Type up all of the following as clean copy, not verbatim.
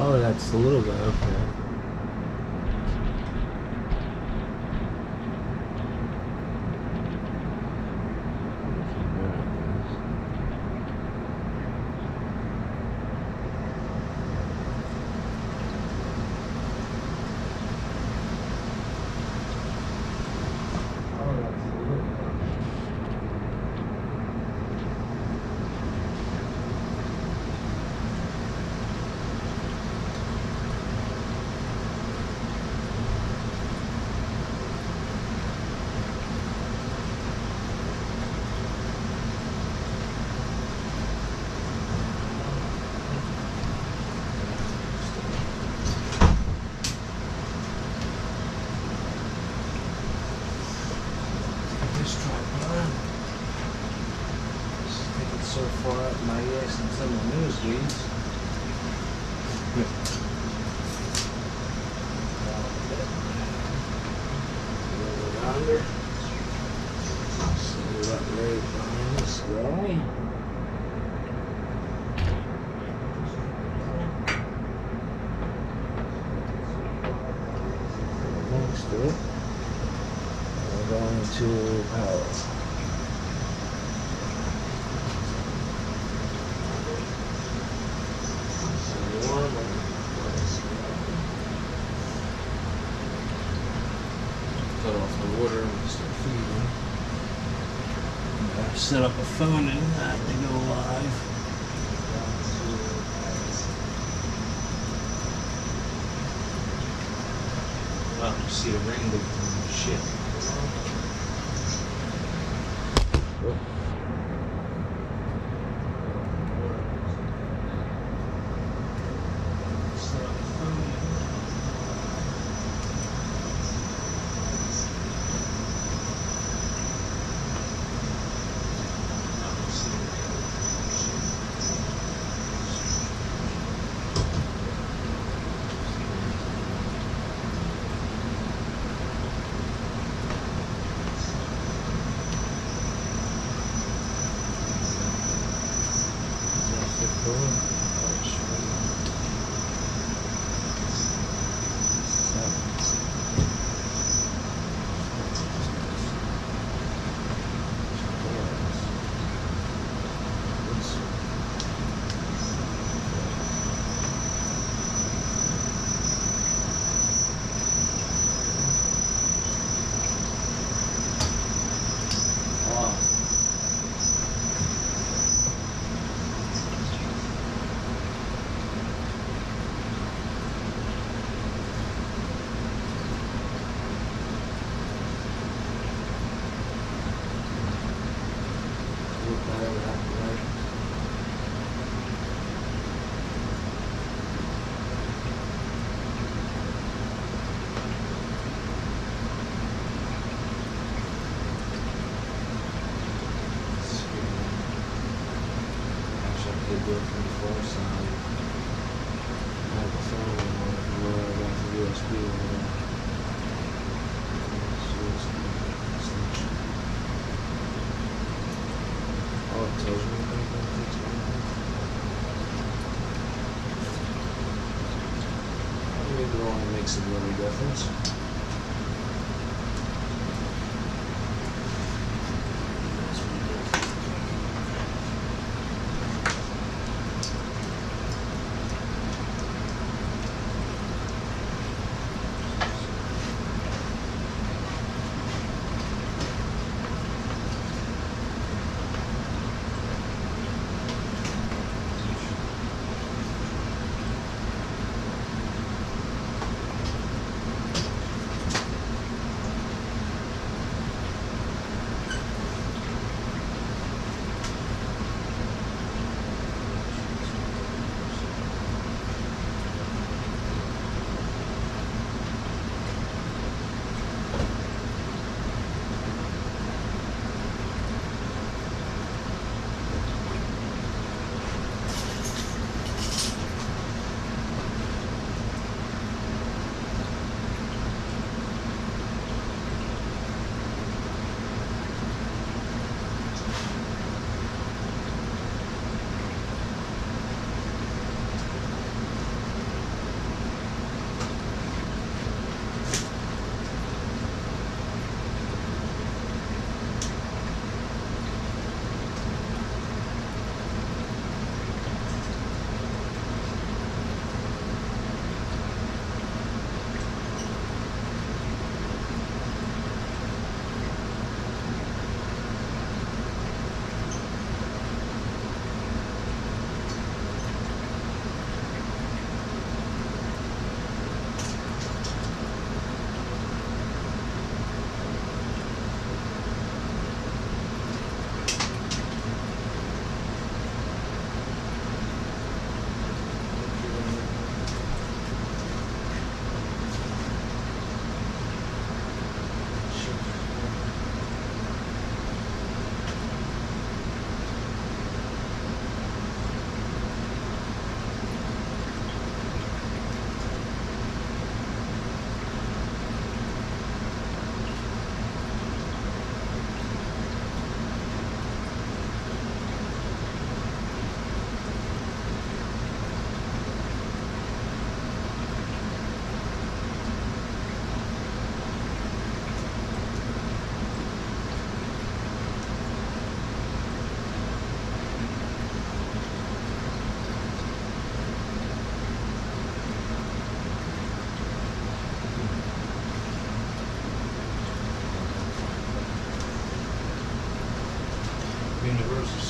Oh, that's a little bit, okay. So far up my ass in some of the news leads. Under. See what right behind this guy. Next to it. We're going to power. Cut off the water and start feeding. I've set up a phone and that to go live. Well, you see a rainbow from the ship. Oh. They do it from the far side. I have the phone on where I got the USB over there. Oh, it tells me maybe it only makes a little difference.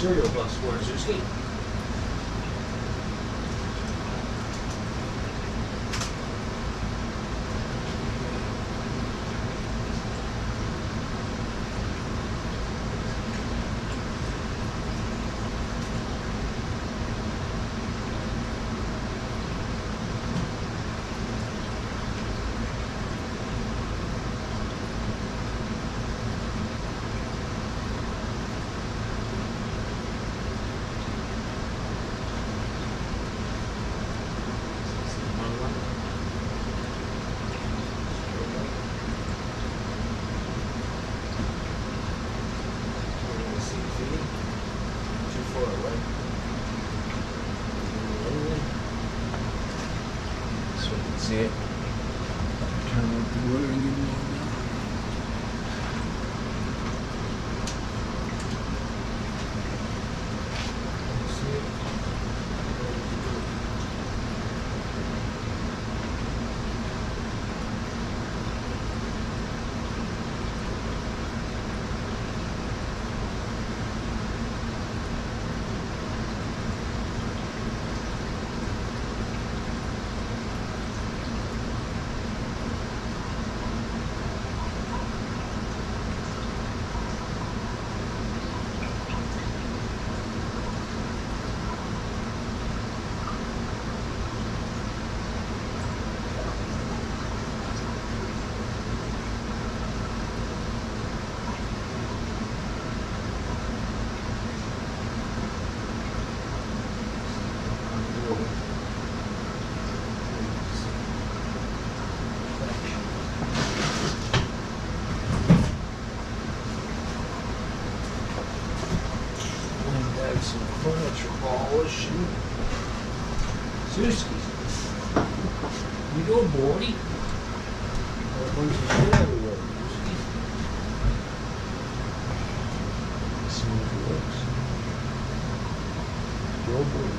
cereal bus for us, Zuski. See it? Turn off the water and get more down. See it? Some furniture polishing. Zuski, you doing, boy? Got a bunch of shit everywhere, Zuski. See if it works. Go boy.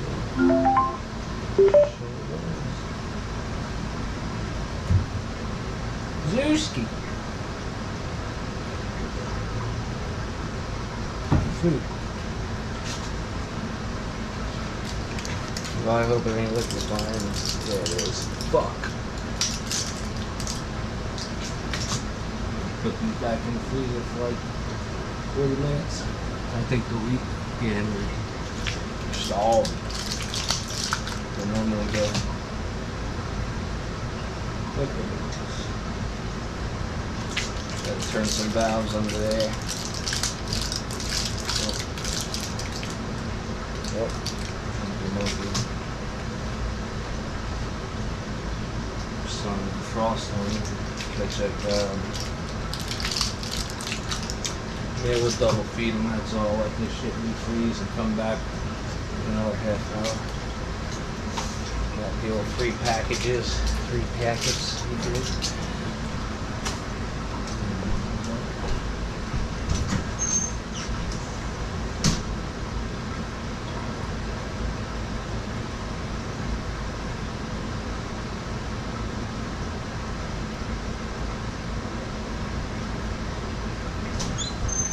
Zuski. Food. Well, I hope it ain't liquefying. There it is. Fuck. Put these back in the freezer for like 40 minutes. I think they'll eat again. Solid. They normally go. Look at this. Gotta turn some valves under there. Yep. Some frost on it. Catch that. Yeah, we'll double feed them. That's all. Let this shit refreeze and come back in another half hour. Got the old 3 packages, 3 packets. We did.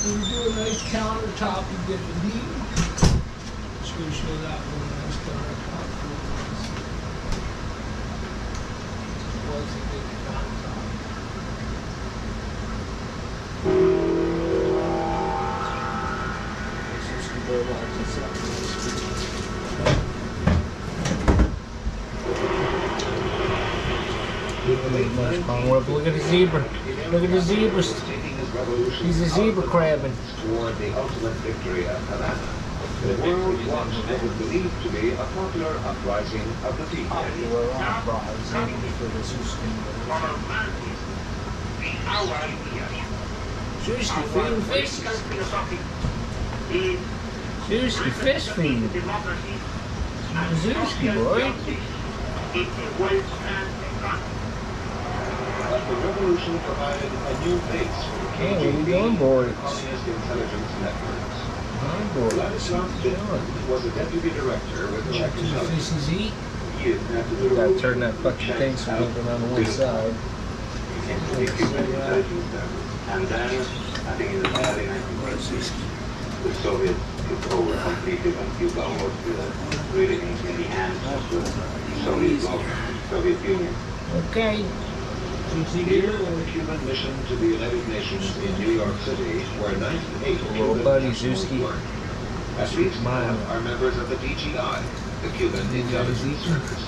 You do a nice countertop, you get the heat. Just gonna show that one, nice countertop. Was a good countertop. This is the bird box itself. Look at the zebra. Look at the zebras. He's a zebra crabbing. Toward the ultimate victory at Havana. The world watched what was believed to be a popular uprising of the people. Popular uprising for the Zuski. Zuski feeding fish. Zuski fish feeding. Zuski boy. But the revolution provided a new base for Hey, what are you doing, boys? communist intelligence networks. Hi, boys. Ladislav Bittman was a deputy director with Czech Two intelligence. fishes eat. He is after the Gotta turn that fucking thing so we can go on the one side. into the Cuban intelligence network. And then, I think in the early 1960s, the Soviets It's over completed when Cuba was really in the hands of the Soviet bloc, Soviet Union. Okay. Here in the Cuban mission to the United Nations in New York City, where 98 Little Cuban buddy nationals Zuski. work. At least Mine. are members of the DGI, the Cuban Intelligence Service.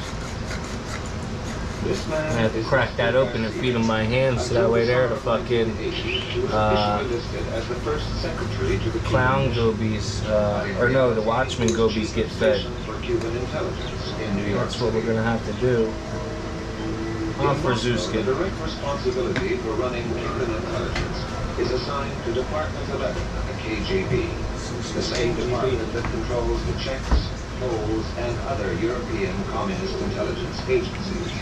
This man I have to crack that open and feed him my hands so that way there the fucking clown gobies, or no, the watchman gobies get fed. That's what we're gonna have to do. On for Zuski. The direct responsibility for running Cuban intelligence is assigned to Department 11, the KGB, the same department that controls the Czechs, Poles, and other European communist intelligence agencies.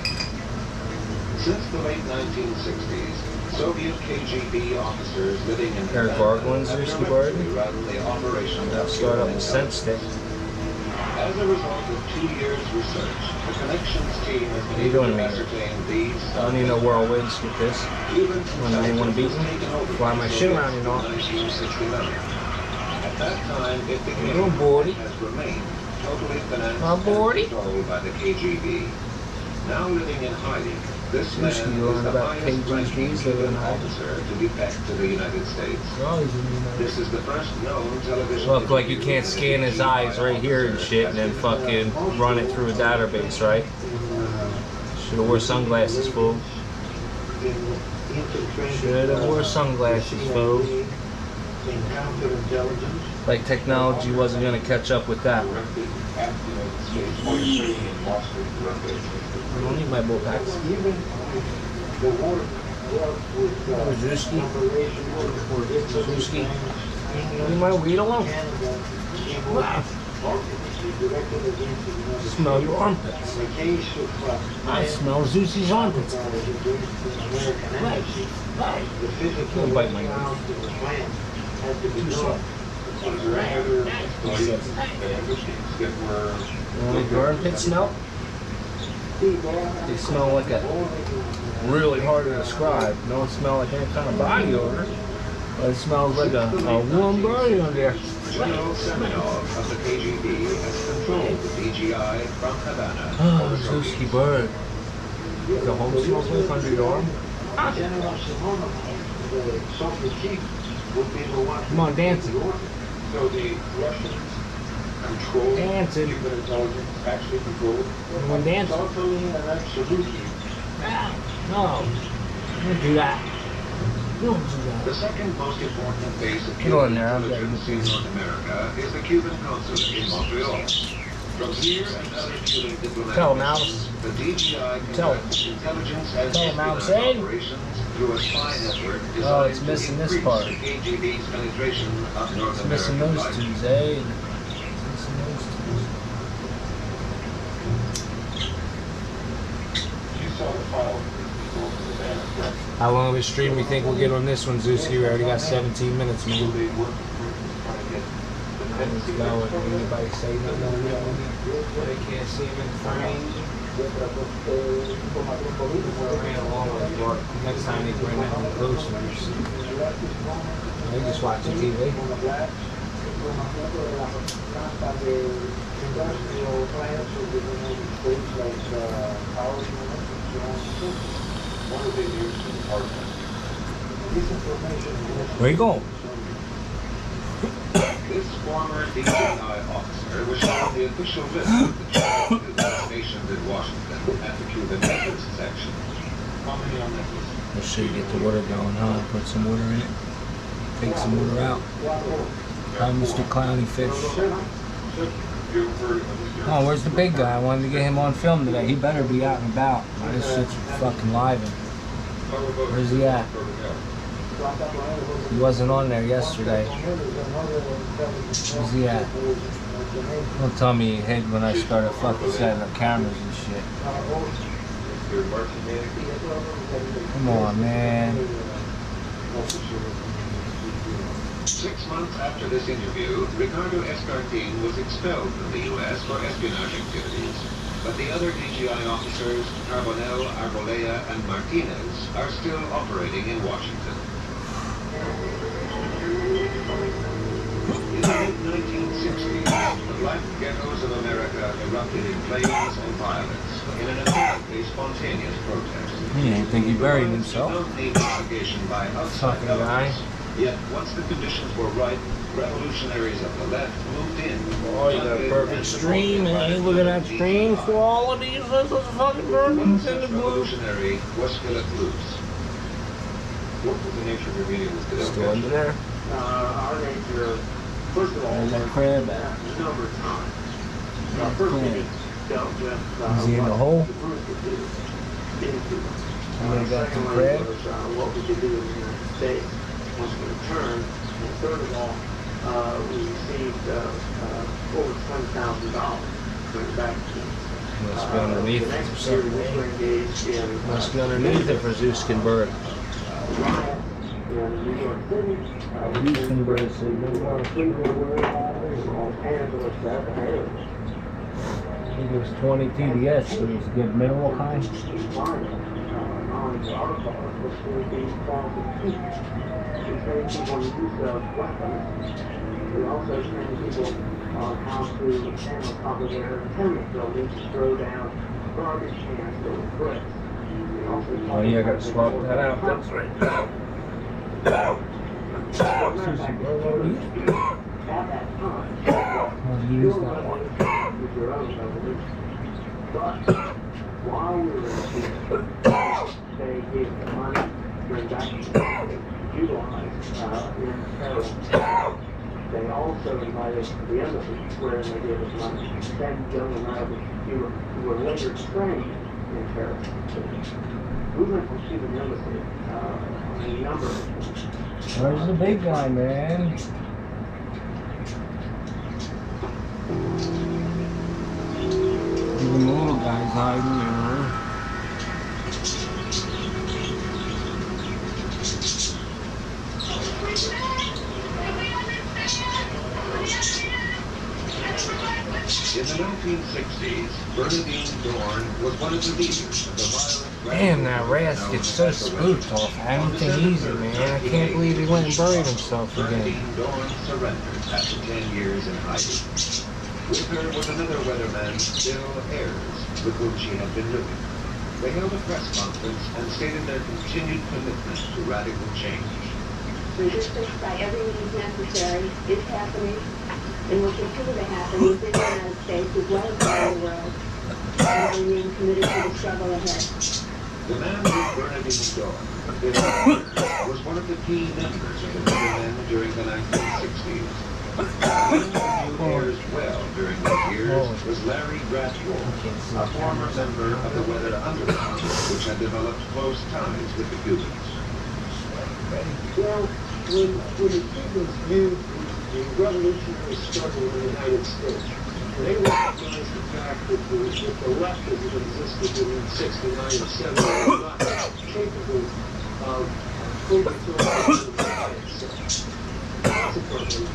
Since the late 1960s, Soviet KGB officers living in They're gargling Zuski bird. run the operation I'll start up the scent stick. As a result of 2 years' research, the connections team has been able to ascertain these. I don't need no whirlwinds with this. When I want to beat me, fly my shit around, you know. 1969. At that time, it became Little boy. has remained totally financed My boy. and controlled by the KGB. Now living in hiding, this man Zuski, is you learn the about highest ranking KGBs living in Cuban hiding. officer to defect to the United States. This is the first known television. Look, like you can't scan his eyes right here and shit and then fucking run it through a database, right? Should've wore sunglasses, fool. Should've wore sunglasses, fool. Like technology wasn't gonna catch up with that. I don't need my bullpacks. Zuski. Zuski. Leave my weed alone. Wow. Smell your armpits. I smell Zuski's armpits. Don't bite my nose. Too soft. Your armpit smell? They smell like a really hard to describe. Don't smell like any kind of body odor. But it smells like a warm body on there. General Semenov of the KGB has controlled the DGI from Havana. Oh, Zuski bird. The home smells like under your arm. Come on, dancing. So the Russians control Dancing. Cuban intelligence, actually control. Come on, dancing. Totally and absolutely. No, don't do that. Don't do that. The second most important base of Get Cuban on there, I'll get intelligence you in these. North America is the Cuban consulate in Montreal. From here and other Cuban diplomatic Tell him, missions, Alice. the DGI Tell conducts intelligence and Tell him, Alice, espionage eh? operations through a spy network Oh, designed it's to missing this increase part. the KGB's penetration of North It's missing American those life. twos, eh? It's missing those twos. You saw the file. How long of a stream we think we'll get on this one, Zuski? We already got 17 minutes, man. Let's go. Anybody say nothing on that one? They can't see him in frame. Ran along with the work. Next time they bring that one closer. They just watching TV. Where you going? This former DGI officer was shown the official list of the Cuban nations in Washington at the Cuban methods section. How many on that list? Let's see, get the water going, huh? Put some water in it. Take some water out. Hi, Mr. Clowny Fish. Oh, where's the big guy? I wanted to get him on film today. He better be out and about. Oh, this shit's fucking live. Where's he at? He wasn't on there yesterday. Where's he at? Don't tell me he hid when I started fucking setting up cameras and shit. Come on, man. 6 months after this interview, Ricardo Escartin was expelled from the U.S. for espionage activities. But the other DGI officers, Carbonell, Arbolea, and Martinez, are still operating in Washington. In the mid-1960s, the black ghettos of America erupted in flames and violence in an apparently spontaneous protest. I think he buried himself. Without any propagation by outside Fucking guy. elements. Yet, once the conditions were right, revolutionaries of the left moved in. Oh, you got a perfect stream, man. Look at that stream quality. This is fucking perfect in the blue. Revolutionary was Philip Lutz. What was the nature of your meeting with Fidel Still under there. Our nature, first of all, There's that crab back. a number of times. First we dealt with Is he in the hole? the group could do into You got some secondly crab? was what we could do in the United States once we returned. And third of all, we received over $20,000 going back to Must be underneath the it or next year we something. were engaged in Must be underneath it for Zeus can bird. riots in New York City. Zeus can bird signal. Los Angeles, Saturday. I think it was 20 TDS, so it was a good mineral kind. On the article, which will be called the peak. We train people to use weapons. We also train people on how to stand on top of their tenement buildings to throw down garbage cans or bricks. We also Oh yeah, I gotta swap that out. That's right. At that time, I'll use that one. with your own revolution. But while we were in Cuba, they gave the money to bring back utilized in peril. They also invited the embassy, where they gave us money, send young Americans to Cuba who were later trained in terrorism. We went to Cuban embassy on a number of occasions. Where's the big guy, man? Even the little guy's hiding there. In the 1960s, Bernadine Dorn was one of the leaders of the violent... Damn, that Ras gets so spooked off anything easy, man. I can't believe he went and buried himself again. Bernadine Dorn surrendered after 10 years in hiding. With her was another weatherman, Bill Ayers, with whom she had been living. They held a press conference and stated their continued commitment to radical change. Resistance by every means necessary is happening and will continue to happen within the United States as well as around the world. And we remain committed to the struggle ahead. The man with Bernadine Dorn, Bill Ayers, was one of the key members of the weathermen during the 1960s. One who knew Ayers well during those years was Larry Bradwell, a former member of the Weather Underground, which had developed close ties with the Cubans. Well, when the Cubans viewed the revolutionary struggle in the United States, they recognized the fact that the left as it existed in 69 and 70 was not capable of overthrowing the United States. Consequently,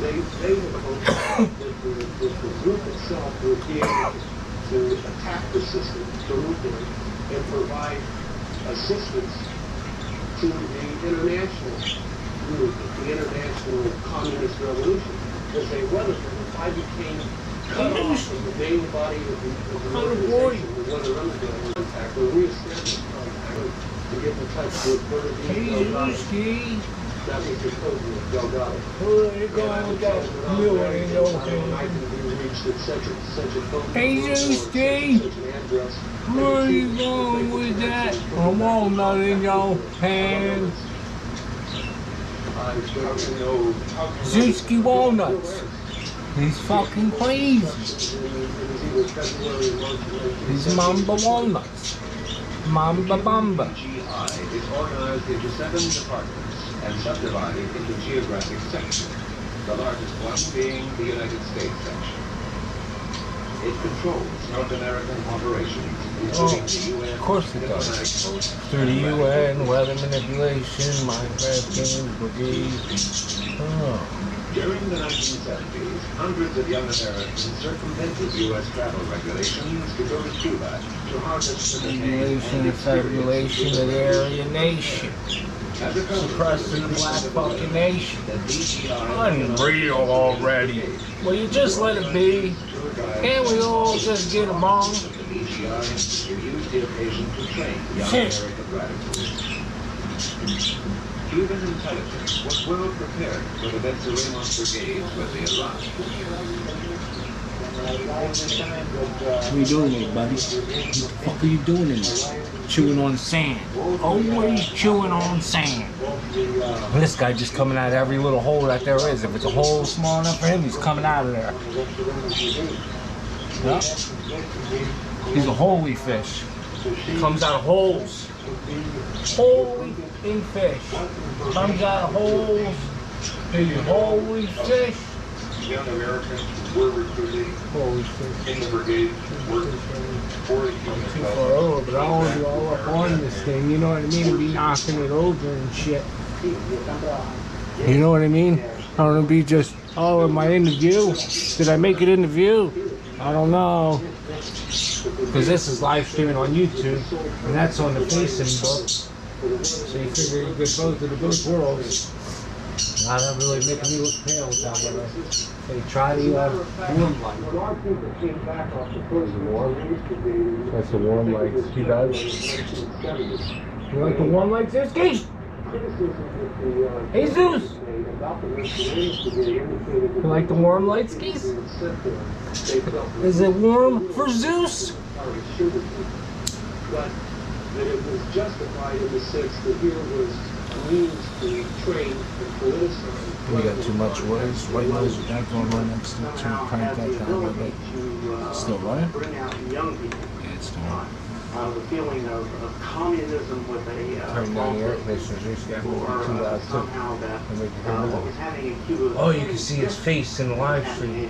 they would hope that the group itself would be able to attack the system deliberately and provide assistance to the international movement, the international communist revolution. As they weathered it, if I became cut off from the main body of the organization, the Weather Underground contact, or reestablished contact, to get in touch with Bernadine Delgado. That was the code of Delgado. Where you going with that mule in your hand? Hey, Zeusky! Where are you going with that? A walnut in your hand. Zeusky walnuts. He's fucking crazy. These Mamba walnuts. Mamba Bamba. GI is organized into 7 departments and subdivided into geographic sections, the largest one being the United States section. It controls North American operations, including the UN, Of course it does. Through the UN, weather manipulation, Minecraft games, brigade. Oh. During the 1970s, hundreds of young Americans circumvented U.S. travel regulations to go to Cuba to harvest the Regulation and fabulation of the Aryan nation. As a suppressing the black fucking nation. the DGI Unreal already. Will you just let it be? Can't we all just get along? The DGI will use the occasion to train young Shit. American radicals. Cuban intelligence was well prepared for the Venceremos brigades when they arrived. What are you doing there, buddy? What the fuck are you doing in there? Chewing on sand. Always chewing on sand. And this guy just coming out of every little hole that there is. If it's a hole small enough for him, he's coming out of there. Yep. He's a holy fish. Comes out of holes. Holy fish. Comes out of holes. He's a holy fish. Young Americans were recruited Holy fish. in the brigade, working for the Too Cuban far over, but I don't want to be all up on this thing, you know what I mean? And be knocking it over and shit. You know what I mean? I don't want to be just, oh, am I in the view? Did I make it in the view? I don't know. Because this is live streaming on YouTube, and that's on the facing book. So you figure you get both of the big worlds. Not really making me look pale with that one. Hey, try the warm light. That's the warm lights. He does. You like the warm lights, there, Skate? Hey, Zeus! You like the warm lights, Skate? Is it warm for Zeus? But that it was justified in the sense that here was a means to train and politicize. We got too much white noise with that going on next to crank that down a little bit. Still running? Bring out young people. Yeah, it's still running. The feeling of communism with a Turn down the air conditioner, just got too loud too. somehow that And make it what hear was more. happening in Cuba. Oh, you can see his face in the live stream.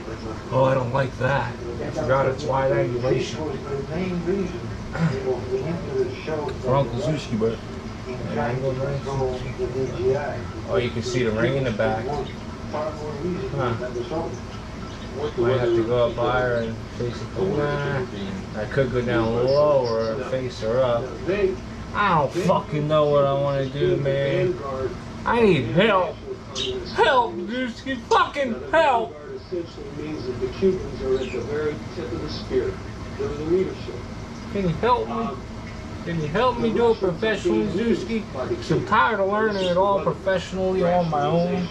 Oh, I don't like that. I forgot it's wide angulation. For Uncle Zuski, but oh, you can see the ring in the back. Huh. Might have to go up higher and face it. Nah, I could go down lower or face her up. I don't fucking know what I want to do, man. I need help. Help, Zuski, fucking help. Essentially means that the Cubans are at the very tip of the spear. They're the leadership. Can you help me? Can you help me do it professionally, Zuski? Because I'm tired of learning it all professionally on my own.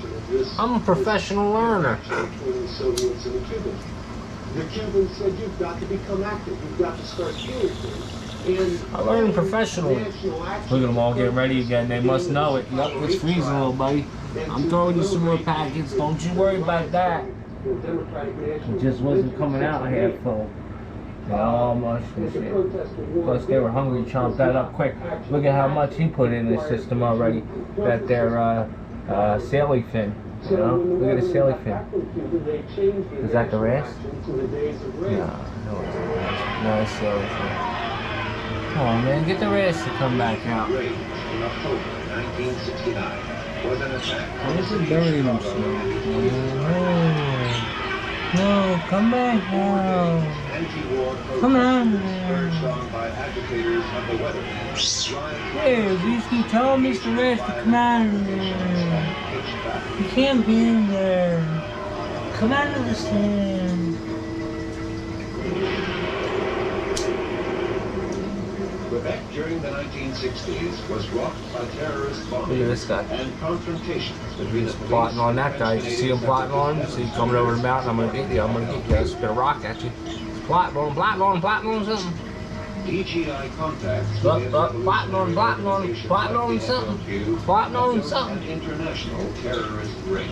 I'm a professional learner. Between the Soviets and the Cubans. The Cubans said you've got to become active. You've got to start doing things. And I learn professionally. Look at them all getting ready again. They must know it. Yup, it's freezing, little buddy. I'm throwing you some more packets. Don't you worry about that. It just wasn't coming out half full. Oh, much and shit. Plus, they were hungry, chomped that up quick. Look at how much he put in his system already. That their saily fin. You know? Look at the saily fin. Is that the rest? No, no, it's the saily fin. Come on, man, get the rest to come back out. in October 1969 was an attack. Why is it burying himself? No, come back now. Anti-war Come on. urged on by agitators of the weather. Hey, Zuski, tell Mr. Rest to come out of there. You can't be in there. Come out of the stand. Quebec during the 1960s was rocked by terrorist bombing Look at this guy. and confrontations between the Plotting on that guy. You see him plotting on him? See him coming over the mountain. I'm gonna get you. I'm gonna get you. I'm gonna rock at you. Plotting on something. DGI contacts Plotting on something. Plotting on an something. international terrorist ring.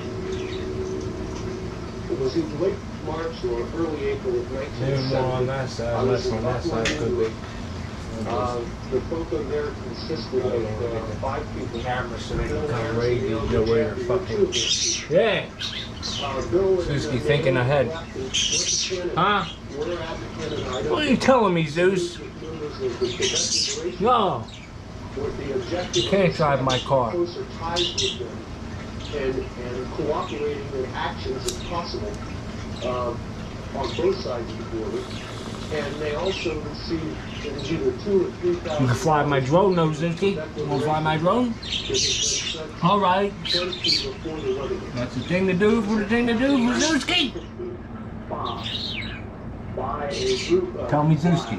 It was in late March or early April of Maybe 1970. more on that side, less on that side. Could be. The photo there consisted of 5 people. Camera so they can come radio. You know where you're fucking. Yeah. Zuski thinking ahead. Huh? What are you telling me, Zeus? No. You can't drive my car. Closer ties with them and cooperating in actions if possible on both sides of the border. And they also receive it is either 2,000 or 3,000. You can fly my drone, no Zuki. You wanna fly my drone? Alright. That's the thing to do for Zuski. Tell me Zuski.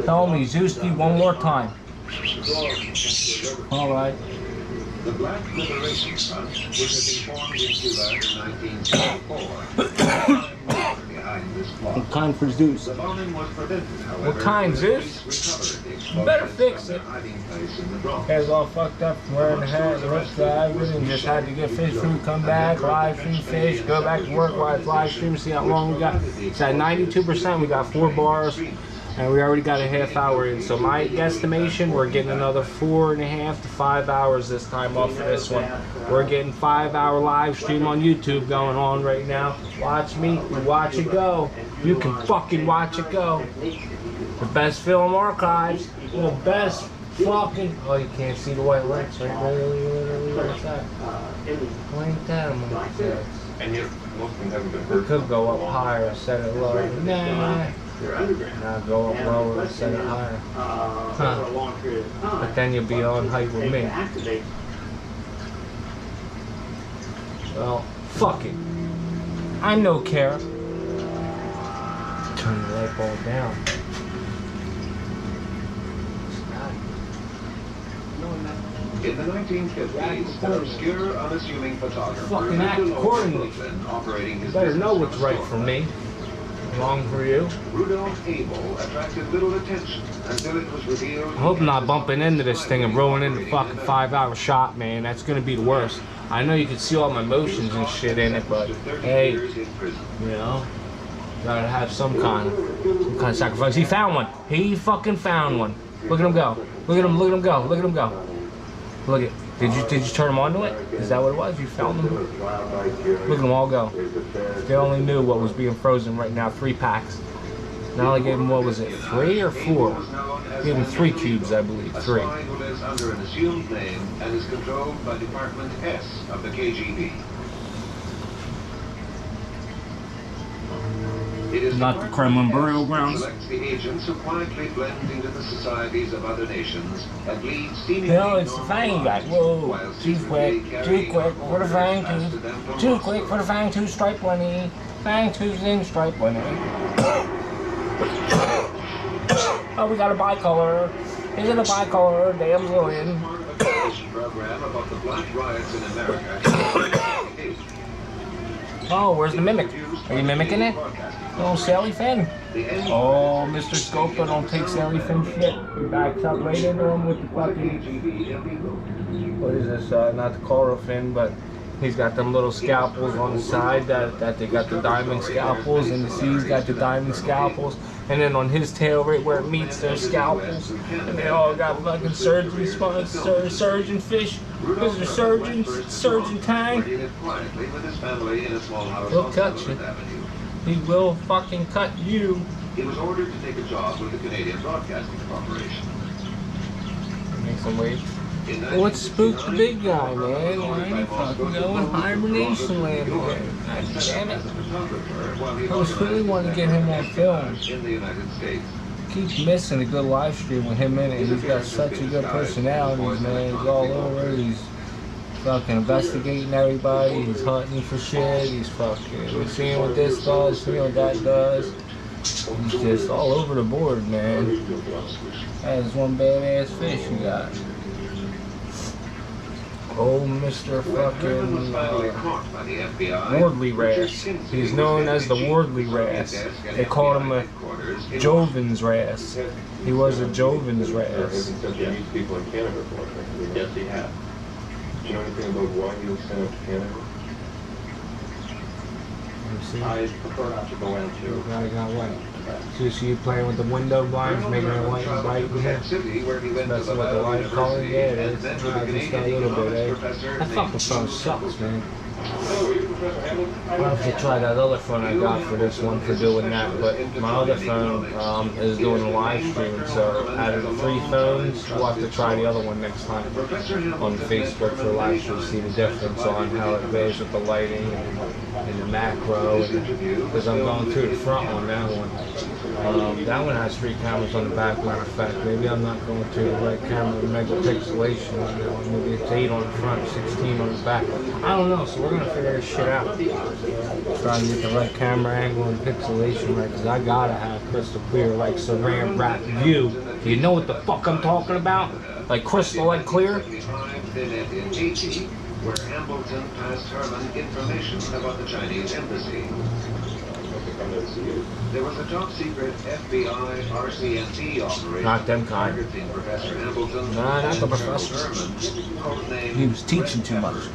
Tell me Zuski one more time. Alright. The Black Liberation Front, which had been formed in Cuba in 1924, behind this plot. What kind for Zeus? The bombing was prevented, however. What kind, Zeus? You better fix it. Hair's all fucked up from wearing the hat, the rest driving, and just had to get fish food, come back, live stream fish, go back to work while it's live stream, see how long we got. It's at 92%, we got 4 bars, and we already got a half hour in. So my guesstimation, we're getting another 4.5 to 5 hours this time off for this one. We're getting 5-hour live stream on YouTube going on right now. Watch me, watch it go. You can fucking watch it go. The best film archives, the best fucking. Oh, you can't see the white lights, right? What's that? Why ain't that on my face? And yet, most of them haven't been We heard. could go up higher, set it lower. Nah. Now go up lower, set it higher. But then you'll be on height with me. Well, fuck it. I no care. Turn the light bulb down. In the 1950s, an obscure, unassuming photographer Fucking act accordingly. operating his Better know business what's right for me. Wrong for you. Rudolph Abel attracted little attention until it was revealed. I hope I'm not bumping into this thing and ruining the fucking 5-hour shot, man. That's gonna be the worst. I know you can see all my motions and shit in it, but hey, you know, gotta have some kind of sacrifice. He found one. He fucking found one. Look at him go. Look at him. Look at him go. Look at him go. Look at. Did you turn him onto it? Is that what it was? You found them? Look at them all go. If they only knew what was being frozen right now. 3 packs. Now I gave him, what was it, 3 or 4? Gave him 3 cubes, I believe. 3. A spy who lives under an assumed name and is controlled by Department S of the KGB. It is Not the Kremlin burial grounds. Selects the agents who quietly blend into the societies of other nations and lead seemingly No, it's the fang guy. Whoa, too quick for the fang tooth. Too quick for the fang tooth stripe bunny. Fang tooth in stripe bunny. Oh, we got a bicolor. Is it a bicolor? Damsel in. program about the black riots in America. Oh, where's the mimic? Are you mimicking it? Oh, Sally Finn. Oh, Mr. Scopa don't take Sally Finn shit. He backs up right into him with the fucking... What is this? Not the coral fin, but he's got them little scalpels on the side that they got the diamond scalpels, and the C's got the diamond scalpels. And then on his tail, right where it meets their scalpels, and they all got fucking surgery spots, surgeon fish. Those are surgeons, surgeon tang. He'll cut you. He will fucking cut you. He was ordered to take a job with the Canadian Broadcasting Corporation. Make some weight. What spooked the big guy, man? Why ain't he fucking going hibernation land again? God damn it. I was really wanting to get him on film. In the United States. Keep missing a good live stream with him in it. He's got such a good personality, man. He's all over. He's fucking investigating everybody. He's hunting for shit. He's fucking seeing what this does, seeing what that does. He's just all over the board, man. That's one badass fish you got. Oh, Mr. fucking Wardley Wrasse. He's known as the Wardley Wrasse. They called him a Joven's Wrasse. He was a Joven's Wrasse. People in Canada for it. Yes, he has. Do you know anything about why he was sent out to Canada? I prefer not to go into. Got white. So you playing with the window blinds, making it white and bright in here? Messing with the light color? Yeah, it is. Just a little bit, eh? That fucking phone sucks, man. I'll have to try that other phone I got for this one for doing that, but my other phone is doing a live stream, so out of the 3 phones, we'll have to try the other one next time on Facebook for live stream, see the difference on how it goes with the lighting and the macro, because I'm going through the front on that one. That one has 3 cameras on the back, matter of fact. Maybe I'm not going to the right camera megapixelation. Maybe it's 8 on the front, 16 on the back. I don't know, so we're going to figure this shit out. Try to get the right camera angle and pixelation right, because I gotta have crystal clear, like Saran wrap view. Do you know what the fuck I'm talking about? Like crystal, like clear? Where Hambleton passed Herman information about the Chinese embassy. There was a top-secret FBI RCMP operation Not them kind. targeting Professor Hambleton. Nah, not the professor. He was teaching too much.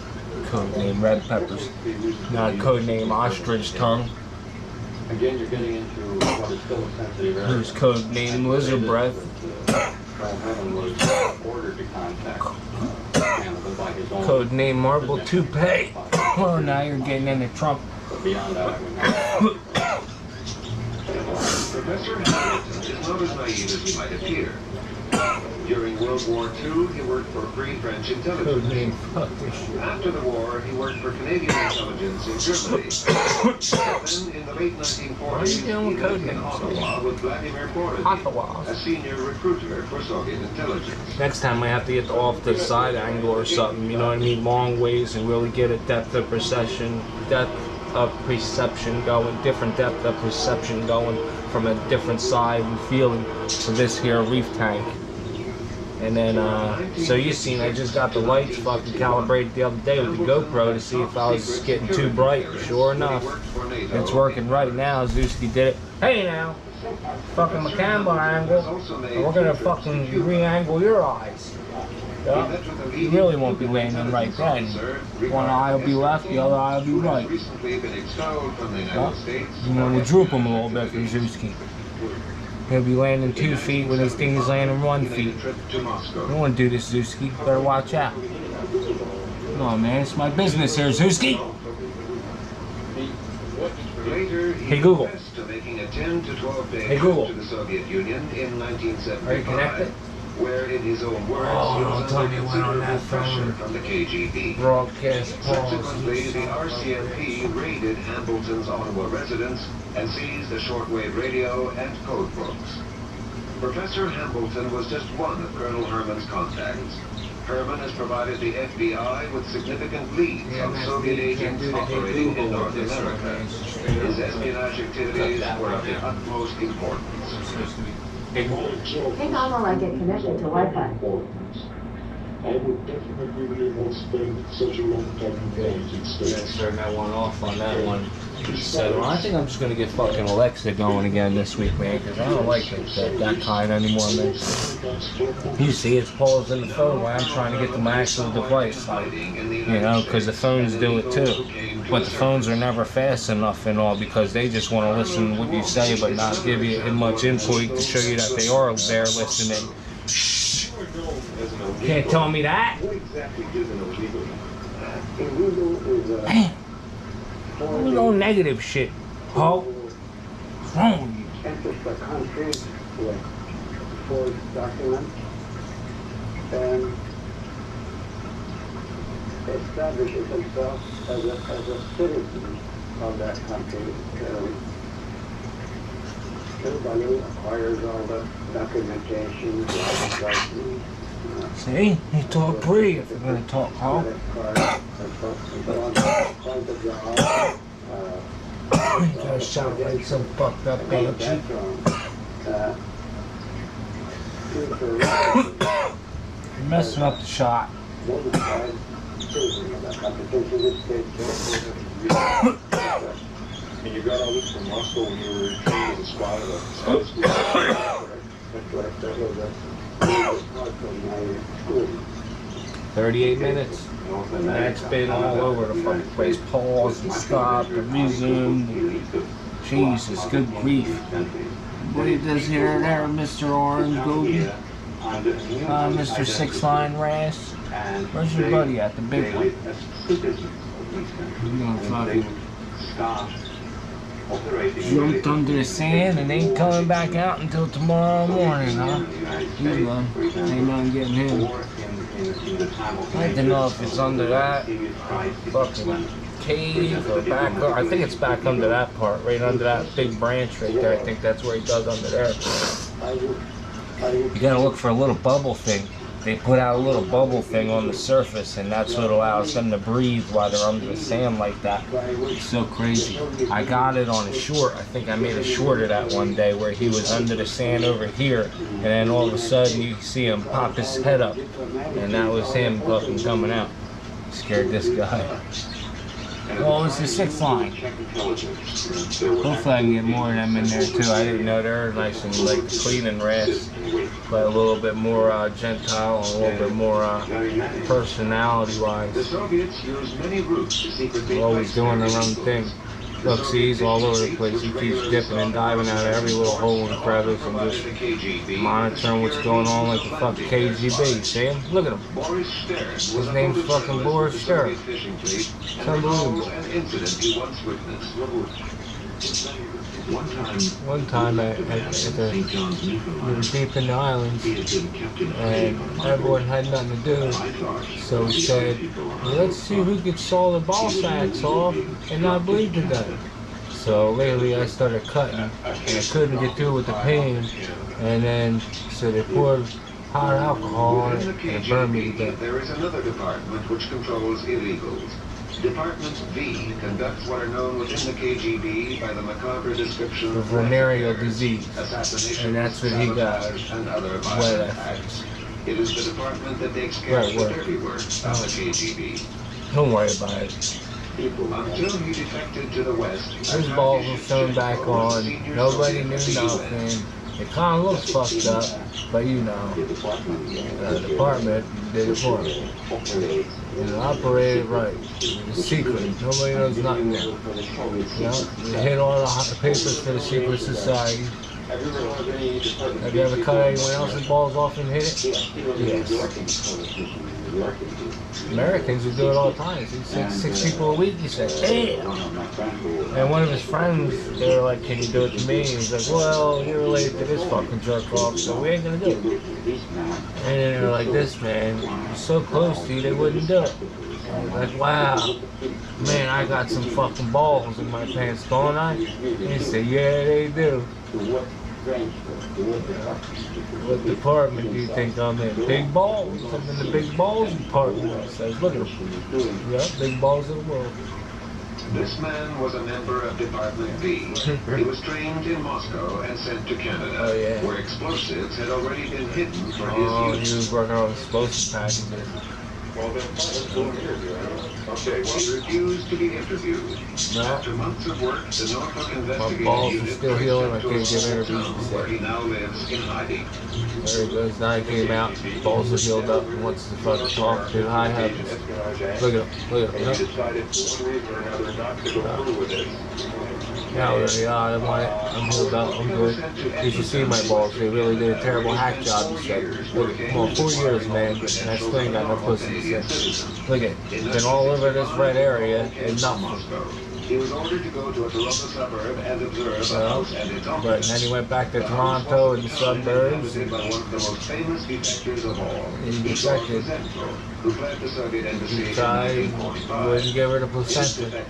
Codename Red Peppers. Not codename Ostrich Tongue. Again, you're getting into what is still a sensitive area. Who's codename Lizard Breath. Herman was ordered to contact Hamilton by his own. Codename Marble Toupee. Oh, now you're getting into Trump. But beyond that, Professor Hamilton is not as naive as he might appear. During World War II, he worked for Free French intelligence. Codename fuck this shit. After the war, he worked for Canadian intelligence in Germany. Then, in the late 1940s, Why are you doing he lived in codenames? Ottawa with Vladimir Borodin, Ottawa. a senior recruiter for Soviet intelligence. Next time I have to get off the side angle or something, you know what I mean? Long ways and really get a depth of perception going, different depth of perception going from a different side and feeling for this here reef tank. And then, so you seen, I just got the lights fucking calibrated the other day with the GoPro to see if I was getting too bright. Sure enough, it's working right now. Zewski did it. Hey now, fucking my camera angle, and we're gonna fucking re-angle your eyes. Yep. You really won't be landing right then. One eye will be left, the other eye will be right. Yep. You want to droop him a little bit for Zewski. He'll be landing 2 feet when his thing is landing 1 feet. You don't want to do this, Zewski. Better watch out. Come on, man. It's my business here, Zewski. Hey, Google. Hey, Google. Are you connected? Where, in his own words, Oh, don't tell me it went on that phone. From the KGB. Broadcast Subsequently, pause. the RCMP raided Hambleton's Ottawa residence and seized the shortwave radio and code books. Professor Hambleton was just one of Colonel Herman's contacts. Herman has provided the FBI with significant leads on Soviet agents operating in North America. His espionage activities were of the utmost importance. Hang on while I get connected to Wi-Fi. I would definitely not spend such a long time in the United States. Turn that one off on that one. So I think I'm just gonna get fucking Alexa going again this week, man, because I don't like that kind anymore, man. You see, it's pausing the phone while I'm trying to get to my actual device, like, you know, because the phones do it too. But the phones are never fast enough and all because they just want to listen to what you say, but not give you much input to show you that they are there listening. Can't tell me that. Man. No negative shit, ho. What's wrong with you? Enters the country with forged documents and establishes himself as a citizen of that country. Everybody acquires all the documentation, license, See? You talk free if you're gonna talk, ho. You gotta shout like some fucked up bitch. You're messing up the shot. And you got all this from Moscow when you were training as a spy at a school. 38 minutes. That's been all over the fucking place. Pause and stop and resume. Jesus, good grief. What he does here and there, Mr. Orange Goldie? Mr. Six Line Rass? Where's your buddy at, the big one? He's gonna fucking jumped under the sand and ain't coming back out until tomorrow morning, huh? He's gone. Ain't nothing getting him. I'd like to know if it's under that fucking cave or back. I think it's back under that part, right under that big branch right there. I think that's where he dug under there. You gotta look for a little bubble thing. They put out a little bubble thing on the surface, and that's what allows them to breathe while they're under the sand like that. It's so crazy. I got it on a short. I think I made a short of that one day where he was under the sand over here, and then all of a sudden you see him pop his head up, and that was him fucking coming out. Scared this guy. Well, it's the 6th line. Hopefully I can get more of them in there too. I didn't know they're nice and like clean and wrasse, but a little bit more gentile, and a little bit more personality-wise. They're always doing their own thing. Look, see, he's all over the place. He keeps dipping and diving out of every little hole and crevice and just monitoring what's going on like the fucking KGB. See him? Look at him. His name's fucking Boris Ster. It's unbelievable. One time we were deep in the islands and everyone had nothing to do, so we said, well, let's see who could saw the ball sacks off and not bleed to death. So lately I started cutting and I couldn't get through with the pain, and then so they poured hot alcohol on it and it burned me to death. There is another department which controls illegals. Department V conducts what are known within the KGB by the macabre description of venereal disease, and that's what he got. And other violent acts. It is the department that takes care of the dirty work of the KGB. Don't worry about it. Until he defected to the West, His balls were sewn back on. Nobody knew nothing. It kind of looks fucked up, but you know, the department did it for me. And it operated right. It's secret. Nobody knows nothing there. You know, they hit all the papers for the secret society. Have you ever cut anyone else's balls off and hit it? Yes. Americans would do it all the time. Six people a week, he said, damn. And one of his friends, they were like, can you do it to me? And he's like, well, you're related to this fucking jerk off, so we ain't gonna do it. And then they were like, this man, you're so close to you, they wouldn't do it. And like, wow, man, I got some fucking balls in my pants, don't I? And he said, yeah, they do. What department do you think I'm in? Big balls. I'm in the big balls department. He says, look at him. Yeah, big balls of the world. This man was a member of Department V. He was trained in Moscow and sent to Canada, where explosives had already been hidden for his use. He was working on explosive packages. Well, then, okay, well, He refused to be interviewed. No. After months of work, the Norfolk My investigating balls are unit still healing. I to a can't give small interviews. town where he now lives in hiding. There he goes. Now he came out. Balls are healed up and wants to fucking talk to high heavens. Look at him. Look at and him. you decided for one reason or another not to go through with it. Now I'm on it. I'm healed up. I'm good. You should see my balls. They really did a terrible hack job. He said, look, come on, 4 years, man, and I still ain't got no pussy. He said, look at, been all over this red area and nothing. He was ordered to go to a Toronto suburb and observe a house and its But then he went back to Toronto and the suburbs. by one of the most famous defectors of all. He defected. Who fled the Soviet embassy He tried, in 1945. wouldn't give her the placenta.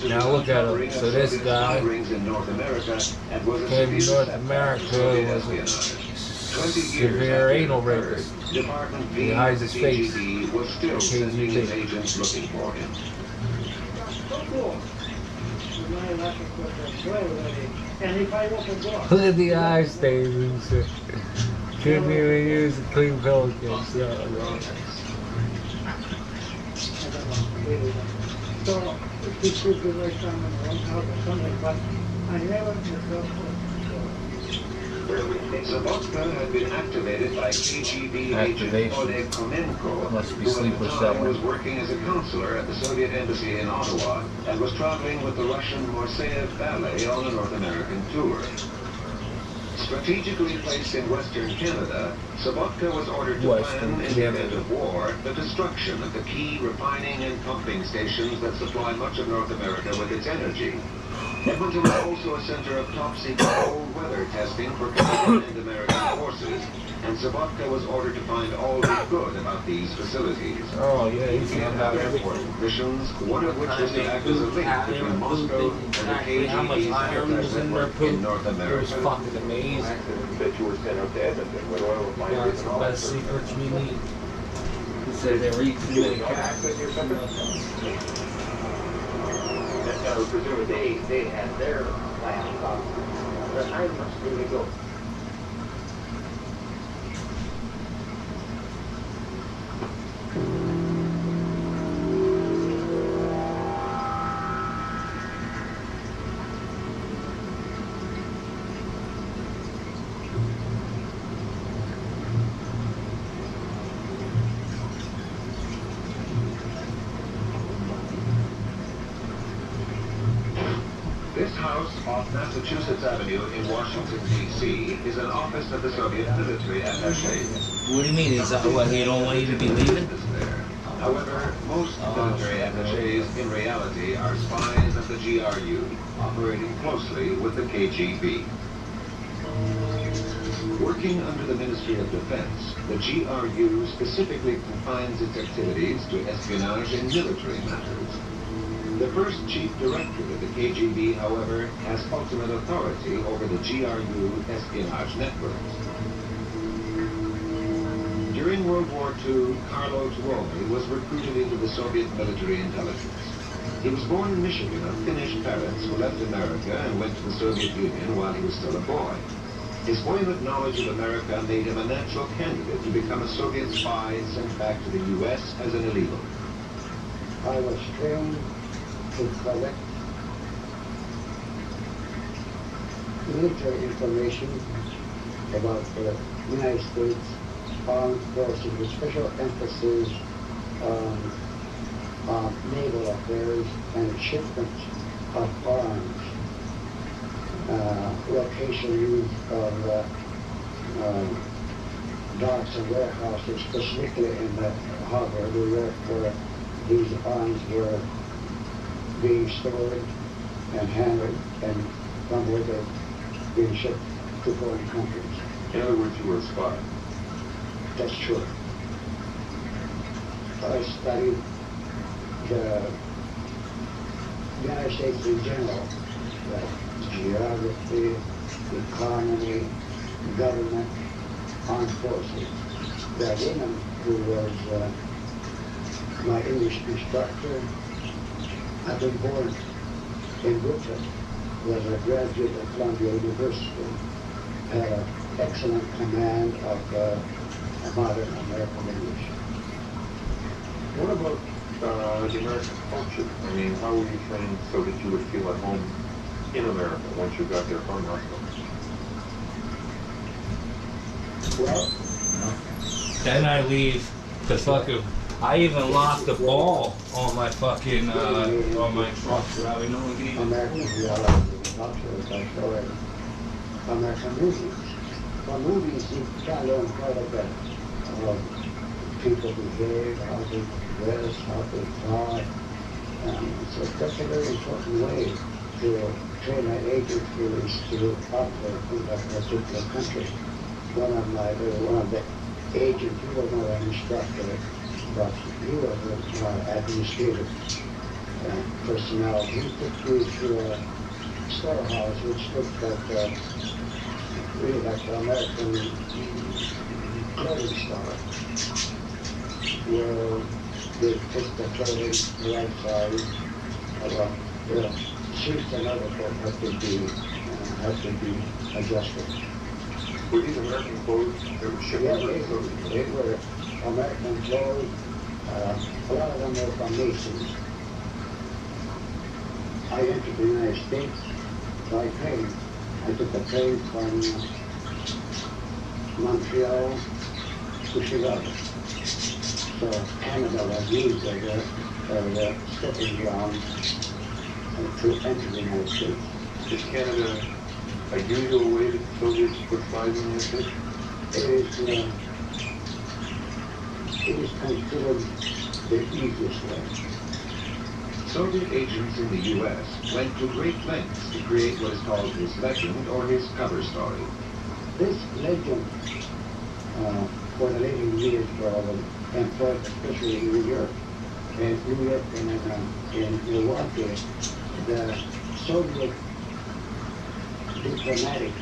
Now look at him. So this guy came to North America, was a severe anal rapist. He hides his face. Was still sending his KGB. agents looking for him. Look at the eye stains. Couldn't even use a clean pelican. So, this could be like someone or something, but I never Zabotka had been activated by KGB agent Oleg Komenko, Must be who at sleeper the time cell. was working as a counselor at the Soviet embassy in Ottawa and was traveling with the Russian Morseyev Ballet on a North American tour. Strategically placed in Western Canada, Zabotka was ordered to plan, in the event of war, the destruction of the key refining and pumping stations that supply much of North America with its energy. Edmonton was also a center of top-secret cold weather testing for Canadian and American forces, and and Sabatka was ordered to find all that good about these facilities. Oh yeah, he's He had about other everything. important missions, one of which was to act as a link between Moscow and the Exactly how much KGB's iron enterprise was in their network poop. in North It was America. fucking amazing. That you were sent out to Edmonton with oil Yeah, refineries it's and the all that best sort of secrets stuff. we need. He said they were eating too many cats. I would presume they had their plans on, but I must really go. This house off Massachusetts Avenue in Washington, D.C. is an office of the Soviet military attaché. What do you mean? Is that what he don't want you to be leaving? However, most military attachés in reality are spies of the GRU, operating closely with the KGB. Working under the Ministry of Defense, the GRU specifically confines its activities to espionage in military matters. The first chief director of the KGB, however, has ultimate authority over the GRU espionage networks. During World War II, Carlo Tuomi was recruited into the Soviet military intelligence. He was born in Michigan of Finnish parents who left America and went to the Soviet Union while he was still a boy. His buoyant knowledge of America made him a natural candidate to become a Soviet spy sent back to the U.S. as an illegal. I was trained to collect military information about the United States Armed Forces with special emphasis on naval affairs and shipments of arms, locations of docks and warehouses, specifically in the harbor of New York, where these arms were being stored and handled, and from where they're being shipped to foreign countries. In other words, you were a spy. That's true. I studied the United States in general, the geography, economy, government, armed forces. The woman who was my English instructor, I've been born in Brooklyn, was a graduate of Columbia University, had an excellent command of modern American English. What about the American culture? I mean, how were you trained so that you would feel at home in America once you got there from Moscow? Well, Then I leave the fucking. I even locked the ball on my fucking on my truck. Robbie, no one can even. American reality, culture, I show it. American movies. From movies, you can learn quite a bit of people behave, how they dress, how they talk. So that's a very important way to train an agent who is to operate in that particular country. One of the agents, he was not an instructor, but he was an administrative personnel. He took me to a storehouse which looked like really like an American clothing store, where they put the clothing the right size, the suits and other things have to be adjusted. Were these American clothes that were shipped Yeah, over they to Soviet Union? were American clothes. A lot of them were from Masons. I entered the United States by train. I took a train from Montreal to Chicago. So Canada was used as a stepping ground to enter the United States. Is Canada a usual way that the Soviets put spies in the United States? It is considered the easiest way. Soviet agents in the U.S. went to great lengths to create what is called his legend or his cover story. This legend for the later years employed, especially in New York. And New York and in Milwaukee, the Soviet diplomatic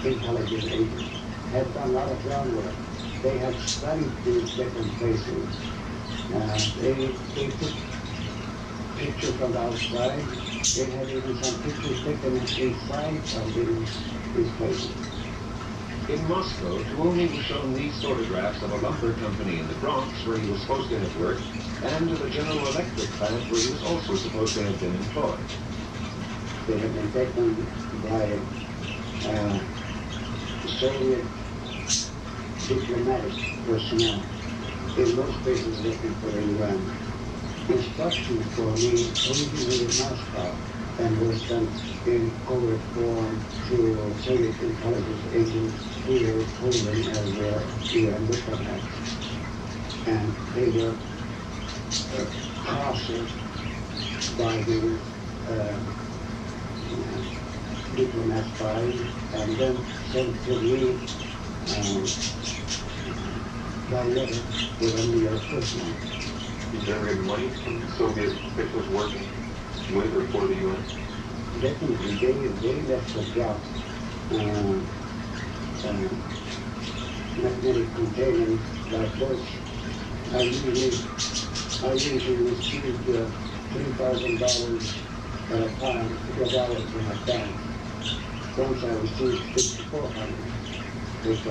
intelligence agents had done a lot of groundwork. They had studied these different places. They took pictures from the outside. They had even some pictures taken inside of these places. In Moscow, Tuomi was shown these photographs of a lumber company in the Bronx where he was supposed to have worked, and of a General Electric plant where he was also supposed to have been employed. They had been taken by Soviet diplomatic personnel in most places looking for instructions for me originally in Moscow and was sent in covert form to Soviet intelligence agents who were posing as UN diplomats. And they were processed by the diplomat spies and then sent to me by letter with a New York person. You generated money from Soviet officials working with or for the UN? Definitely, they left a drop magnetic containers like this. I usually received $3,000 at a time because I was in a bank. Once I received $5,400, which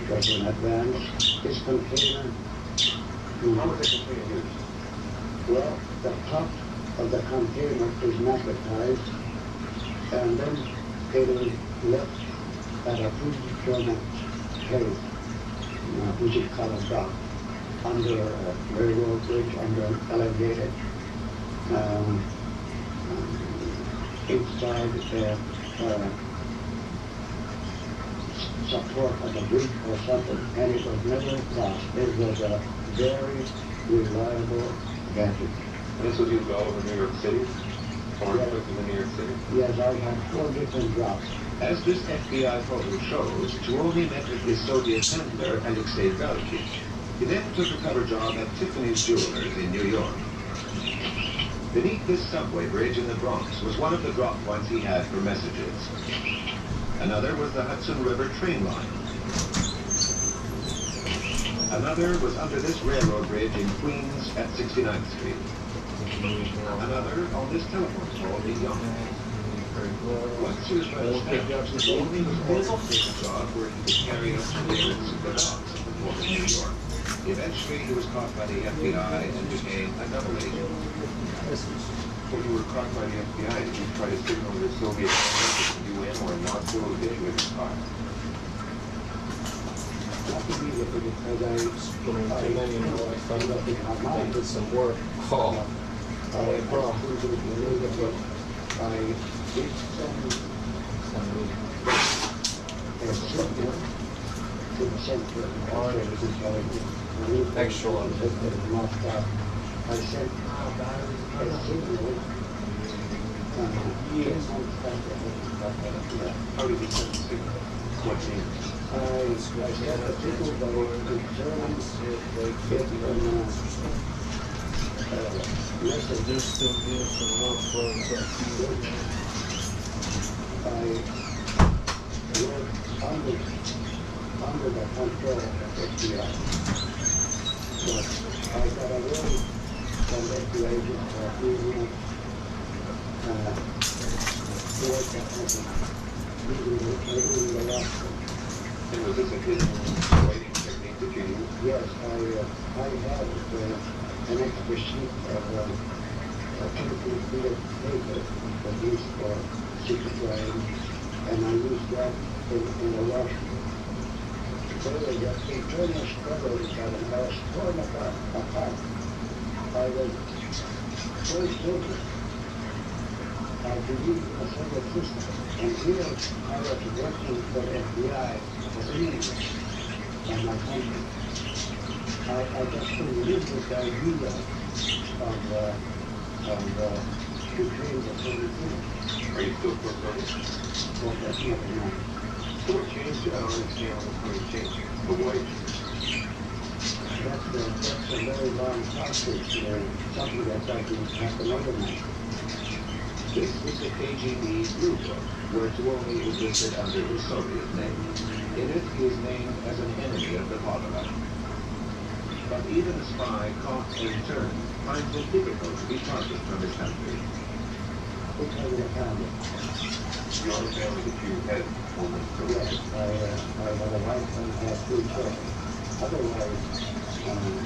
was in advance. This container. How was the container used? Well, the top of the container is magnetized, and then it is left at a predetermined place, which is called a dock, under a railroad bridge, under an elevated, inside the support of a bridge or something, and it was never lost. It was a very reliable gadget. And this was used all over New York City? Foreign places in New York City? Yes, I had 4 different drops. As this FBI photo shows, Tuomi met with his Soviet handler, Alexei Galkin. He then took a cover job at Tiffany's Jewelers in New York. Beneath this subway bridge in the Bronx was one of the drop points he had for messages. Another was the Hudson River train line. Another was under this railroad bridge in Queens at 69th Street. Another on this telephone pole in Yonkers. Once he was by the steps, Tuomi was ordered to take a job where he could carry out surveillance of the docks of the port of New York. Eventually, he was caught by the FBI and became a double agent. When you were caught by the FBI, did you try to signal the Soviet government that the UN were not so that you had been caught? Not immediately, because I found out they did some work. I did send a signal to the Center of Operators Intelligence. Excellent. I sent a signal. How did you send the signal? What means? I sent a signal by the Germans message. They're still here for the work for I work under the control of FBI. But I got away from FBI agents for a few months to work at home, leaving the last one. And was this a hidden writing technique that you used? Yes, I had an extra sheet of 2 feet of paper produced for secret writing, and I used that in the washroom. So there was an internal struggle inside, and I was torn apart. I was so stupid. I believed in the Soviet system, and here I was working for FBI for England and my country. I just couldn't live with the idea of betraying the Soviet Union. Are you still pro-Soviet? Well, that's not enough. So what changed? I don't understand how you changed the white. That's a very long process. Something that's like you have to overnight. This is the KGB Blue Book, where Tuomi existed under his Soviet name. In it, he is named as an enemy of the fatherland. But even a spy caught and returned finds it difficult to be parted from his country. Because of the family. You are the family that you had when you Yes, I had a wife and I had 2 children. Otherwise, coming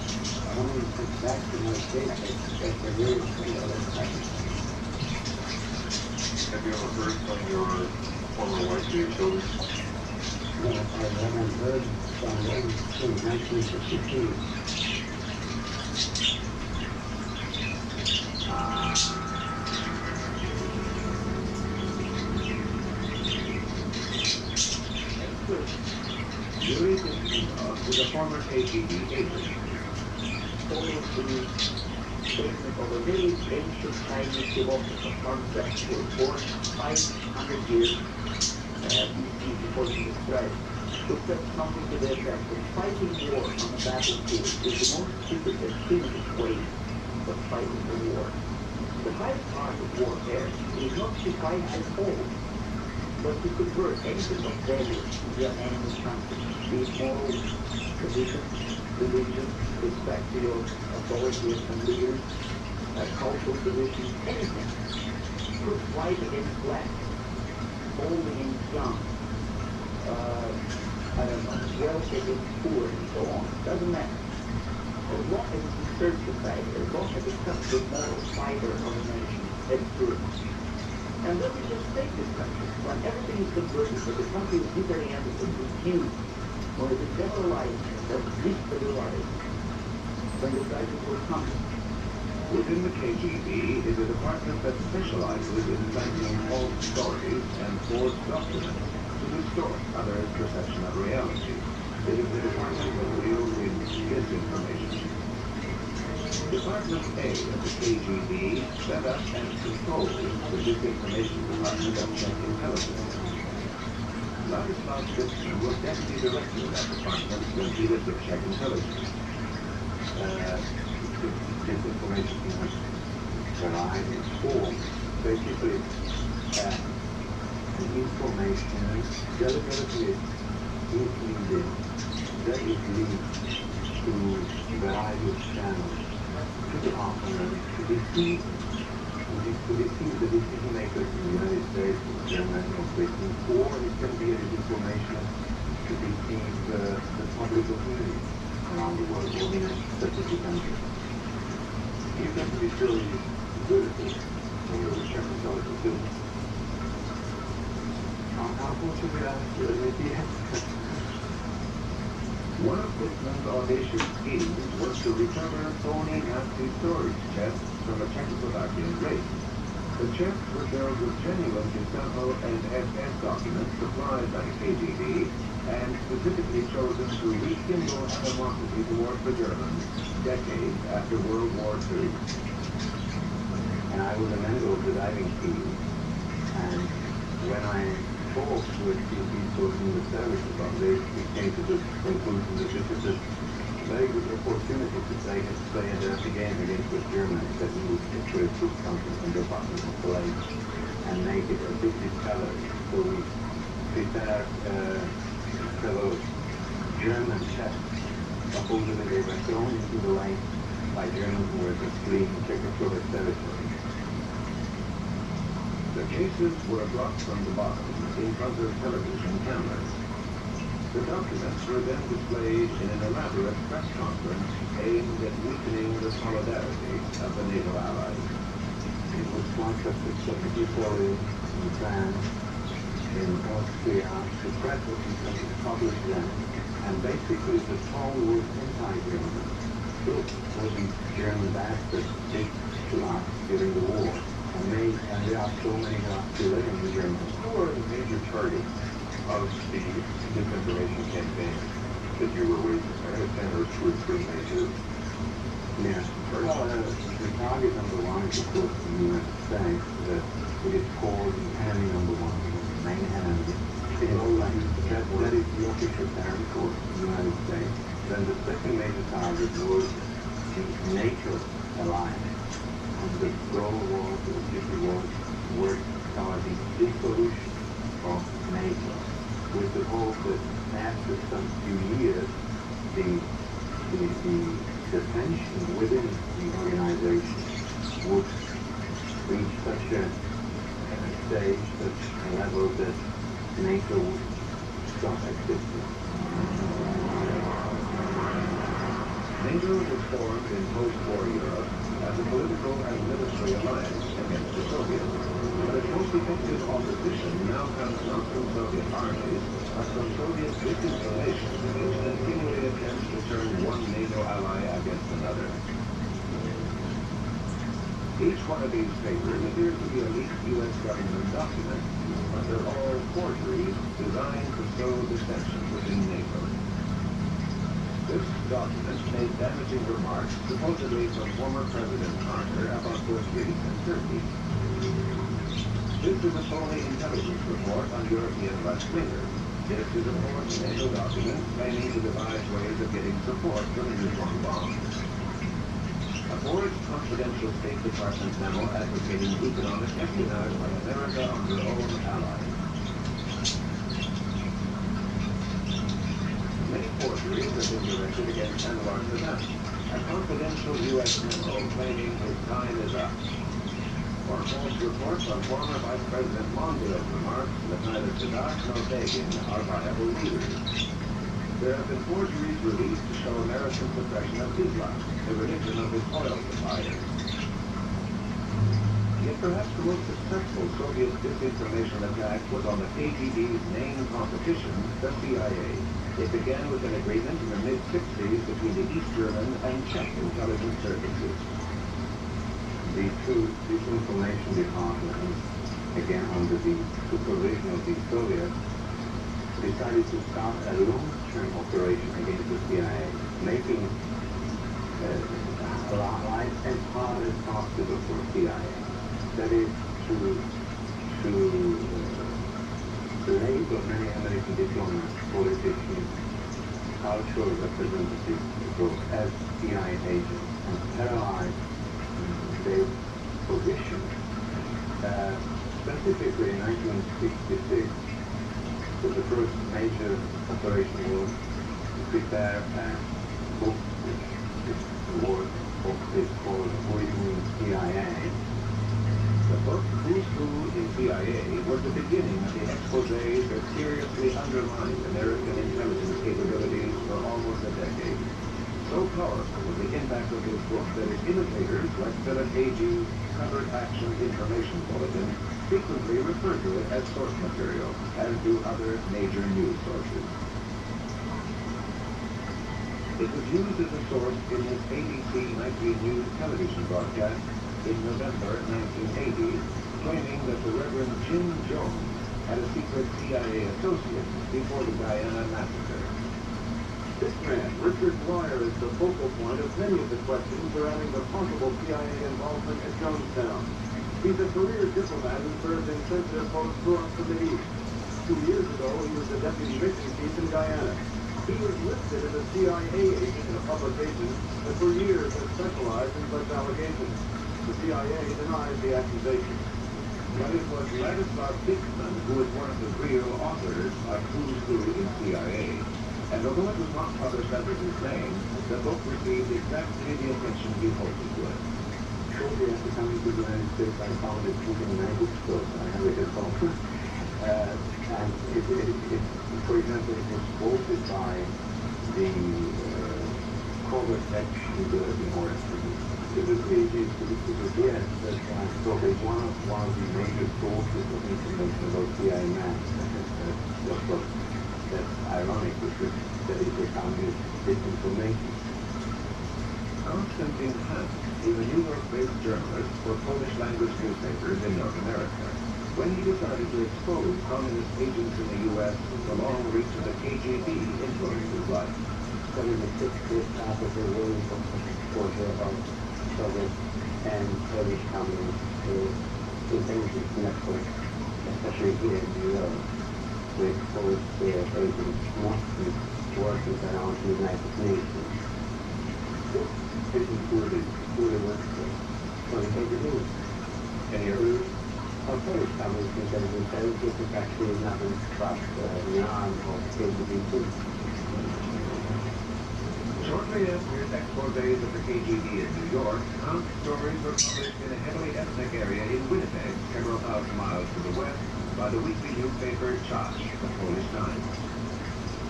back to my state, it's a very similar time. Have you ever heard from your former wife or your children? No, I haven't heard from them since 1962. Yuri Dimitrov is a former KGB agent. Follows the statement of a very ancient Chinese philosopher concept was born 500 years BC before Jesus Christ, who said something to the effect that fighting war on the battlefield is the most stupid and primitive way of fighting the war. The highest art of warfare is not to fight and hold, but to convert anything of value into an enemy's country, be it moral, tradition, religion, respect to your authorities and leaders, cultural tradition, anything. Put white against black, old against young, I don't know, wealth against poor, and so on. Doesn't matter. As long as it's a third society, as long as it cuts the moral fiber of a nation, it's good. And let me just take this country. When everything is converted, when the country is disoriented and confused, when it is demoralized and destabilized, when the crisis will come. Within the KGB is a department that specializes in planting false stories and forged documents to distort others' perception of reality. It is the department that deals with disinformation. Department A of the KGB set up and controls the disinformation department of Czech intelligence. Ladislav Spitzner was deputy director of that department when he was with Czech intelligence. Disinformation can variety of forms. Basically, information deliberately misleading that is linked to a variety of channels to the opponent to deceive the decision makers in the United States, Germany, or Britain, or it can be a disinformation to deceive the public opinion around the world or in a specific country. You have to be really good at this when you're a Czech intelligence too. Unfortunately, I have to admit, yes. One of Spitzner's audacious schemes was to recover phony Nazi storage chests from a Czechoslovakian race. The chests were filled with genuine Gestapo and SS documents supplied by the KGB and specifically chosen to rekindle animosity towards the Germans decades after World War II. And I was a member of the diving team, and when I talked with people in the service about this, we came to the conclusion that this is a very good opportunity to play a dirty game against the Germans, that we would put something in the bottom of the lake and make it a bit discolored. So we prepared several German chests. Supposedly they were thrown into the lake by Germans who were just fleeing Czechoslovak territory. The cases were brought from the bottom in front of television cameras. The documents were then displayed in an elaborate press conference aimed at weakening the solidarity of the NATO allies. It was contracted in Italy, in France, in Austria. The press was published then, and basically the tone was anti-German. So what these German bastards did to us during the war, and there are so many who are still living in Germany. Who are the major targets of the disinformation campaign that you were waging? I understand there were 2 or 3 major Yeah. Well, the target number 1 is, of course, the United States, that it is called the enemy number 1, the main enemy. That is the official term for the United States. Then the second major target was the NATO alliance. And the goal was, the objective was, work toward the dissolution of NATO, with the hope that after some few years, the tension within the organization would reach such a stage, such a level that NATO would stop existing. NATO was formed in post-war Europe as a political and military alliance against the Soviets, but its most effective opposition now comes not from Soviet armies, but from Soviet disinformation, which continually attempts to turn one NATO ally against another. Each one of these papers appears to be a leaked U.S. government document, but they're all forgeries designed to sow dissension within NATO. This document made damaging remarks, supposedly from former President Carter, about both Greece and Turkey. This is a phony intelligence report on European left-wingers. This is a forged NATO document claiming to devise ways of getting support from a neutron bomb. A forged confidential State Department memo advocating economic espionage by America on her own allies. Many forgeries have been directed against Anwar Sadat, a confidential U.S. memo claiming his time is up. Or false reports on former Vice President Mondale's remarks that neither Sadat nor Begin are viable leaders. There have been forgeries released to show American suppression of Islam, the religion of his oil suppliers. Yet perhaps the most successful Soviet disinformation attack was on the KGB's main competition, the CIA. It began with an agreement in the mid-60s between the East German and Czech intelligence services. The two disinformation departments, again under the supervision of the Soviets, decided to start a long-term operation against the CIA, making life as hard as possible for the CIA. That is to label many American diplomats, politicians, cultural representatives as CIA agents and paralyze their position. Specifically in 1966, the first major operation was to prepare a book which is called Who is in CIA. The book, Who's Who in CIA, was the beginning of the exposé that seriously undermined American intelligence capabilities for almost a decade. So powerful was the impact of this book that its imitators, like Philip Agee's Covert Action Information Bulletin, frequently refer to it as source material, as do other major news sources. It was used as a source in his ABC nightly news television broadcast in November 1980, claiming that the Reverend Jim Jones had a secret CIA associate before the Guyana massacre. This man, Richard Dwyer, is the focal point of many of the questions surrounding the possible CIA involvement at Jonestown. He's a career diplomat who served in sensitive posts throughout the Middle East. 2 years ago, he was the deputy mission chief in Guyana. He was listed as a CIA agent in a publication that for years has specialized in such allegations. The CIA denies the accusation. But it was Ladislav Dixon who was one of the real authors of Who's Who in CIA. And although it was not published under his name, the book received exactly the attention he hoped it would. Shortly after coming to the United States, I found it in my bookstore. I have it at home. And for example, it was quoted by the covert action or it was yes, that I thought is one of the major sources of information about CIA man. That's ironic because that is the kind of disinformation. Konstantin Hans is a New York-based journalist for Polish-language newspapers in North America. When he decided to expose communist agents in the U.S., the long reach of the KGB influenced his life. So in the 60s, after the war, exposure about Soviet and Polish communist intelligence network, especially here in New York. with those agents mostly working around the United Nations. This included what they do. Any others? Of course, coming intelligence services is actually nothing but the arm of KGB. Shortly after his export days at the KGB in New York, Hunt's stories were published in a heavily ethnic area in Winnipeg, several thousand miles to the west, by the weekly newspaper Czas, the Polish Times.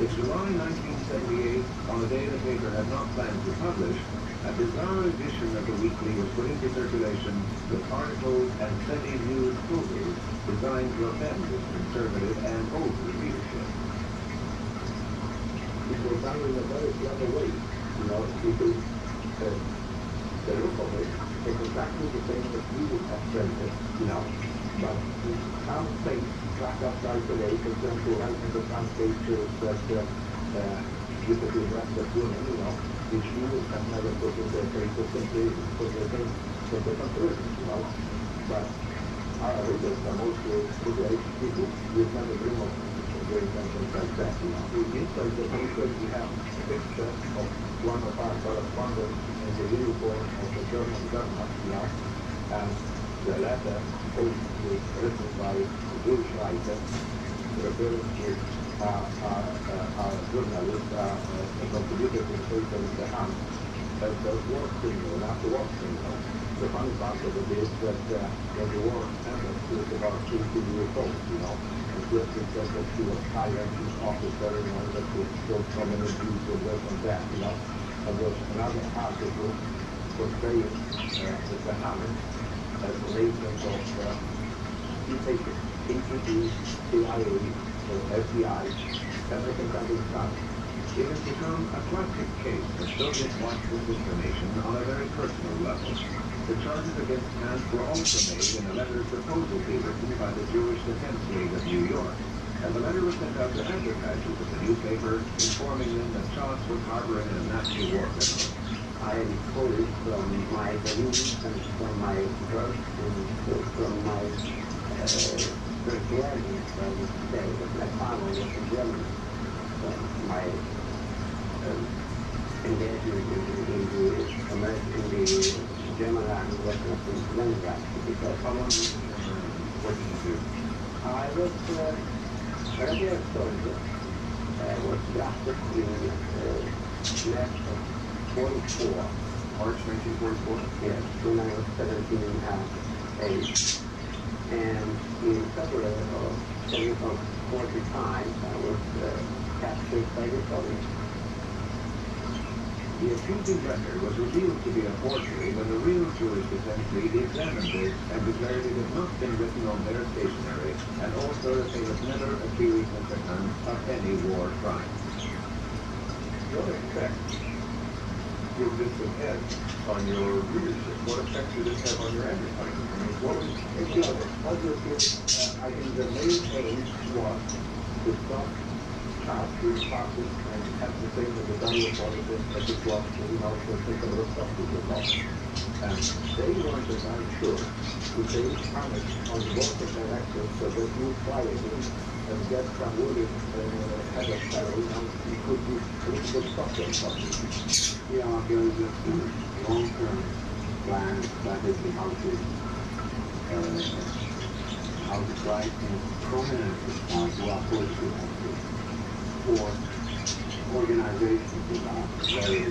In July 1978, on a day the paper had not planned to publish, a bizarre edition of the weekly was put into circulation with articles and semi-nude photos designed to offend its conservative and older readership. It was done in a very clever way. You know, people, the look of it is exactly the same as we would have printed, you know. But some things track up right away, for example, right in the front page is that you could be dressed as women, you know, which you would have never put in their paper simply because they think for different reasons, you know. But our readers are mostly middle-aged people with never dream of doing something like that, you know. Inside the paper we have a picture of one of our correspondents in the uniform of the German government, you know, and the letter was written by a Jewish writer referring to our journalist, a contributor to the paper in the hand, as the war criminal, not the war criminal. The funny part of it is that when the war ended, she was about 18 years old, you know, and just said that she was high-ranking officer, you know, that she killed so many Jews and this and that, you know. And there was another article portraying Mr. Hammond as an agent of KGB, CIA, FBI, everything that is done. It has become a classic case of Soviet watch disinformation on a very personal level. The charges against Hans were also made in a letter supposedly written by the Jewish Defense League of New York, and the letter was sent out to advertisers of the newspaper, informing them that Czas was harboring a Nazi war criminal. I am fully from my beliefs and from my work and from my spirituality, I would say, that my father was in Germany. My engagement in the German army was not in Leningrad, because How long did you what did you do? I was a regular soldier. I was drafted in left of 44. March 1944? Yes, when I was 17 and a half age. And in February of 45, I was captured by the Soviets. The accusing letter was revealed to be a forgery when the real Jewish Defense League examined it and declared it had not been written on their stationery, and also that they had never accused Mr. Hunt of any war crime. What effect would this have had on your readership? What effect did this have on your advertising? I mean, what was Obviously, I think the main aim was to stop doing parties and have the same with the value policies as it was, you know, to take a look at the law. And they wanted, I'm sure, to take damage on the board of directors so that you fly it in and get some woody head of salary, and it could be a little bit softer possibly. Yeah, there is a long-term plan, strategy, how to try to prominently start to approach the country for organizations that are very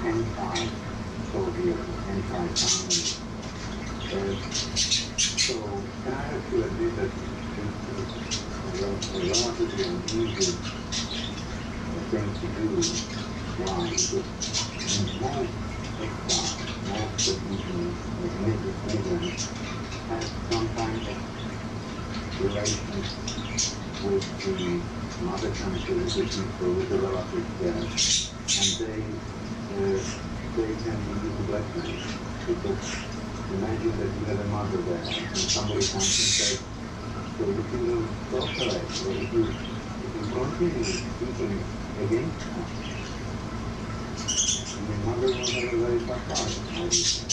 anti-Soviet, anti-communist. So, and I have to admit that it's a relatively unusual thing to do. Why? Because most of these immigrants have some kind of relations with the mother country, with the people, with the relatives there, and they can be used blackmail. Because imagine that you have a mother there, and somebody comes and says, so if you will cooperate, or if you continue speaking against us, the mother will have a very tough time, obviously.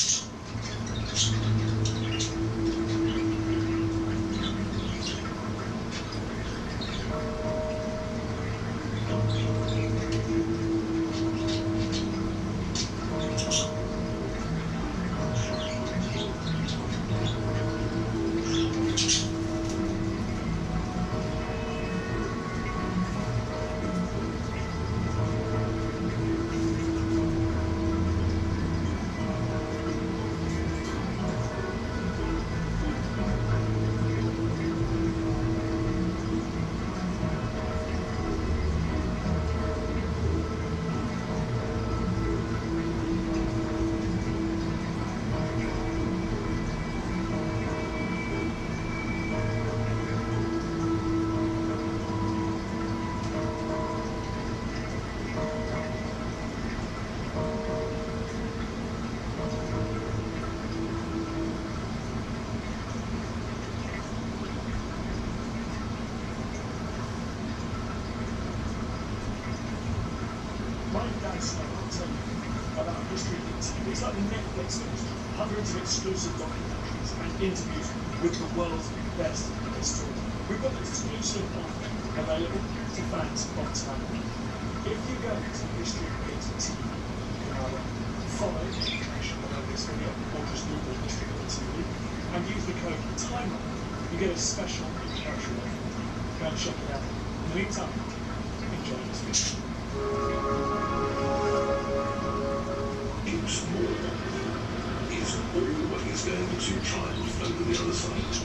My dad's I'll tell you about history on TV. It's like the Netflix news. Hundreds of exclusive documentaries and interviews with the world's best historians. We've got exclusive offer available to fans of time. If you go to History Hit TV, you can either follow the information below this video or just Google History Hit TV and use the code TIMELINE. You get a special introductory offer. Go and check it out. In the meantime, enjoy this video. It's more. Is always going to triumph over the other side.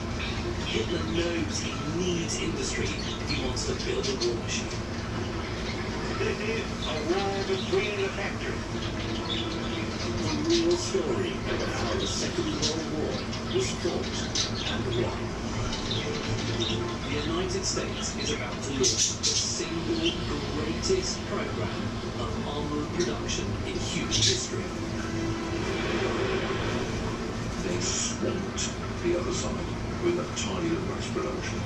Hitler knows he needs industry if he wants to build a war machine. This is a war between the factories. The real story of how the Second World War was fought and won. The United States is about to launch the single greatest program of armor production in human history. They swamped the other side with a tiny mass production.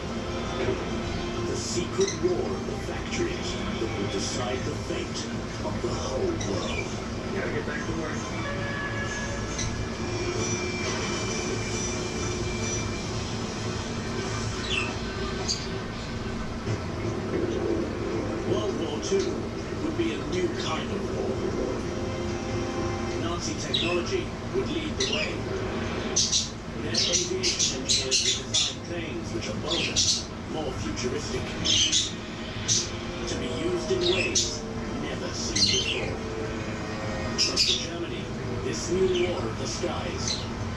The secret war of the factories that will decide the fate of the whole world. Gotta get back to work. World War II would be a new kind of war. Nazi technology would lead the way. Their aviation engineers would design planes which are bolder, more futuristic, to be used in ways never seen before. But for Germany, this new war of the skies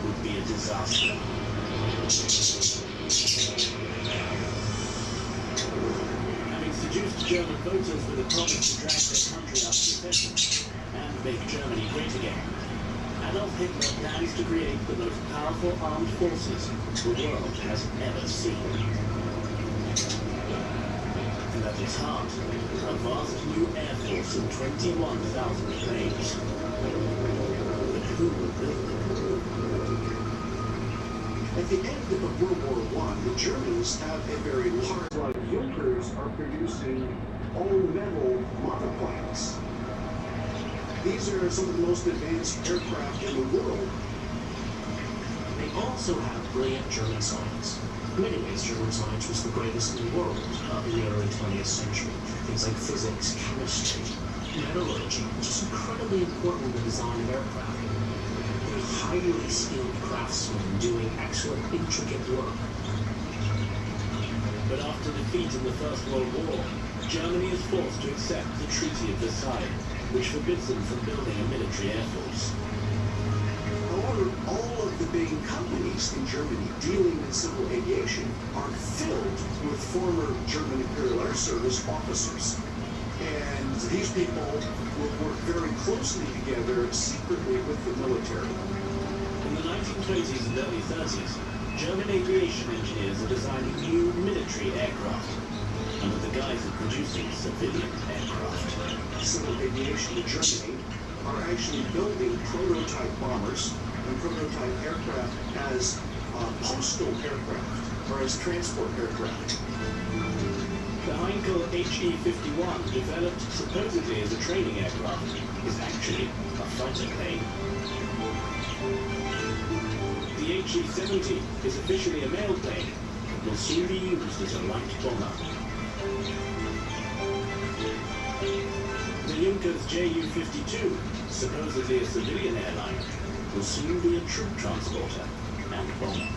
would be a disaster. Having seduced German voters with a promise to drag their country out of recession and make Germany great again, Adolf Hitler plans to create the most powerful armed forces the world has ever seen. And at its heart, a vast new air force of 21,000 planes. But who will build them? At the end of World War I, the Germans have a very large line of Junkers are producing all-metal monoplanes. These are some of the most advanced aircraft in the world. They also have brilliant German science. In many ways, German science was the greatest in the world in the early 20th century. Things like physics, chemistry, metallurgy, which is incredibly important in the design of aircraft. They're highly skilled craftsmen doing excellent, intricate work. But after defeat in the First World War, Germany is forced to accept the Treaty of Versailles, which forbids them from building a military air force. However, all of the big companies in Germany dealing in civil aviation are filled with former German Imperial Air Service officers. And these people will work very closely together secretly with the military. In the 1920s and early 30s, German aviation engineers are designing new military aircraft under the guise of producing civilian aircraft. Civil aviation in Germany are actually building prototype bombers and prototype aircraft as postal aircraft or as transport aircraft. The Heinkel HE-51, developed supposedly as a training aircraft, is actually a fighter plane. The HE-70 is officially a mail plane, but will soon be used as a light bomber. The Junkers Ju-52, supposedly a civilian airline, will soon be a troop transporter and bomber.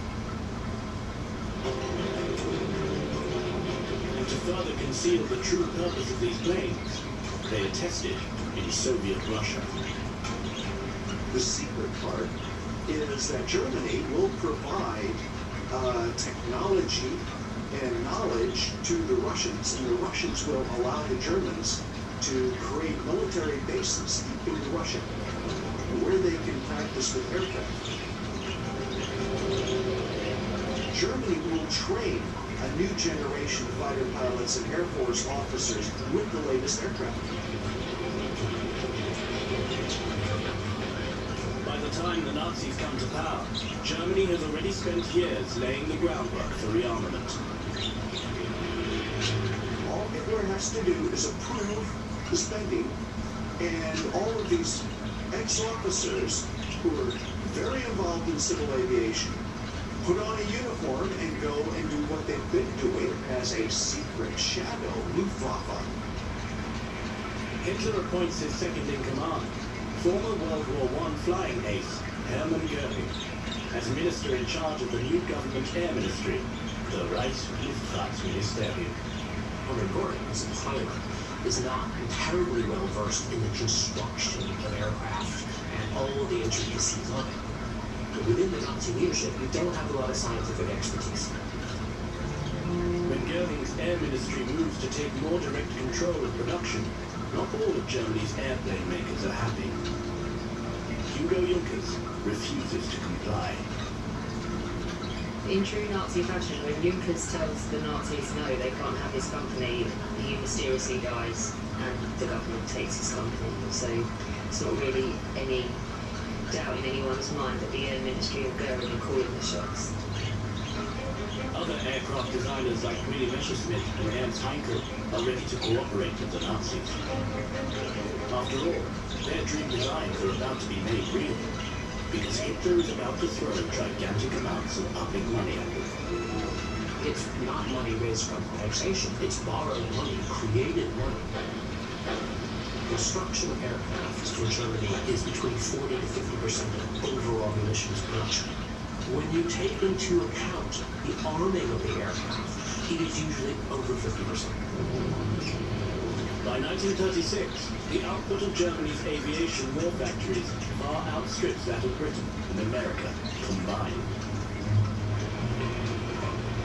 And to further conceal the true purpose of these planes, they are tested in Soviet Russia. The secret part is that Germany will provide technology and knowledge to the Russians, and the Russians will allow the Germans to create military bases in Russia where they can practice with aircraft. Germany will train a new generation of fighter pilots and Air Force officers with the latest aircraft. By the time the Nazis come to power, Germany has already spent years laying the groundwork for rearmament. All Hitler has to do is approve the spending, And all of these ex-officers who are very involved in civil aviation put on a uniform and go and do what they've been doing as a secret shadow Luftwaffe. Hitler appoints his second-in-command, former World War I flying ace Hermann Goering, as minister in charge of the new government air ministry, the Reichsluftfahrtministerium. Hermann Goering, as a pilot, is not terribly well versed in the construction of aircraft and all of the intricacies of it. But within the Nazi leadership, we don't have a lot of scientific expertise. When Goering's air ministry moves to take more direct control of production, not all of Germany's airplane makers are happy. Hugo Junkers refuses to comply. In true Nazi fashion, when Junkers tells the Nazis no, they can't have his company, he mysteriously dies and the government takes his company. So it's not really any doubt in anyone's mind that the Air Ministry of Goering are calling the shots. Other aircraft designers like Willy Messerschmitt and Ernst Heinkel are ready to cooperate with the Nazis. After all, their dream designs are about to be made real, because Hitler is about to throw gigantic amounts of public money at them. It's not money raised from taxation, it's borrowed money, created money. Construction of aircraft for Germany is between 40 to 50% of overall munitions production. When you take into account the arming of the aircraft, it is usually over 50%. By 1936, the output of Germany's aviation war factories far outstrips that of Britain and America combined.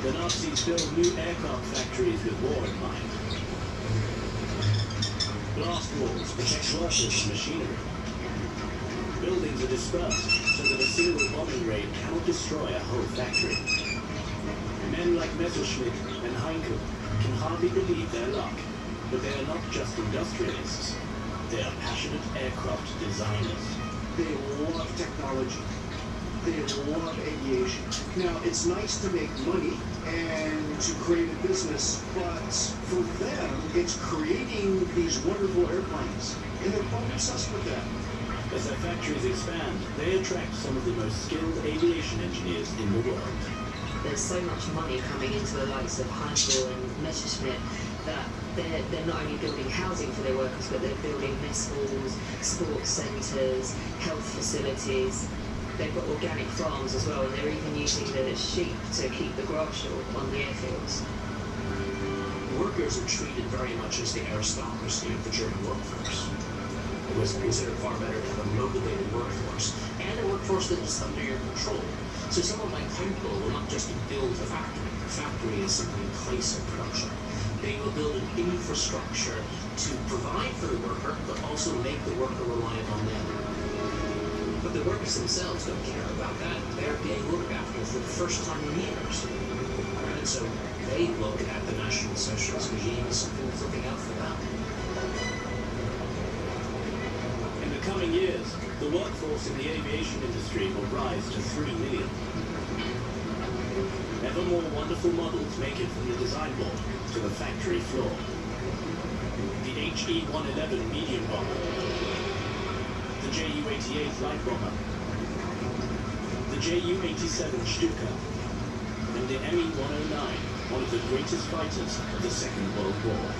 The Nazis built new aircraft factories with war in mind. Blast walls protect workers and machinery. Buildings are dispersed so that a single bombing raid cannot destroy a whole factory. Men like Messerschmitt and Heinkel can hardly believe their luck, but they are not just industrialists. They are passionate aircraft designers. They love technology. They love aviation. Now, it's nice to make money and to create a business, but for them, it's creating these wonderful airplanes. And they're quite obsessed with that. As their factories expand, they attract some of the most skilled aviation engineers in the world. There's so much money coming into the likes of Heinkel and Messerschmitt that they're not only building housing for their workers, but they're building mess halls, sports centres, health facilities. They've got organic farms as well, and they're even using the sheep to keep the grass short on the airfields. Workers are treated very much as the aristocracy of the German workforce. It was considered far better to have a motivated workforce, and a workforce that is under your control. So someone like Heinkel will not just build a factory. The factory is simply a place of production. They will build an infrastructure to provide for the worker, but also make the worker reliant on them. But the workers themselves don't care about that. They're being looked after for the first time in years. And so they look at the National Socialist regime as something that's looking out for them. In the coming years, the workforce in the aviation industry will rise to 3 million. Ever more wonderful models make it from the design board to the factory floor. The HE-111 medium bomber, the Ju-88 light bomber, the Ju-87 Stuka, and the Me-109, one of the greatest fighters of the Second World War.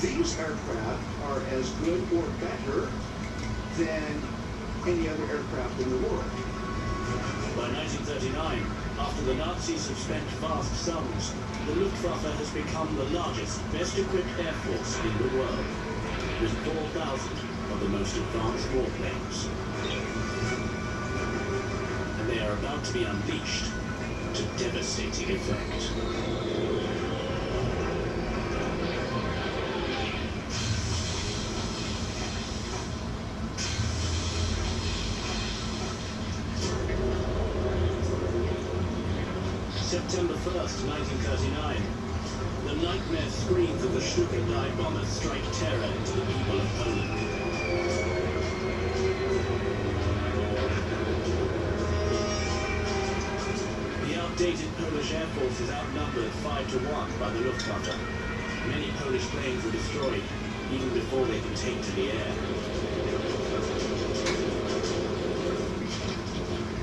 These aircraft are as good or better than any other aircraft in the world. By 1939, after the Nazis have spent vast sums, the Luftwaffe has become the largest, best-equipped air force in the world, with 4,000 of the most advanced warplanes. And they are about to be unleashed to devastating effect. September 1st, 1939. The nightmare screams of the Stuka dive bombers strike terror into the people of Poland. The outdated Polish air force is outnumbered 5 to 1 by the Luftwaffe. Many Polish planes were destroyed even before they could take to the air.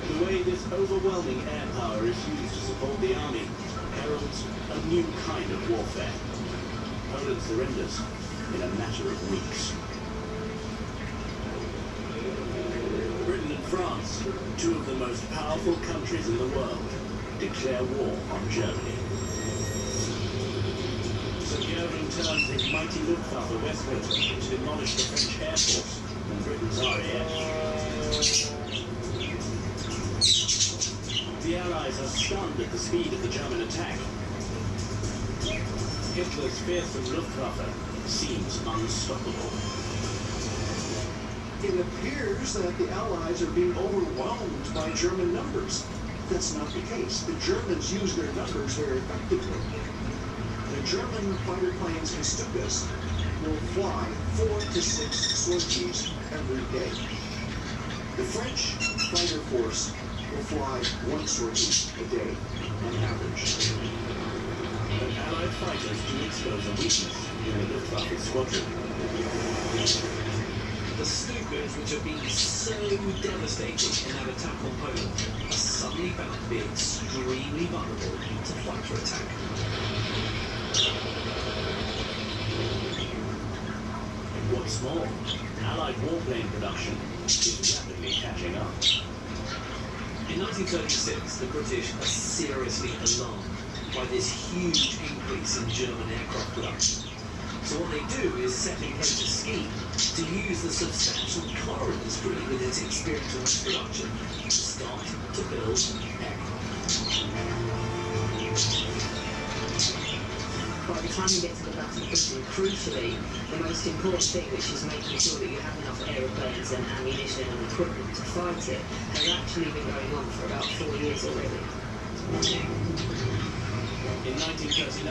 The way this overwhelming air power is used to support the army heralds a new kind of warfare. Poland surrenders in a matter of weeks. Britain and France, two of the most powerful countries in the world, declare war on Germany. So Goering turns his mighty Luftwaffe westward to demolish the French Air Force and Britain's RAF. The Allies are stunned at the speed of the German attack. Hitler's fearsome Luftwaffe seems unstoppable. It appears that the Allies are being overwhelmed by German numbers. That's not the case. The Germans use their numbers very effectively. The German fighter planes in Stukas will fly 4 to 6 sorties every day. The French fighter force will fly 1 sortie a day on average. But Allied fighters do expose a weakness in the Luftwaffe squadron. The Stukas, which have been so devastating in their attack on Poland, are suddenly found to be extremely vulnerable to fighter attack. And what's more, Allied warplane production is rapidly catching up. In 1936, the British are seriously alarmed by this huge increase in German aircraft production. So what they do is set in place a scheme to use the substantial corridors free with its experience in mass production to start to build aircraft. By the time you get to the Battle of Britain, crucially, the most important thing, which is making sure that you have enough aeroplanes and ammunition and equipment to fight it, has actually been going on for about 4 years already. In 1939,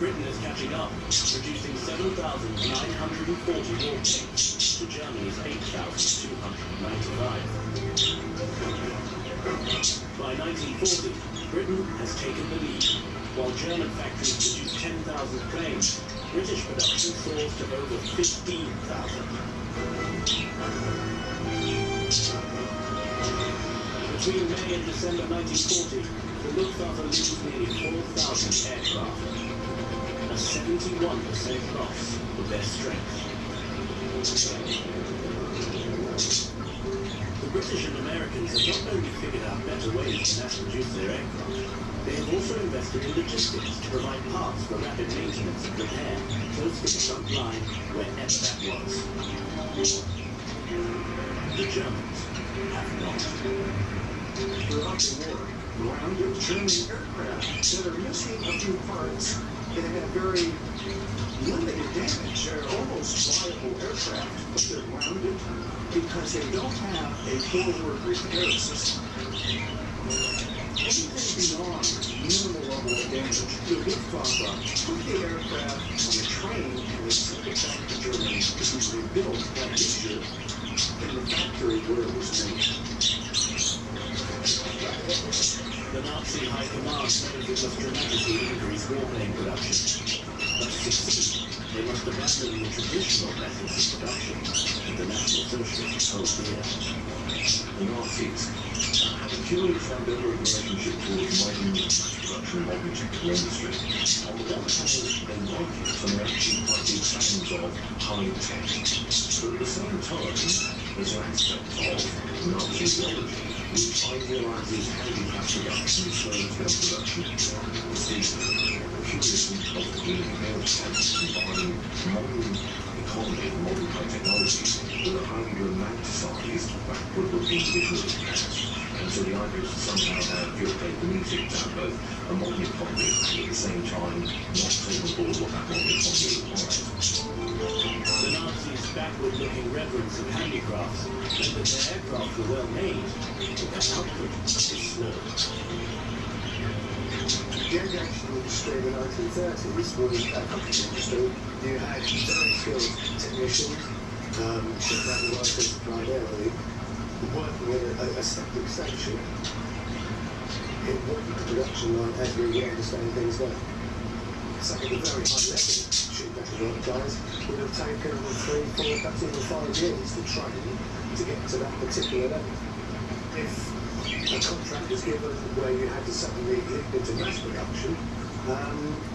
Britain is catching up, producing 7,940 warplanes to Germany's 8,295. By 1940, Britain has taken the lead. While German factories produce 10,000 planes, British production soars to over 15,000. Between May and December 1940, the Luftwaffe loses nearly 4,000 aircraft, a 71% loss of their strength. The British and Americans have not only figured out better ways to mass produce their aircraft, they have also invested in logistics to provide parts for rapid maintenance and repair close to the front line, wherever that was. The Germans have not. Throughout the war, grounded German aircraft that are missing a few parts and have very limited damage. They're almost viable aircraft, but they're grounded because they don't have a forward repair system. Anything beyond minimal level of damage, the Luftwaffe put the aircraft on a train and they sent it back to Germany to be rebuilt that issue in the factory where it was made. The Nazi high command knows it must dramatically increase warplane production. But to succeed, they must abandon the traditional methods of production that the National Socialists hold dear. The Nazis have a curious ambivalent relationship towards modern production and modern technical industry. On the one hand, they like it and they're actually quite big fans of high tech. But at the same time, there's an aspect of Nazi ideology which idealizes handicraft production and slow-scale production. It's the curiously complicated aerospace combining modern economy and modern high technology with a highly romanticized, backward-looking vision of the past. And so the idea is to somehow have pure paper music to have both a modern economy and at the same time not take on board what that modern economy requires. The Nazis' backward-looking reverence of handicrafts meant that their aircraft were well made, but their output is slow. During actually the 1930s, when that company industry, you had very skilled technicians, shipwright workers primarily, working with a static section in what the production line as we understand things now. some of the very high-level sheet metal work guys would have taken 3, 4, perhaps even 5 years to train to get to that particular level. If a contract was given where you had to suddenly leap into mass production,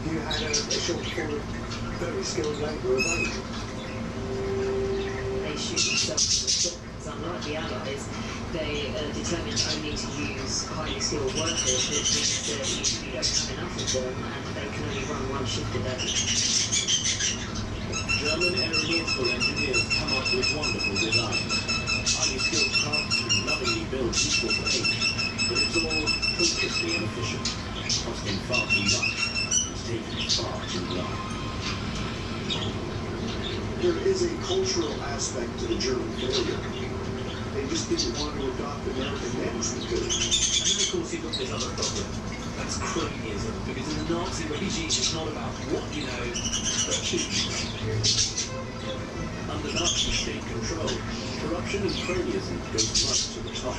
you had a shortfall of very skilled labour available. They shoot themselves in the foot, because unlike the Allies, they are determined only to use highly skilled workers, which means that you don't have enough of them and they can only run one shift a day. German aeronautical engineers come up with wonderful designs. Highly skilled craftsmen lovingly build beautiful planes, but it's all hopelessly inefficient, costing far too much, and taking far too long. There is a cultural aspect to the German failure. They just didn't want to adopt American management tools. And then of course you've got this other problem. That's cronyism, because in the Nazi regime it's not about what you know, but who you know. Under Nazi state control, corruption and cronyism goes right to the top.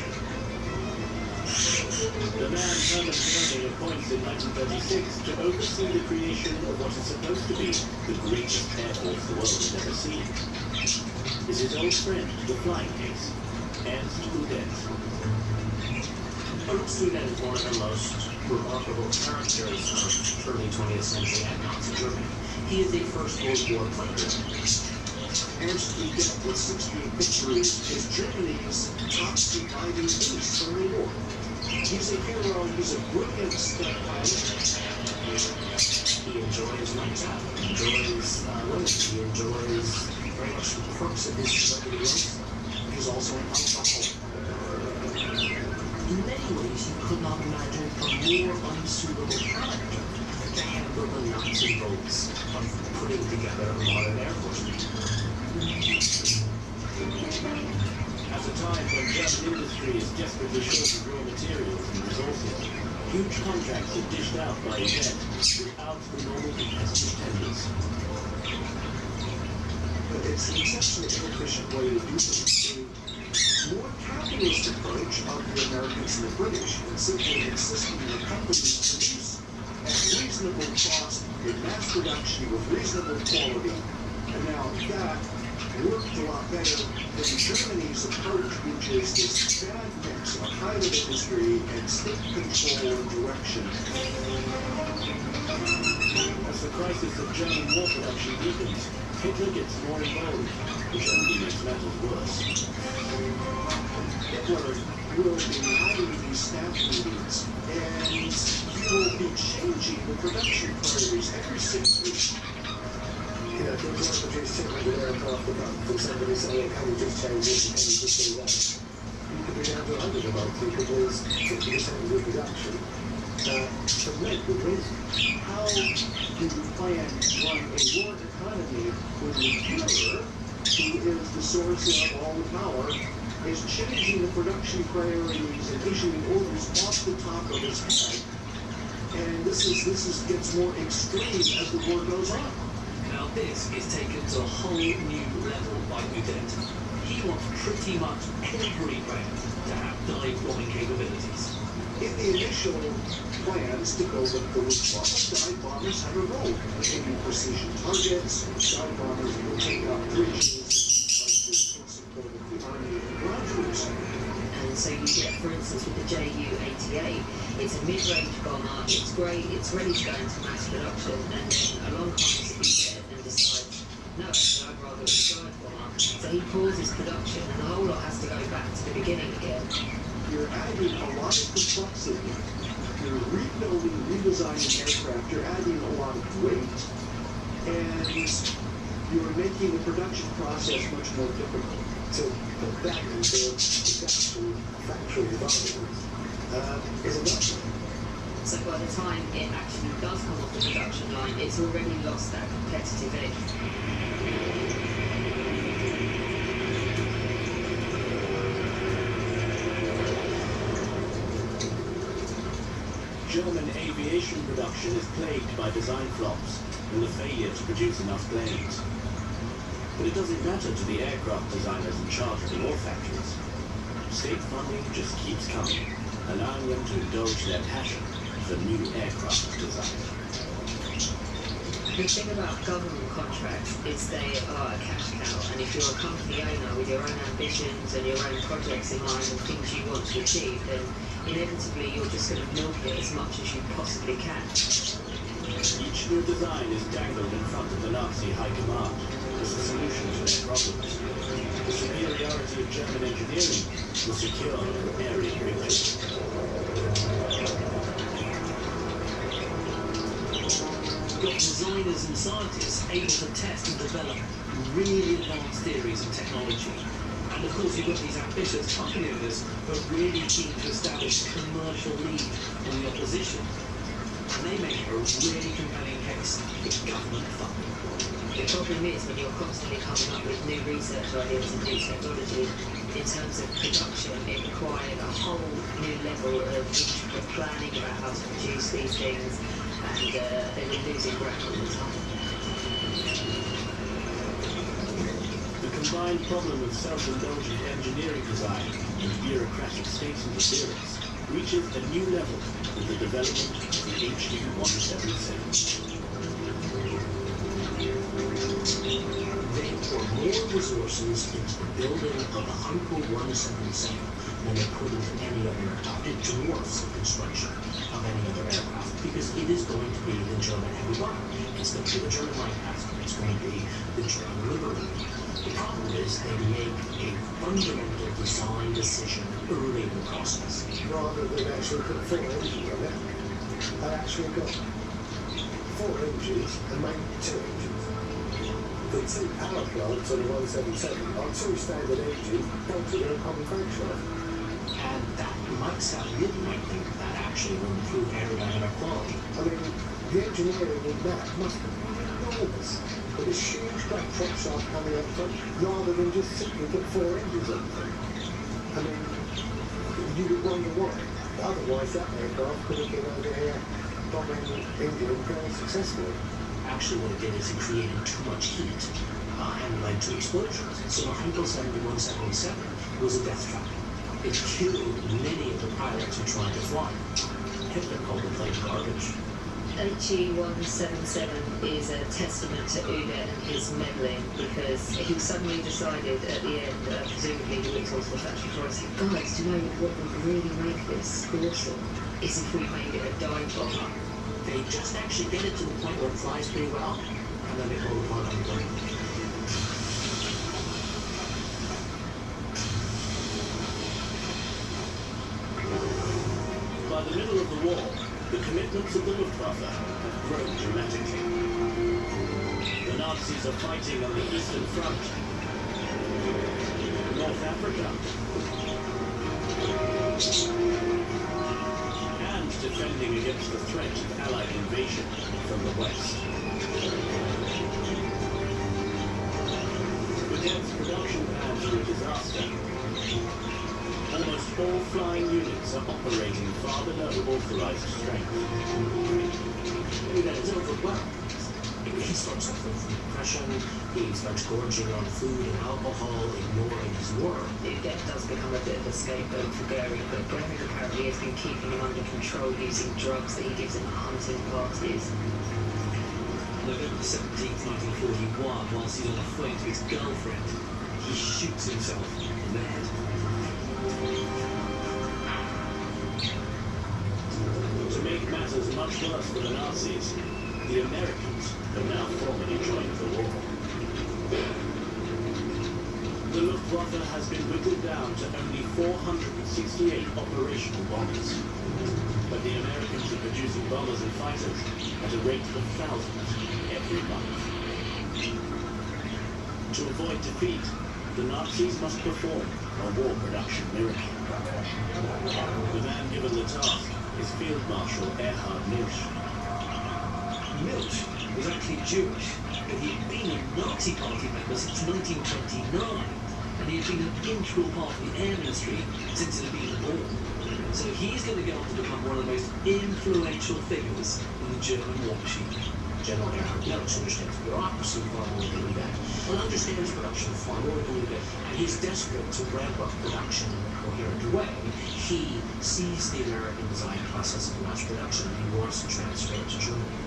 The man Hermann Göring appoints in 1936 to oversee the creation of what is supposed to be the greatest air force the world has ever seen is his old friend, the flying ace, Ernst Udet. Ernst Udet is one of the most remarkable characters of early 20th century and Nazi Germany. He is a First World War player. Ernst Udet, with 16 victories, is Germany's top surviving ace from the war. He's a hero, he's a brilliant stunt pilot. He enjoys nights out, he enjoys women, he enjoys very much the perks of his celebrity life. He's also an alcoholic. In many ways, you could not imagine a more unsuitable character to handle the nuts and bolts of putting together a modern air force. At a time when German industry is desperately short of raw materials and resources, huge contracts are dished out by Udet without the normal competitive tenders. But it's an exceptionally inefficient way to do things. The more capitalist approach of the Americans and the British and simply insisting that companies produce at reasonable cost in mass production with reasonable quality, and now that worked a lot better than Germany's approach, which is this bad mix of private industry and state control and direction. As the crisis of German war production deepens, Hitler gets more involved, which only makes matters worse. Hitler will be having these staff meetings, and he will be changing the production priorities every 6 weeks. You know, if you want to produce 200 aircraft a month, and somebody saying, can you just change this, can you just do that? You could be down to 100 a month, you could lose 50% of your production. For no good reason. How do you plan to run a war economy when the Führer, who is the source of all the power, is changing the production priorities and issuing orders off the top of his head? And this gets more extreme as the war goes on. Now this is taken to a whole new level by Udet. He wants pretty much every brand to have dive bombing capabilities. In the initial plans to build up the Luftwaffe, dive bombers have a role in hitting precision targets. Dive bombers will take out bridges, like the support of the Army and ground troops. And so you get, for instance, with the Ju-88, it's a mid-range bomber, it's great, it's ready to go into mass production, and then along comes Udet and decides, no, actually, I'd rather a dive bomber. So he pauses production, and the whole lot has to go back to the beginning again. You're adding a lot of complexity. You're rebuilding, redesigning aircraft. You're adding a lot of weight, and you're making the production process much more difficult. To put that into production factory environment is a nightmare. So by the time it actually does come off the production line, it's already lost that competitive edge. German aviation production is plagued by design flops and the failure to produce enough planes. But it doesn't matter to the aircraft designers in charge of the war factories. State funding just keeps coming, allowing them to indulge their passion for new aircraft design. The thing about government contracts is they are a cash cow, and if you're a company owner with your own ambitions and your own projects in mind and things you want to achieve, then inevitably you're just going to milk it as much as you possibly can. Each new design is dangled in front of the Nazi high command as a solution to their problems. The superiority of German engineering will secure an area victory. You've got designers and scientists able to test and develop really advanced theories and technology. And of course, you've got these ambitious company owners who are really keen to establish a commercial lead on the opposition. And they make a really compelling case for government funding. The problem is when you're constantly coming up with new research ideas and new technology, in terms of production, it required a whole new level of intricate planning about how to produce these things, and they were losing ground all the time. The combined problem of self-indulgent engineering design and bureaucratic state interference reaches a new level with the development of the HE-177. They pour more resources into the building of the Heinkel 177 than they put into any other aircraft. It dwarfs the construction of any other aircraft because it is going to be the German heavy bomber. It's going to be the German Lancaster. It's going to be the German Liberty. The problem is they make a fundamental design decision early in the process. Rather than actually put 4 engines on it, they actually got 4 engines and made 2 engines. The 2 power plants on the 177 are 2 standard engines bolted in a common crankshaft. And that might sound good, you might think that actually will improve aerodynamic quality. I mean, the engineering in that must be enormous. With this huge black prop shaft coming up front, rather than just simply put 4 engines on the thing. I mean, you would wonder why. Otherwise, that aircraft could have been over here bombing England very successfully. Actually, what it did is it created too much heat and led to explosions. So the Heinkel 177 was a death trap. It killed many of the pilots who tried to fly. Hitler called the plane garbage. HE-177 is a testament to Ude and his meddling, because he suddenly decided at the end, presumably he looked onto the factory floor and said, guys, do you know what would really make this awesome? Is if we made it a dive bomber. They just actually get it to the point where it flies pretty well, and then they pull the plug on the plane. By the middle of the war, the commitments of the Luftwaffe have grown dramatically. The Nazis are fighting on the Eastern Front, North Africa, and defending against the threat of Allied invasion from the West. Against production plans are a disaster. Almost all flying units are operating far below authorized strength. Ude is overwhelmed. He starts suffering from depression, he starts gorging on food and alcohol, ignoring his work. Ude does become a bit of a scapegoat for Goering, but Goering apparently has been keeping him under control using drugs that he gives him at hunting parties. November 17th, 1941, whilst he's on the phone to his girlfriend, he shoots himself in the head. To make matters much worse for the Nazis, the Americans have now formally joined the war. The Luftwaffe has been whittled down to only 468 operational bombers. But the Americans are producing bombers and fighters at a rate of thousands every month. To avoid defeat, the Nazis must perform a war production miracle. The man given the task is Field Marshal Erhard Milch. Milch was actually Jewish, but he'd been a Nazi Party member since 1929, and he had been an integral part of the Air Ministry since it had been born. So he's going to go on to become one of the most influential figures in the German war machine. General Erhard Milch understands bureaucracy far more than we do, and understands production far more than we do, and he's desperate to ramp up production in a coherent way. He sees the American design process of mass production and he wants to transfer it to Germany.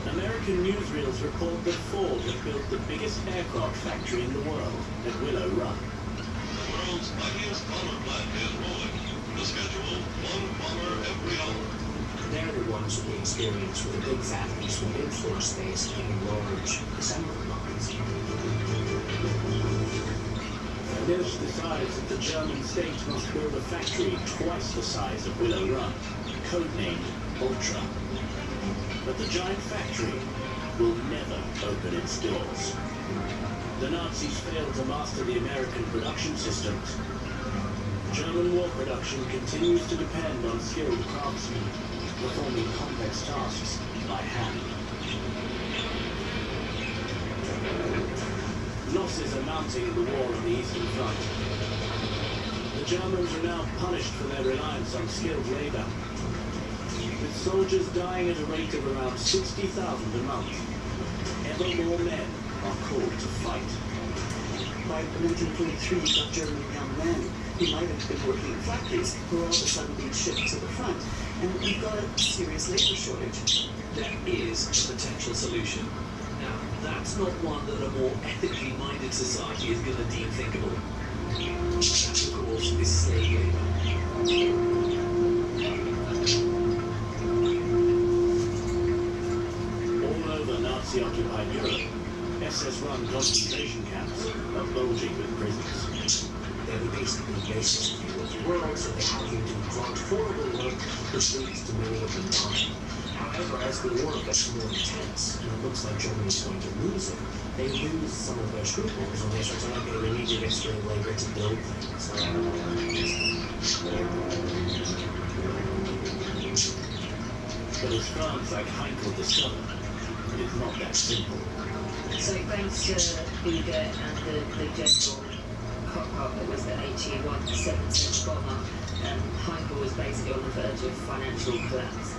And American newsreels report that Ford have built the biggest aircraft factory in the world at Willow Run. The world's mightiest bomber plant is rolling. The schedule, one bomber every hour. They're the ones with the experience with the big factories, the big floor space, and large assembly lines. This decides that the German state must build a factory twice the size of Willow Run, codenamed Ultra. But the giant factory will never open its doors. The Nazis failed to master the American production systems. German war production continues to depend on skilled craftsmen performing complex tasks by hand. Losses are mounting in the war on the Eastern Front. The Germans are now punished for their reliance on skilled labor, with soldiers dying at a rate of around 60,000 a month. Ever more men are called to fight. By 1943, you've got German young men who might have been working in factories who are all of a sudden being shipped to the front. And you've got a serious labor shortage. There is a potential solution. Now, that's not one that a more ethically minded society is going to deem thinkable. That, of course, is slave labor. All over Nazi-occupied Europe, SS-run concentration camps are bulging with prisoners. They're the basically racist view of the world, so they have you do grunt horrible work, which leads to many of them dying. However, as the war gets more intense, and it looks like Germany is going to lose it, they lose some of their scruples, and they start to like, we need to get slave labor to build things. But as France like Heinkel discovered, it's not that simple. So thanks to Uga and the general cock-up that was the HE-177 bomber, Heinkel was basically on the verge of financial collapse.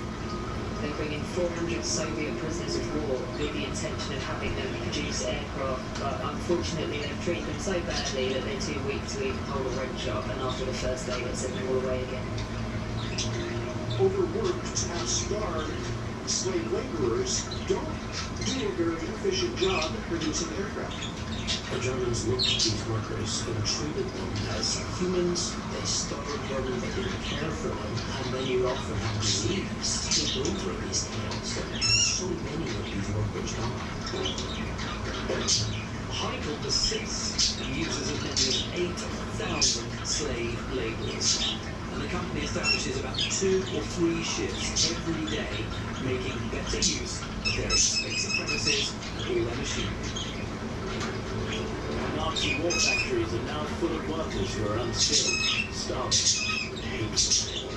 They're bringing 400 Soviet prisoners of war with the intention of having them produce aircraft, but unfortunately they've treated them so badly that they're too weak to even hold a wrench up, and after the first day they sent them all away again. Overworked, half-starved slave laborers don't do a very efficient job at producing aircraft. The Germans looked at these workers and treated them as humans. They starved them, they didn't care for them, and then you often have disease take over these towns. And so many of these workers die. Heinkel persists and uses as many as 8,000 slave laborers. And the company establishes about 2 or 3 shifts every day, making better use of their expensive premises and all their machinery. Nazi war factories are now full of workers who are unskilled, starving, and hateful.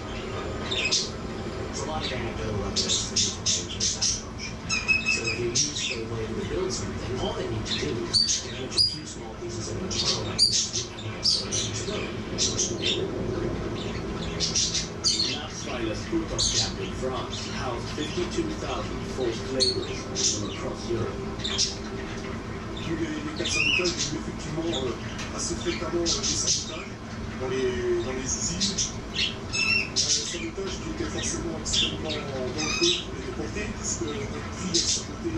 There's a lot of anecdotal evidence that you can change this approach. So if you use slave labor to build something, all they need to do is damage a few small pieces of internal evidence and that's all they need to go. Napsweiler's Putov camp in France housed 52,000 forced laborers from across Europe. Les cas de sabotage, il y a eu effectivement assez fréquemment des sabotages dans les usines. Sabotage qui était forcément extrêmement dangereux pour les déportés, puisque notre fille a saboté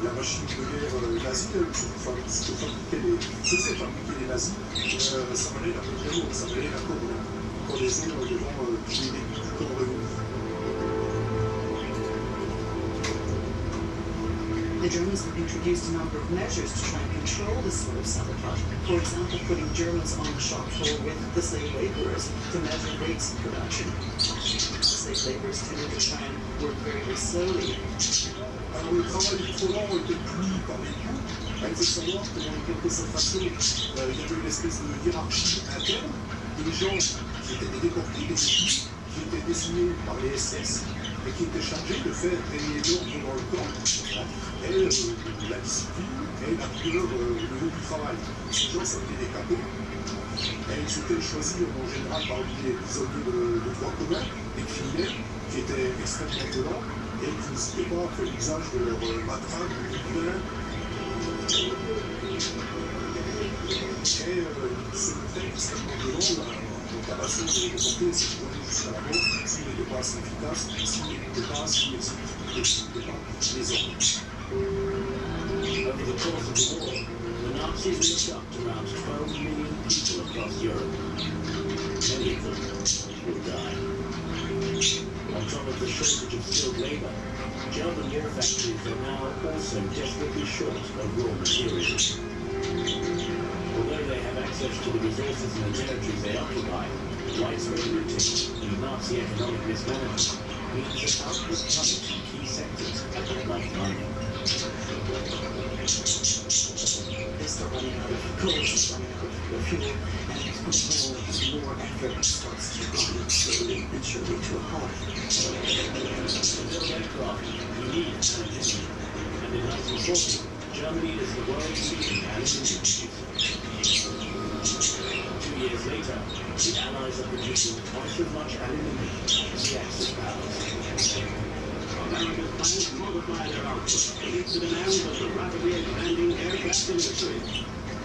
la machine de guerre nazie, faisait fabriquer les nazis, ça valait la corde, ça valait la cordaison devant tous les débuts du corps de l'eau. The Germans have introduced a number of measures to try and control this sort of sabotage. For example, putting Germans on the shop floor with the slave laborers to measure rates of production. Slave laborers tended to try and work very, very slowly. Alors le travail trop lent était puni par les coups. Il faut savoir que dans quelque façon, il y avait une espèce de hiérarchie interne des gens qui étaient des déportés, des équipes qui étaient désignés par les SS et qui étaient chargés de faire régner l'ordre dans le camp, et la discipline et la rigueur au niveau du travail. Ces gens, ça a été des capos. Et ils étaient choisis en général parmi des prisonniers de droit commun, des criminels qui étaient extrêmement violents et qui n'hésitaient pas à faire l'usage de leur matraque ou de boudin. Et ils se montraient extrêmement violents. Donc la façon de les déporter, c'est de aller jusqu'à la mort, s'ils n'étaient pas assez efficaces, s'ils n'étaient pas assez efficaces. Over the course of the war, the Nazis ripped up around 12 million people across Europe. Many of them will die. On top of the shortage of skilled labour, German war factories are now also desperately short of raw materials. Although they have access to the resources in the territories they occupy, widespread looting and Nazi economic mismanagement means that output plummets in key sectors like mining. They start running out of coal, running out of fuel, and more effort starts to grind slowly and surely to a halt. To build aircraft, you need aluminium, and in 1940, Germany is the world's leading aluminium producer. 2 years later, the Allies are producing twice as much aluminium as the Axis powers. America's plans to multiply their output against the demands of the rapidly expanding aircraft industry.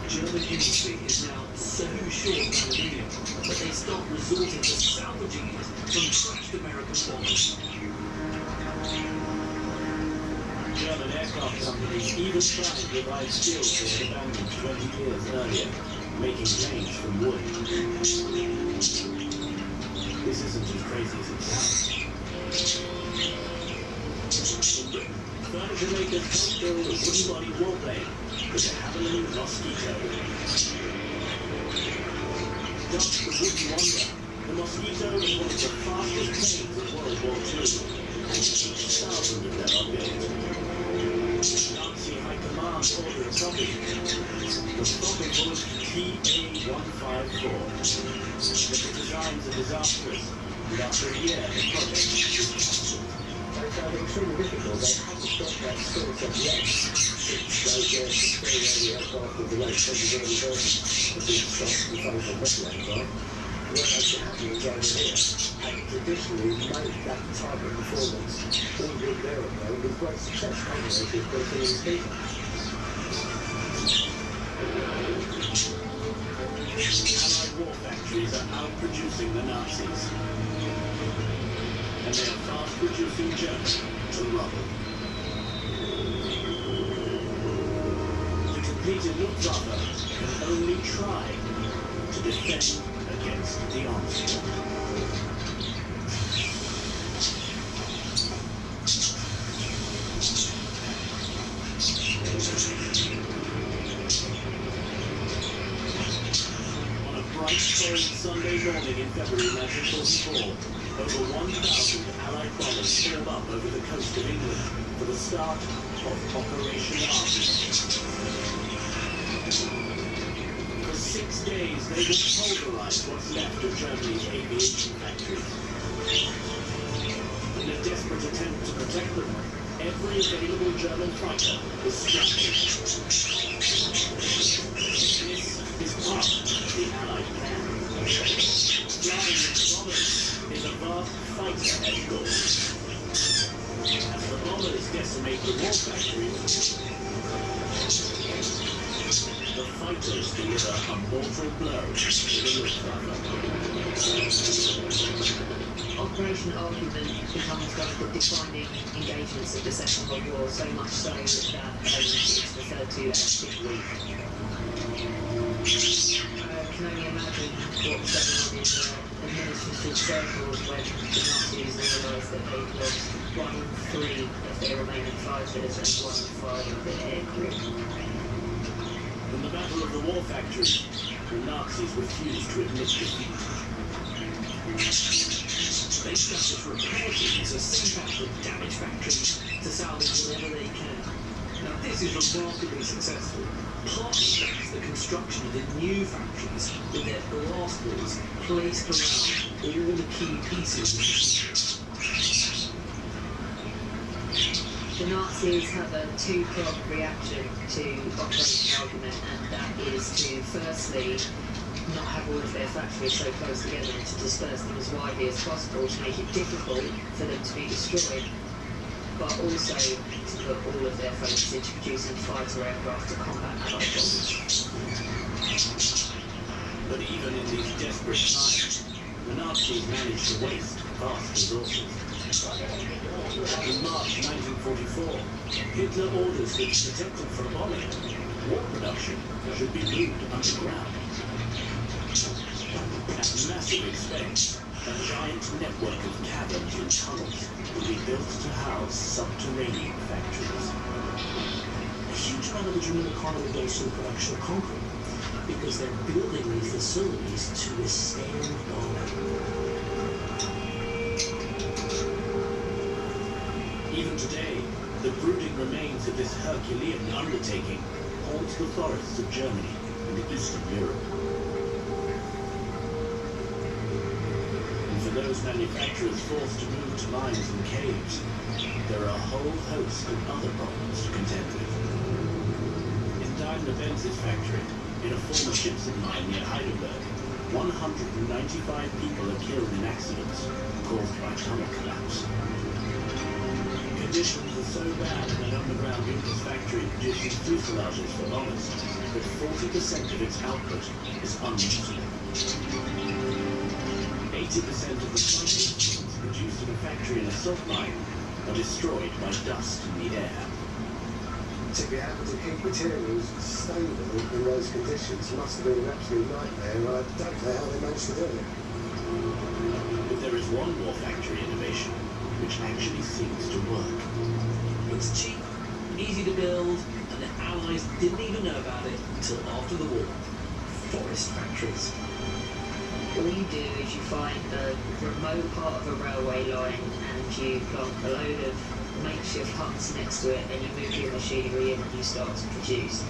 German industry is now so short of aluminium that they start resorting to salvaging it from crushed American bombers. German aircraft companies even tried to revive skills they had abandoned 20 years earlier, making planes from wood. This isn't as crazy as it sounds. Furniture makers helped build a wooden-bodied warplane with a Havilland Mosquito. Dubbed the Wooden Wonder, the Mosquito was one of the fastest planes of World War II, and 6,000 of them are built. Nazi High Command ordered a copy. The stopping was TA-154. But the designs are disastrous, and after a year, the project was cancelled. I found it extremely difficult. They had to stop that sort of yes. It's like to stay where the aircraft with the right capability version of being stopped in front of the regular aircraft. Whereas the Japanese over here had traditionally made that type of performance all good aeroplane with great success. Anyway, with great speed. Allied war factories are outproducing the Nazis. And they are fast reducing Germany to rubble. The completed Luftwaffe can only try to defend against the onslaught. On a bright, cold Sunday morning in February 1944, over 1,000 Allied bombers sailed up over the coast of England for the start of Operation Army. For 6 days, they would pulverize what's left of Germany's aviation factories. In a desperate attempt to protect them, every available German fighter was scrapped. This is part of the Allied plan. Flying with bombers is a vast fighter escort. As the bombers decimate the war factories, the fighters deliver a mortal blow to the Luftwaffe. Operation Argument becomes one of the defining engagements of the Second World War, so much so that it's referred to as Big Week. I can only imagine what was going on in administrative circles when the Nazis realised that they'd lost 1 in 3 of their remaining fighters and 1 in 5 of their aircrew. In the Battle of the War Factory, the Nazis refused to admit defeat. They established repair teams are sent out to damaged factories to salvage whatever they can. Now this is remarkably successful, partly thanks to the construction of the new factories with their blast walls placed around all the key pieces of the machinery. The Nazis have a two-pronged reaction to Operation Argument, and that is to firstly not have all of their factories so close together and to disperse them as widely as possible to make it difficult for them to be destroyed, but also to put all of their focus into producing fighter aircraft to combat Allied bombers. But even in these desperate times, the Nazis managed to waste vast resources. In March 1944, Hitler orders that protected from bombing, war production should be moved underground. At massive expense, a giant network of caverns and tunnels will be built to house subterranean factories. A huge part of the German economy goes to the production of concrete, because they're building these facilities to withstand bombing. Even today, the brooding remains of this Herculean undertaking haunts the forests of Germany and Eastern Europe. And for those manufacturers forced to move to mines and caves, there are a whole host of other problems to contend with. In Daimler-Benz's factory, in a former gypsum mine near Heidelberg, 195 people are killed in accidents caused by tunnel collapse. Conditions are so bad in an underground Junkers factory producing fuselages for bombers that 40% of its output is unusable. 80% of the cycles produced in a factory in a salt mine are destroyed by dust in the air. To be able to keep materials stable in those conditions must have been an absolute nightmare. I don't know how they managed to do it. But there is one war factory innovation which actually seems to work. It's cheap, easy to build, and the Allies didn't even know about it until after the war. Forest factories. All you do is you find a remote part of a railway line and you plant a load of makeshift huts next to it and you move your machinery in and you start to produce.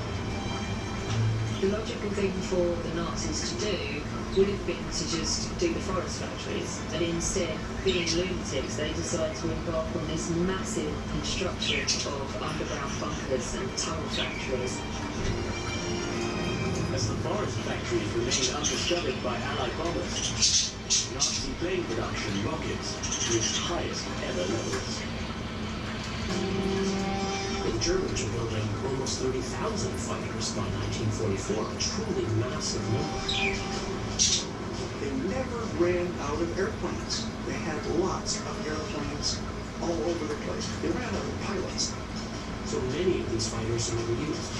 The logical thing for the Nazis to do would have been to just do the forest factories, and instead, being lunatics, they decide to embark on this massive construction of underground bunkers and tunnel factories. As the forest factories remained undiscovered by Allied bombers, Nazi plane production rockets to its highest ever levels. The Germans were building almost 30,000 fighters by 1944, a truly massive number. They never ran out of airplanes. They had lots of airplanes all over the place. They ran out of pilots. So many of these fighters are never used.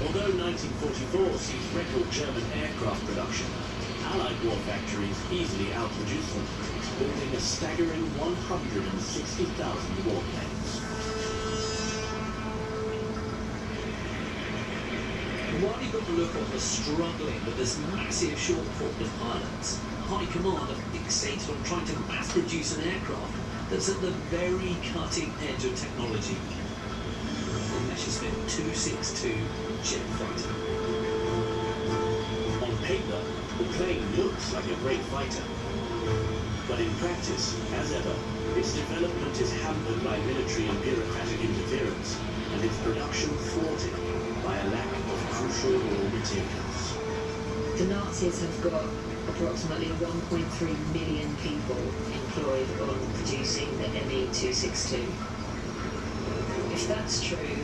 Although 1944 sees record German aircraft production, Allied war factories easily outproduced them, building a staggering 160,000 warplanes. While you've got to look on the struggling with this massive shortfall of pilots, High Command have fixated on trying to mass produce an aircraft that's at the very cutting edge of technology. The Messerschmitt 262 jet fighter. On paper, the plane looks like a great fighter. But in practice, as ever, its development is hampered by military and bureaucratic interference, and its production thwarted by a lack of crucial raw materials. The Nazis have got approximately 1.3 million people employed on producing the Me-262. If that's true,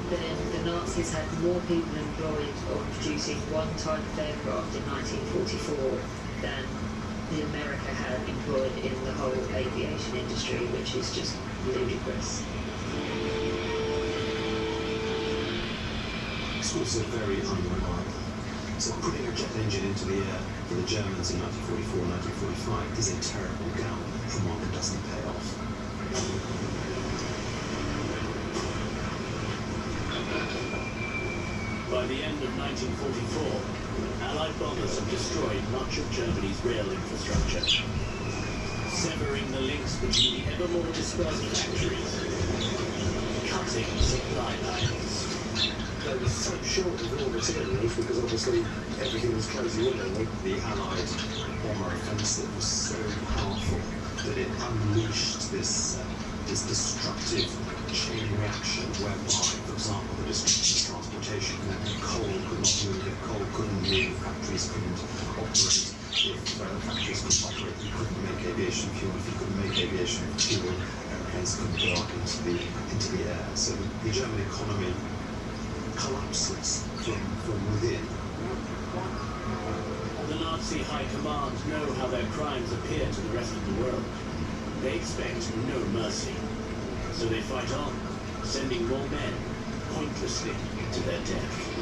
then the Nazis had more people employed on producing one type of aircraft in 1944 than the America had employed in the whole aviation industry, which is just ludicrous. Explosives are very unreliable. So putting a jet engine into the air for the Germans in 1944-1945 is a terrible gamble from one that doesn't pay off. By the end of 1944, Allied bombers have destroyed much of Germany's rail infrastructure, severing the links between the ever more dispersed factories, cutting supply lines. They were so short of raw materials because obviously everything was closing in on them. The Allied bomber offensive was so powerful that it unleashed this destructive chain reaction whereby, for example, the destruction of transportation, coal could not move, if coal couldn't move, factories couldn't operate. If factories couldn't operate, you couldn't make aviation fuel. If you couldn't make aviation fuel, airplanes couldn't go up into the air. So the German economy collapses from within. the Nazi high command know how their crimes appear to the rest of the world. They expect no mercy. So they fight on, sending more men, pointlessly, to their death.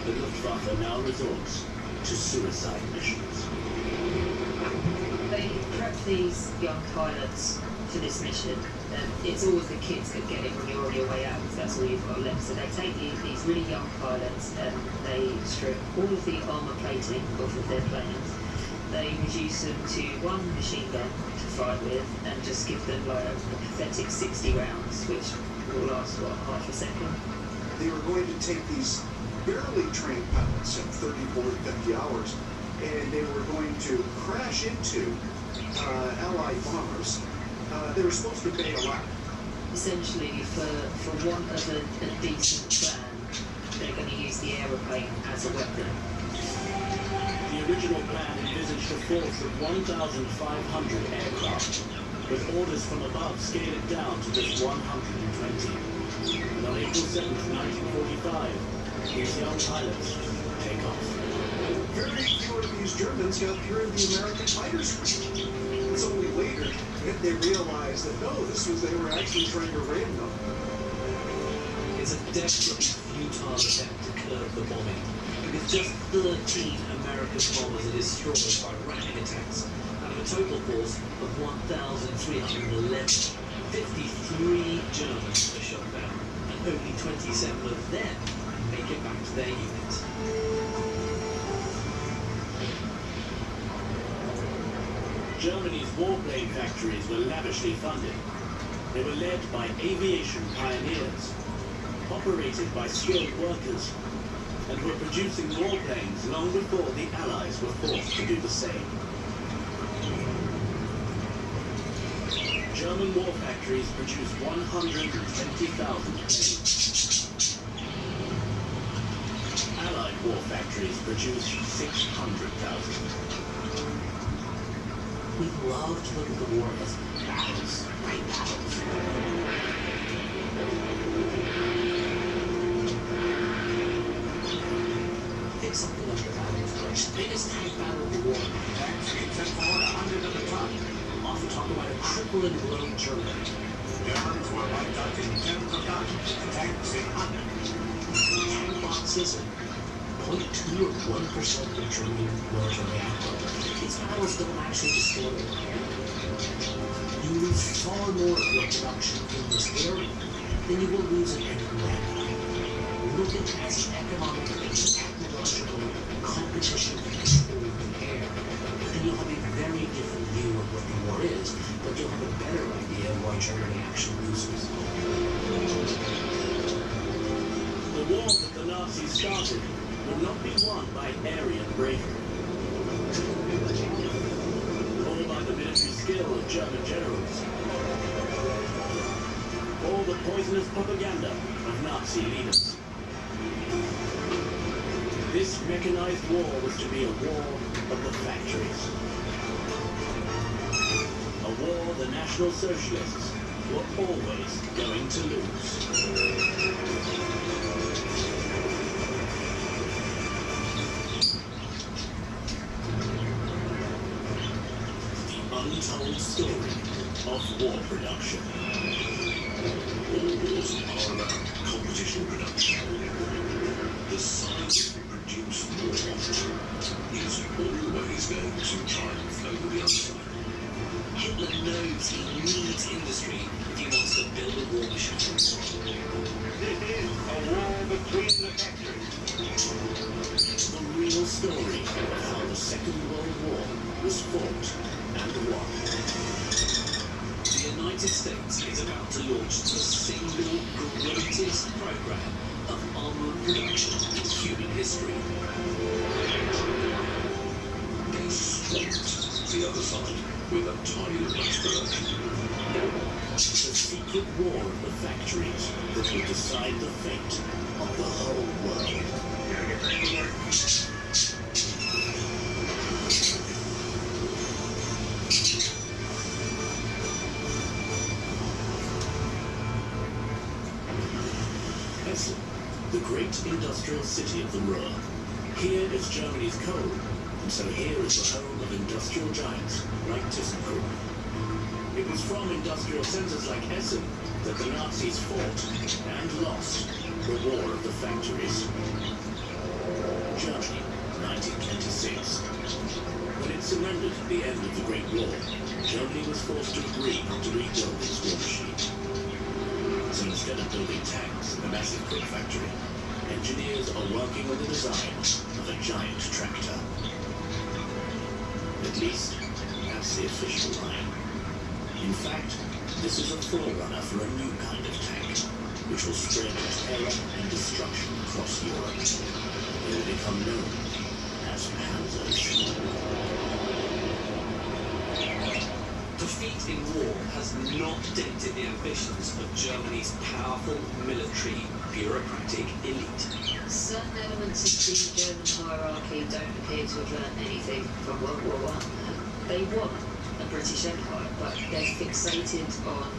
The Luftwaffe now resorts to suicide missions. They prep these young pilots for this mission. It's always the kids that get it when you're on your way out, because that's all you've got left. So they take these really young pilots and they strip all of the armour plating off of their planes. They reduce them to one machine gun to fight with and just give them like a pathetic 60 rounds, which will last, what, half a second? They were going to take these barely trained pilots at 30, 40, 50 hours, and they were going to crash into Allied bombers. They were supposed to pay a lot. Essentially, for want of a decent plan, they're going to use the aeroplane as a weapon. The original plan envisaged a force of 1,500 aircraft, with orders from above scale it down to just 120. And on April 7th, 1945, these young pilots take off. Very few of these Germans got through the American fighter school. It's only later that they realized that, no, they were actually trying to ram them. It's a desperately futile attempt to curb the bombing, with just 13 American bombers are destroyed by ramming attacks out of a total force of 1,311. 53 Germans are shot down, and only 27 of them make it back to their unit. Germany's warplane factories were lavishly funded. They were led by aviation pioneers, operated by skilled workers, and were producing warplanes long before the Allies were forced to do the same. German war factories produced 120,000 planes. Allied war factories produced 600,000. We love to look at the war as battles, great battles. Pick something like the Battle of Christ, biggest tank battle of the war. Tanks sent forward 100 at a time. Often talk about a cripple and blow Germany. Germans were wiped out in tens of thousands, tanks in hundreds. Tank boxes and 0.2 or 1% of German military output. These battles don't actually destroy the war. You lose far more of your production in this area than you will lose in any land. Look at it as an economic and technological competition and control in the air. And you'll have a very different view of what the war is, but you'll have a better idea of why Germany actually loses. The war that the Nazis started would not be won by Aryan bravery, or by the military skill of German generals, or the poisonous propaganda of Nazi leaders. This mechanized war was to be a war of the factories. A war the National Socialists were always going to lose. Untold story of war production. All wars are about competition production. The side that produce more is always going to triumph over the other side. Hitler knows he needs industry if he wants to build a war machine. This is a war between the factories. The real story of how the Second World War was fought and won. The United States is about to launch the single greatest program of armor production in human history. They swamped the other side with a tiny mass production. The secret war of the factories that would decide the fate of the whole world. Essen, the great industrial city of the Ruhr. Here is Germany's coal, And so here is the home of industrial giants like ThyssenKrupp. It was from industrial centers like Essen that the Nazis fought and lost the War of the Factories. Germany, 1926. When it surrendered at the end of the Great War, Germany was forced to agree to rebuild its war machine. So instead of building tanks in a massive Krupp factory, engineers are working on the design of a giant tractor. At least, that's the official line. In fact, this is a forerunner for a new kind of tank, which will spread terror and destruction across Europe. They will become known as Panzers. Defeat in war has not dented the ambitions of Germany's powerful military bureaucratic elite. Certain elements of the German hierarchy don't appear to have learned anything from World War I. They want a British Empire, but they're fixated on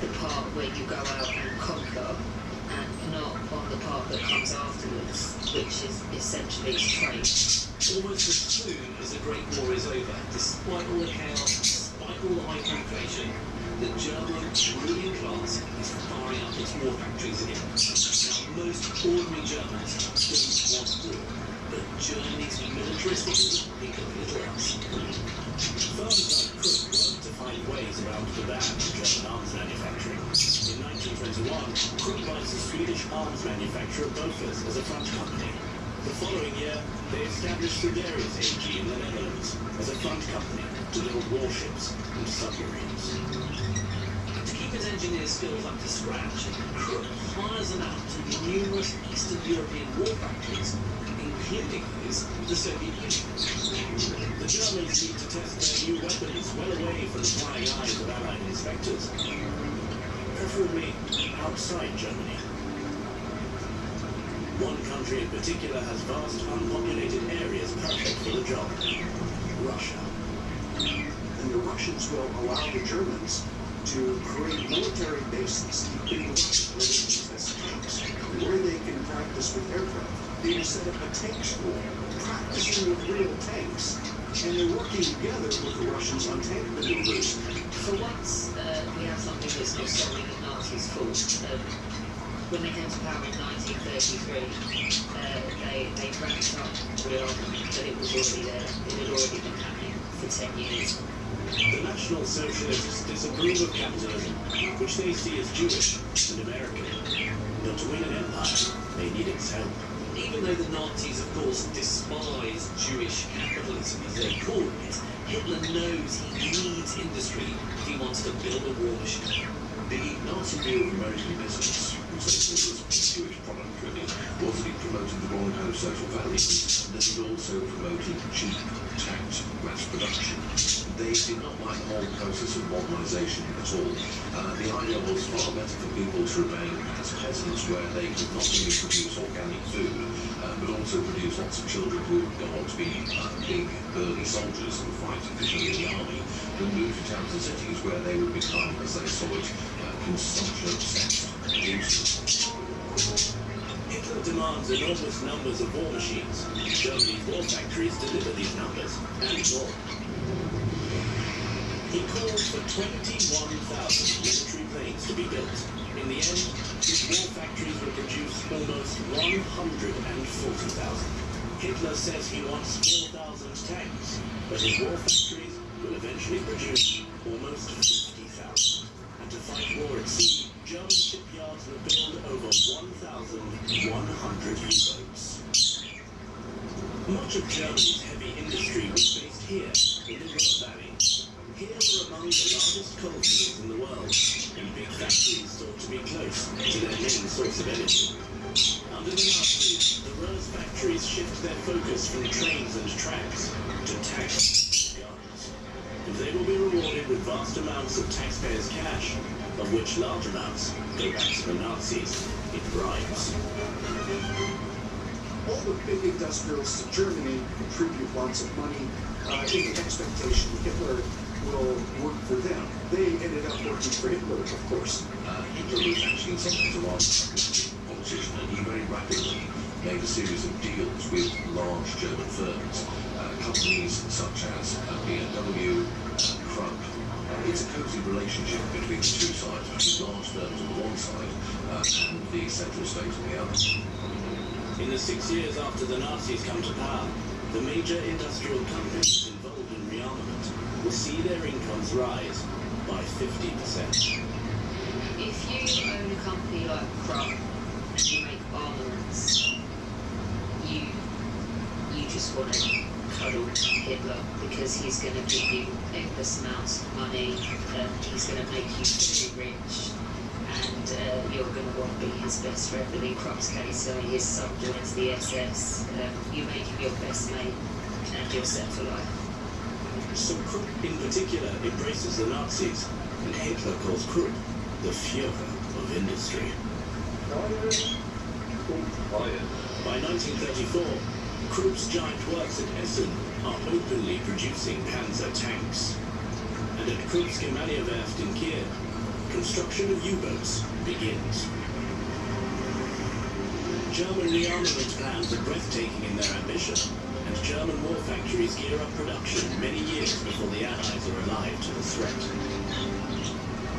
the part where you go out and conquer, and not on the part that comes afterwards, which is essentially trade. Almost as soon as the Great War is over, despite all the chaos, despite all the hyperinflation, the German ruling class is firing up its war factories again. Now, most ordinary Germans don't want war, but Germany's militaristic elite think of little else. Firms like Krupp worked to find ways around the ban on German arms manufacturing. In 1921, Krupp buys the Swedish arms manufacturer Bofors as a front company. The following year, they established Sudarius AG in the Netherlands as a front company to build warships and submarines. To keep its engineers' skills up to scratch, Krupp hires them out to numerous Eastern European war factories, including those of the Soviet Union. The Germans need to test their new weapons well away from the prying eyes of Allied inspectors, preferably outside Germany. One country in particular has vast unpopulated areas perfect for the job: Russia. And the Russians will allow the Germans to create military bases in the West where they possess tanks, where they can practice with aircraft. They set up a tank school, practicing with real tanks, and they're working together with the Russians on tank maneuvers. For once, we have something that's not solely the Nazis' fault. When they came to power in 1933, they ramped up real, but it was already there. It had already been happening for 10 years. The National Socialists disapprove of capitalism, which they see as Jewish and American. But to win an empire, they need its help. Even though the Nazis, of course, despise Jewish capitalism, as they call it, Hitler knows he needs industry if he wants to build a war machine. The Nazi view of American business, which they thought was a Jewish product really, was that it promoted the wrong kind of social values, and that it also promoted cheap, taxed mass production. They did not like the whole process of modernisation at all. The idea was far better for people to remain as peasants, where they could not only produce organic food, but also produce lots of children who would go on to be big, burly soldiers and fight efficiently in the army, than move to towns and cities where they would become, as they saw it, consumption-obsessed producers. Hitler demands enormous numbers of war machines. Germany's war factories deliver these numbers, and more. He called for 21,000 military planes to be built. In the end, his war factories will produce almost 140,000. Hitler says he wants 4,000 tanks, but his war factories will eventually produce almost 50,000. And to fight war at sea, German shipyards will build over 1,100 U-boats. Much of Germany's heavy industry was based here, in the Ruhr Valley. Here were among the largest coal fields in the world, and big factories thought to be close to their main source of energy. Under the Nazis, the Ruhr's factories shift their focus from trains and tracks to tanks and guns. And they will be rewarded with vast amounts of taxpayers' cash, of which large amounts go back to the Nazis in bribes. All the big industrialists of Germany contribute lots of money in the expectation Hitler will work for them. They ended up working for Hitler, of course. Hitler was actually in some ways a rather politician, and he very rapidly made a series of deals with large German firms, companies such as BMW, Krupp. It's a cozy relationship between the two sides, between large firms on the one side and the central state on the other. In the 6 years after the Nazis come to power, the major industrial companies involved in rearmament will see their incomes rise by 50%. If you own a company like Krupp and you make armaments, you just want to cuddle Hitler because he's going to give you endless amounts of money, he's going to make you very rich, and you're going to want to be his best friend. But in Krupp's case, his son joins the SS, you make him your best mate, and you're set for life. So Krupp in particular embraces the Nazis, and Hitler calls Krupp the Führer of industry. By 1934, Krupp's giant works at Essen are openly producing Panzer tanks. And at Krupp's Werft in Kiev, construction of U-boats begins. German rearmament plans are breathtaking in their ambition, and German war factories gear up production many years before the Allies are alive to the threat.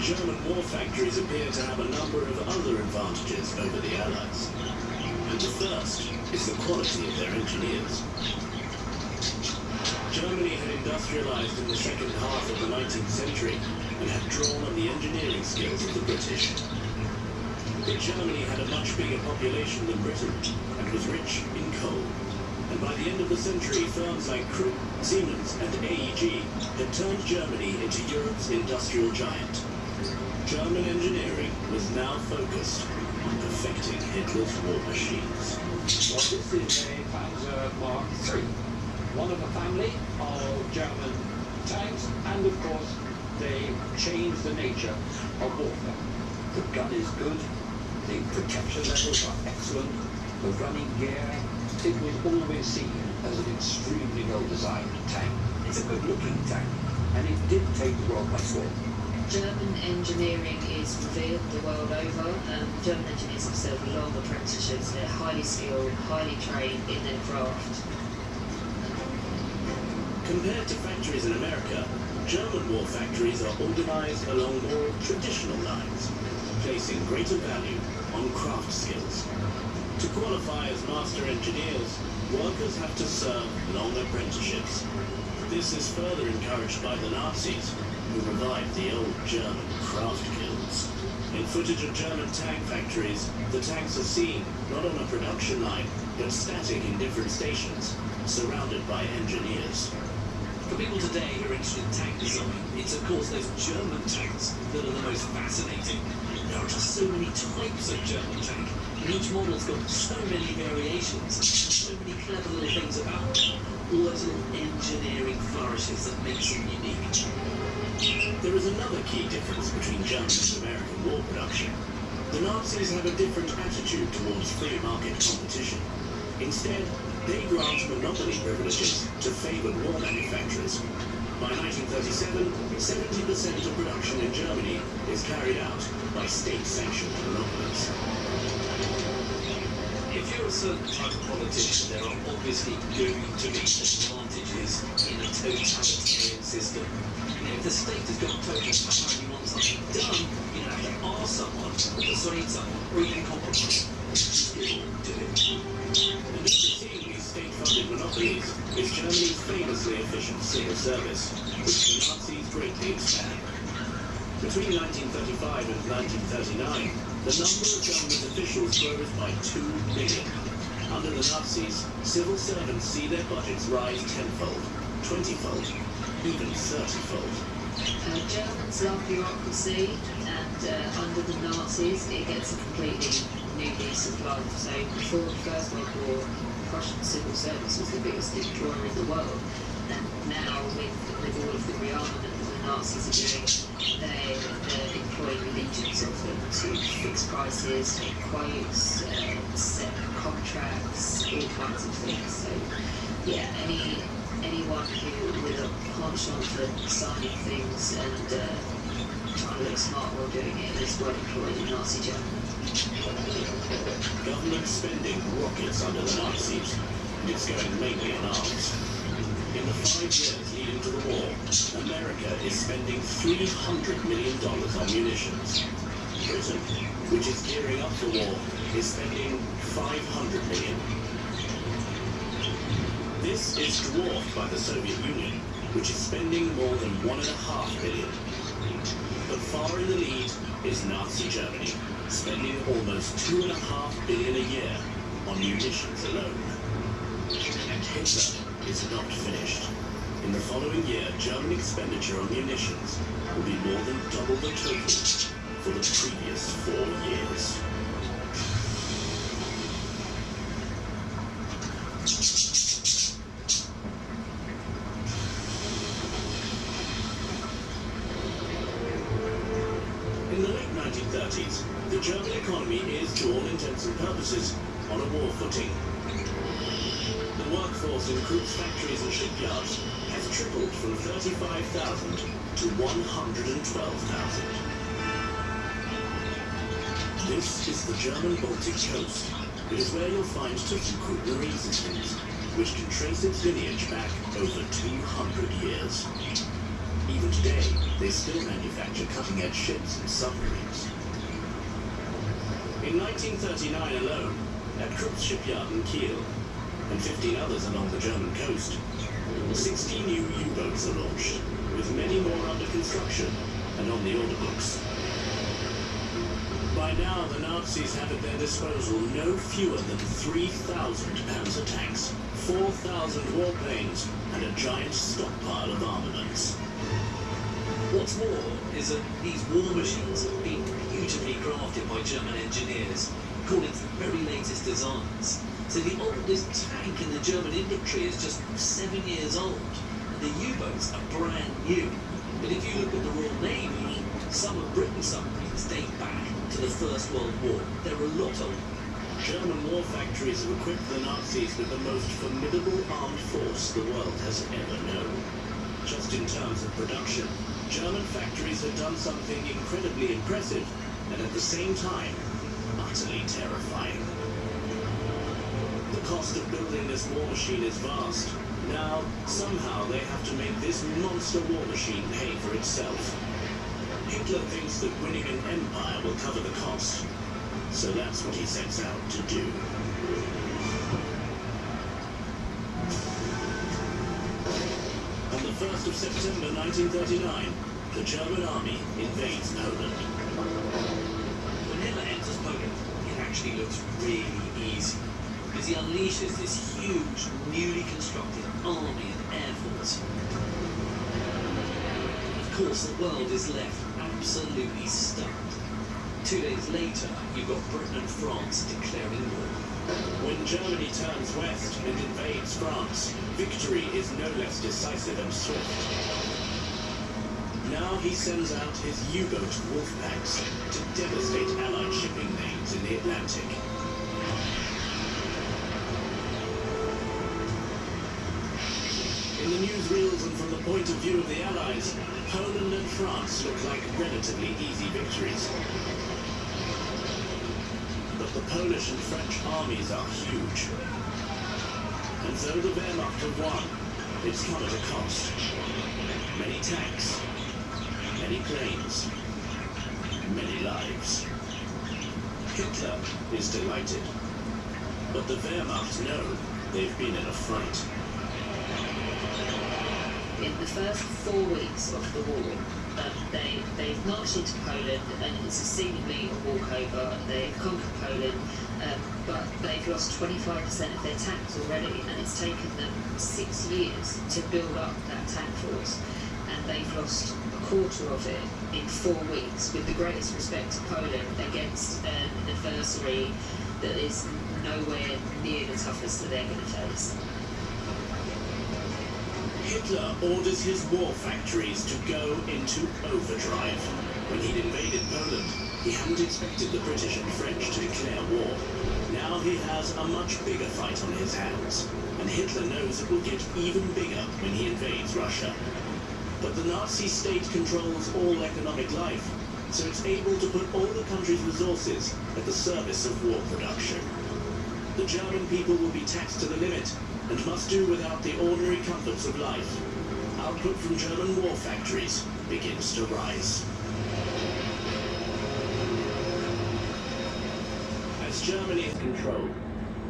German war factories appear to have a number of other advantages over the Allies. And the first is the quality of their engineers. Germany had industrialized in the second half of the 19th century and had drawn on the engineering skills of the British. But Germany had a much bigger population than Britain and was rich in coal. And by the end of the century, firms like Krupp, Siemens and AEG had turned Germany into Europe's industrial giant. German engineering was now focused on perfecting Hitler's war machines. Well, this is a Panzer Mark III, one of a family of German tanks, and of course they changed the nature of warfare. The gun is good, the protection levels are excellent, the running gear, it was always seen as an extremely well-designed tank. It's a good-looking tank, and it did take the world by storm. German engineering is revered the world over. German engineers have served long apprenticeships. They're highly skilled, highly trained in their craft. Compared to factories in America, German war factories are organized along more traditional lines, placing greater value on craft skills. To qualify as master engineers, workers have to serve long apprenticeships. This is further encouraged by the Nazis, who revived the old German craft guilds. In footage of German tank factories, the tanks are seen not on a production line, but static in different stations, surrounded by engineers. For people today who are interested in tank design, it's of course those German tanks that are the most fascinating. There are just so many types of German tank, and each model's got so many variations, so many clever little things about them, all those little engineering flourishes that makes them unique. There is another key difference between German and American war production. The Nazis have a different attitude towards free market competition. Instead, they grant monopoly privileges to favored war manufacturers. By 1937, 70% of production in Germany is carried out by state-sanctioned monopolies. If you're a certain type of politician, there are obviously going to be advantages in a totalitarian system. If the state has got total power and you want something done, you don't have to ask someone, or persuade someone, or even compromise. Just do it. And overseeing these state-funded monopolies is Germany's famously efficient civil service, which the Nazis greatly expand. Between 1935 and 1939, the number of government officials grows by 2 million. Under the Nazis, civil servants see their budgets rise 10-fold, 20-fold, even 30-fold. Germans love bureaucracy, and under the Nazis it gets a completely new lease of life. So before the First World War, Prussian civil service was the biggest employer in the world, and now with all of the rearmament that the Nazis are doing, they're employing legions of them to fix prices, make quotes, set contracts, all kinds of things. So yeah, anyone who with a penchant for signing things and trying to look smart while doing it is well employed in Nazi Germany. government spending rockets under the Nazis, and it's going mainly on arms. In the 5 years leading to the war, America is spending $300 million on munitions. Britain, which is gearing up for war, is spending $500 million. This is dwarfed by the Soviet Union, which is spending more than $1.5 billion. But far in the lead is Nazi Germany, spending almost $2.5 billion a year on munitions alone. And Hitler is not finished. In the following year, German expenditure on munitions will be more than double the total for the previous 4 years. In the late 1930s, the German economy is, to all intents and purposes, on a war footing. The workforce in Krupp's factories and shipyards has tripled from 35,000 to 112,000. This is the German Baltic coast. It is where you'll find ThyssenKrupp marine systems, which can trace its lineage back over 200 years. Even today, they still manufacture cutting-edge ships and submarines. In 1939 alone, at Krupp's shipyard in Kiel, and 15 others along the German coast, 60 new U-boats are launched, with many more under construction and on the order books. By now, the Nazis have at their disposal no fewer than 3,000 Panzer tanks, 4,000 warplanes, and a giant stockpile of armaments. What's more is that these war machines have been beautifully crafted by German engineers, according to the very latest designs. So the oldest tank in the German infantry is just 7 years old, and the U-boats are brand new. But if you look at the Royal Navy, some of Britain's submarines date back to the First World War. They're a lot older. German war factories have equipped the Nazis with the most formidable armed force the world has ever known. Just in terms of production, German factories have done something incredibly impressive and at the same time, utterly terrifying. The cost of building this war machine is vast. Now, somehow they have to make this monster war machine pay for itself. Hitler thinks that winning an empire will cover the cost, so that's what he sets out to do. On the 1st of September 1939, the German army invades Poland. When Hitler enters Poland, it actually looks really easy, because he unleashes this huge, newly constructed army and air force. Of course, the world is left absolutely stunned. 2 days later, you've got Britain and France declaring war. When Germany turns west and invades France, victory is no less decisive and swift. Now he sends out his U-boat wolf packs to devastate Allied shipping lanes in the Atlantic. In the newsreels and from the point of view of the Allies, Poland and France look like relatively easy victories. But the Polish and French armies are huge. And though the Wehrmacht have won, it's come at a cost. Many tanks, many planes, many lives. Hitler is delighted. But the Wehrmacht know they've been in a fright. In the first 4 weeks of the war, they've marched into Poland, and it's seemingly a walkover. They've conquered Poland, but they've lost 25% of their tanks already, and it's taken them 6 years to build up that tank force, and they've lost a quarter of it in 4 weeks, with the greatest respect to Poland against an adversary that is nowhere near the toughest that they're going to face. Hitler orders his war factories to go into overdrive. When he'd invaded Poland, he hadn't expected the British and French to declare war. Now he has a much bigger fight on his hands, and Hitler knows it will get even bigger when he invades Russia. But the Nazi state controls all economic life, so it's able to put all the country's resources at the service of war production. The German people will be taxed to the limit and must do without the ordinary comforts of life. Output from German war factories begins to rise. As Germany is controlled,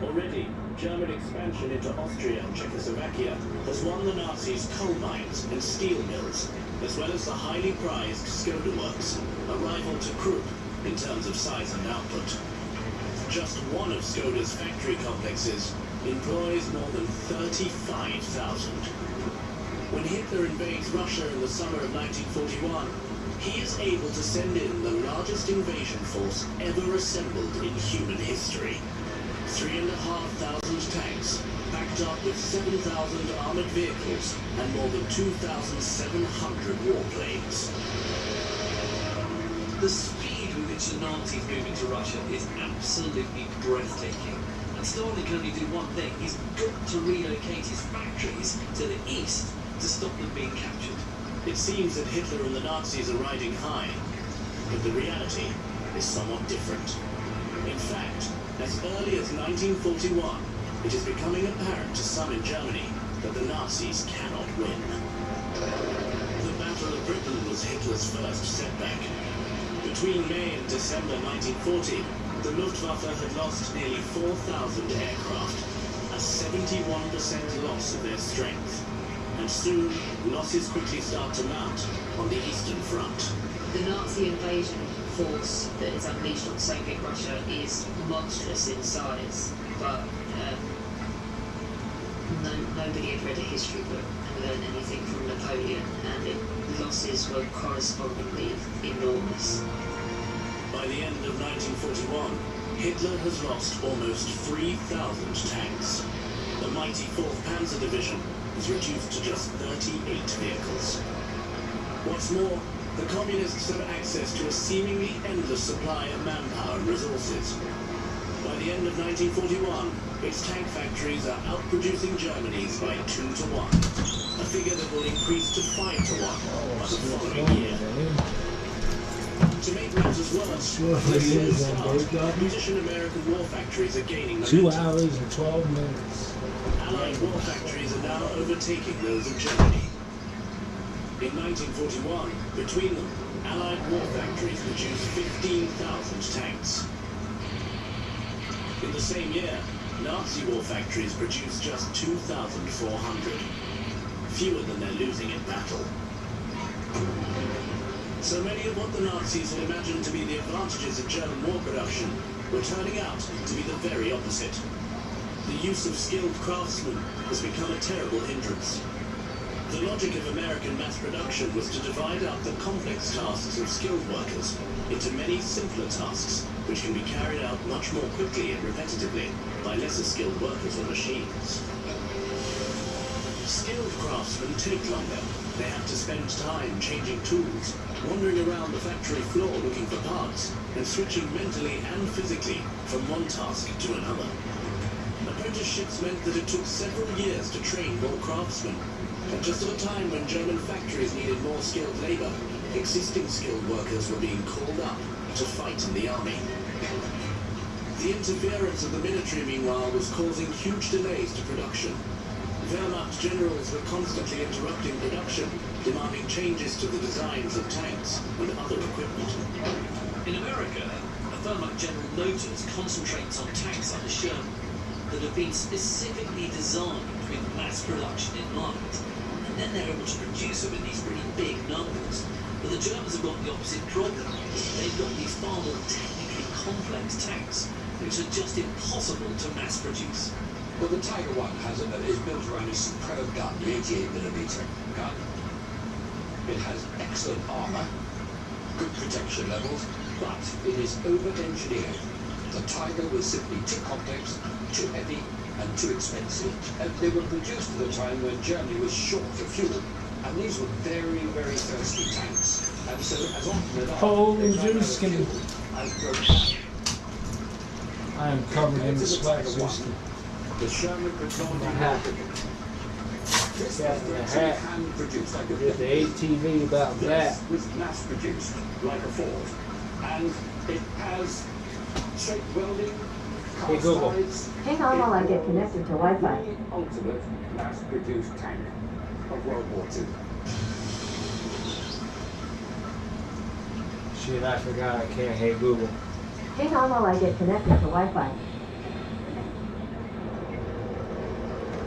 already German expansion into Austria and Czechoslovakia has won the Nazis coal mines and steel mills, as well as the highly prized Skoda works, a rival to Krupp in terms of size and output. Just one of Skoda's factory complexes employs more than 35,000. When Hitler invades Russia in the summer of 1941, he is able to send in the largest invasion force ever assembled in human history. 3,500 tanks, backed up with 7,000 armored vehicles and more than 2,700 warplanes. The speed with which the Nazis move into Russia is absolutely breathtaking. And Stalin can only do one thing. He's got to relocate his factories to the east to stop them being captured. It seems that Hitler and the Nazis are riding high, but the reality is somewhat different. In fact, as early as 1941, it is becoming apparent to some in Germany that the Nazis cannot win. The Battle of Britain was Hitler's first setback. Between May and December 1940, the Luftwaffe had lost nearly 4,000 aircraft, a 71% loss of their strength. And soon, losses quickly start to mount on the Eastern Front. The Nazi invasion force that is unleashed on Soviet Russia is monstrous in size, but nobody had read a history book and learned anything from Napoleon, and the losses were correspondingly enormous. By the end of 1941, Hitler has lost almost 3,000 tanks. The mighty 4th Panzer Division is reduced to just 38 vehicles. What's more, the communists have access to a seemingly endless supply of manpower and resources. By the end of 1941, its tank factories are outproducing Germany's by 2 to 1, a figure that will increase to 5 to 1 by the following year. To make matters worse, British and American war factories are gaining momentum. 2 hours and 12 minutes. Allied war factories are now overtaking those of Germany. In 1941, between them, Allied war factories produced 15,000 tanks. In the same year, Nazi war factories produced just 2,400, fewer than they're losing in battle. So many of what the Nazis had imagined to be the advantages of German war production were turning out to be the very opposite. The use of skilled craftsmen has become a terrible hindrance. The logic of American mass production was to divide up the complex tasks of skilled workers into many simpler tasks, which can be carried out much more quickly and repetitively by lesser skilled workers or machines. Skilled craftsmen take longer. They have to spend time changing tools, wandering around the factory floor looking for parts, and switching mentally and physically from one task to another. Apprenticeships meant that it took several years to train more craftsmen, and just at a time when German factories needed more skilled labor, existing skilled workers were being called up to fight in the army. The interference of the military, meanwhile, was causing huge delays to production. Wehrmacht generals were constantly interrupting production, demanding changes to the designs of tanks and other equipment. In America, a firm like General Motors concentrates on tanks like the Sherman that have been specifically designed with mass production in mind. And then they're able to produce them in these really big numbers. But the Germans have got the opposite problem. They've got these far more technically complex tanks, which are just impossible to mass produce. Well, the Tiger I is built around a superb gun, the 88mm gun. It has excellent armour, good protection levels, but it is over-engineered. The Tiger was simply too complex, too heavy, and too expensive. And they were produced at a time when Germany was short of fuel. And these were very, very thirsty tanks. And so, as often as Holy juice can... I am covered in sweat. The Sherman could not be more This Cat was in the actually Hat. hand-produced, like a Did the ATV about that. This was mass-produced, like a Ford. And it has straight welding, Hey, Google. sides. Hang on while I get connected to Wi-Fi. The ultimate mass-produced tank of World War II. Shit, I forgot I can't Hey Google. Hang on while I get connected to Wi-Fi.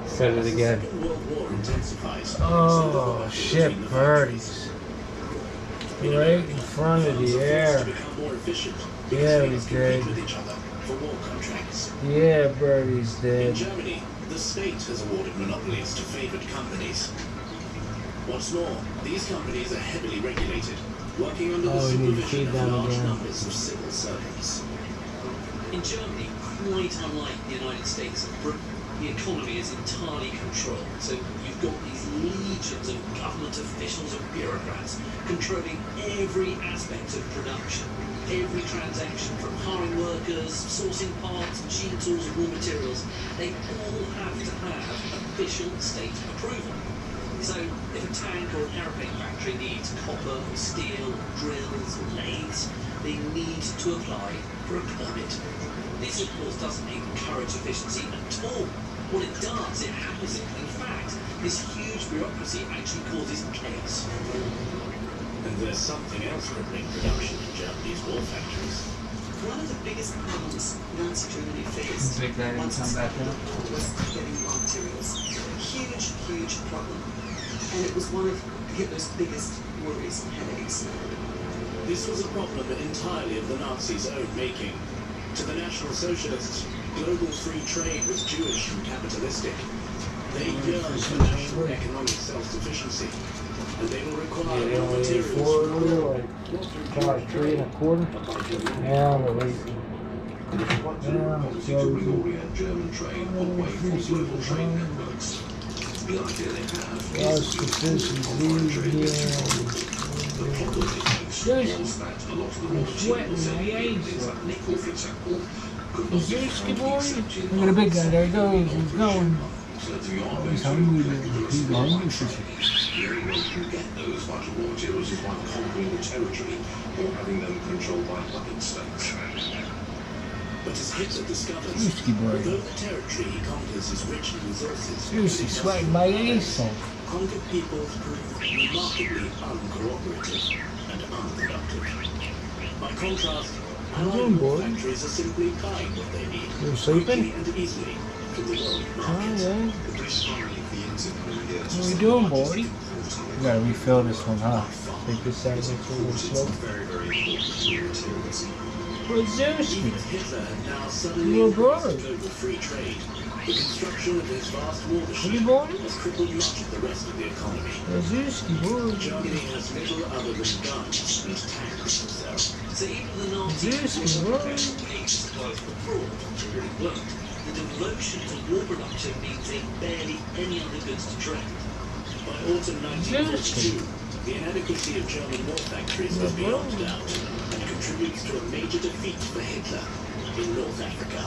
Said it again. The Second World War intensifies. Oh, shit, birdies. Right in front of the air. Become more efficient. Yeah, we Compete did. with each other for war contracts. Yeah, birdies In did. Germany, the state has awarded monopolies to favored companies. What's more, these companies are heavily regulated, working under the Oh, we need to supervision feed of them large again. numbers of civil servants. In Germany, quite unlike the United States and Britain, the economy is entirely controlled. So you've got these legions of government officials and bureaucrats controlling every aspect of production. Every transaction, from hiring workers, sourcing parts, machine tools and raw materials, they all have to have official state approval. So if a tank or an aeroplane factory needs copper, steel, drills, or lathes, they need to apply for a permit. This, of course, doesn't encourage efficiency at all. What it does, it hampers it. In fact, this huge bureaucracy actually causes chaos. And there's something else crippling production in Germany's war factories. One of the biggest problems Nazi Germany faced Big Daddy once come back in. was getting raw materials. Huge, huge problem. And it was one of Hitler's biggest worries and headaches. This was a problem entirely of the Nazis' own making. To the National Socialists, global free trade was Jewish and capitalistic. They yearned for national economic self-sufficiency, and they will require Yeah, they raw only need materials 4 from wheel, like cost 3 1/4. Yeah, but like, policy to reorient German trade away from global trade networks. The idea they have is to foreign trade distributions. The problem they faced was that a lot of the raw materials they needed, things like nickel, for example, could not be found except in look at the big guy, there he goes, he's going. So to be honest, He's hungry, he's hungry. the only way to get those vital raw materials is by conquering the territory or having them controlled by puppet states. But as Hitler discovers, Whiskey boy. although the territory he conquers is rich in resources, Seriously, sweating my ace off. conquered peoples prove remarkably uncooperative and unproductive. By contrast, Allied war factories are simply buying what they need, You sleeping? quickly and easily from the world Oh, market. yeah. What are we doing, boy? We gotta refill this one, huh? Take this side next to the slope. Brzezinski. Hitler had now suddenly Your embraced brother. global free trade. The construction of his vast war What are machine you born? has crippled much of the rest of the economy. Brzezinski, boy. Germany has little other than guns and tanks to sell. So even the Nazis Brzezinski, were boy. paid supplies abroad to really work. The devotion to war production means they barely any other goods to trade. By autumn 1942, the inadequacy of German war factories was beyond doubt and contributes to a major defeat for Hitler in North Africa.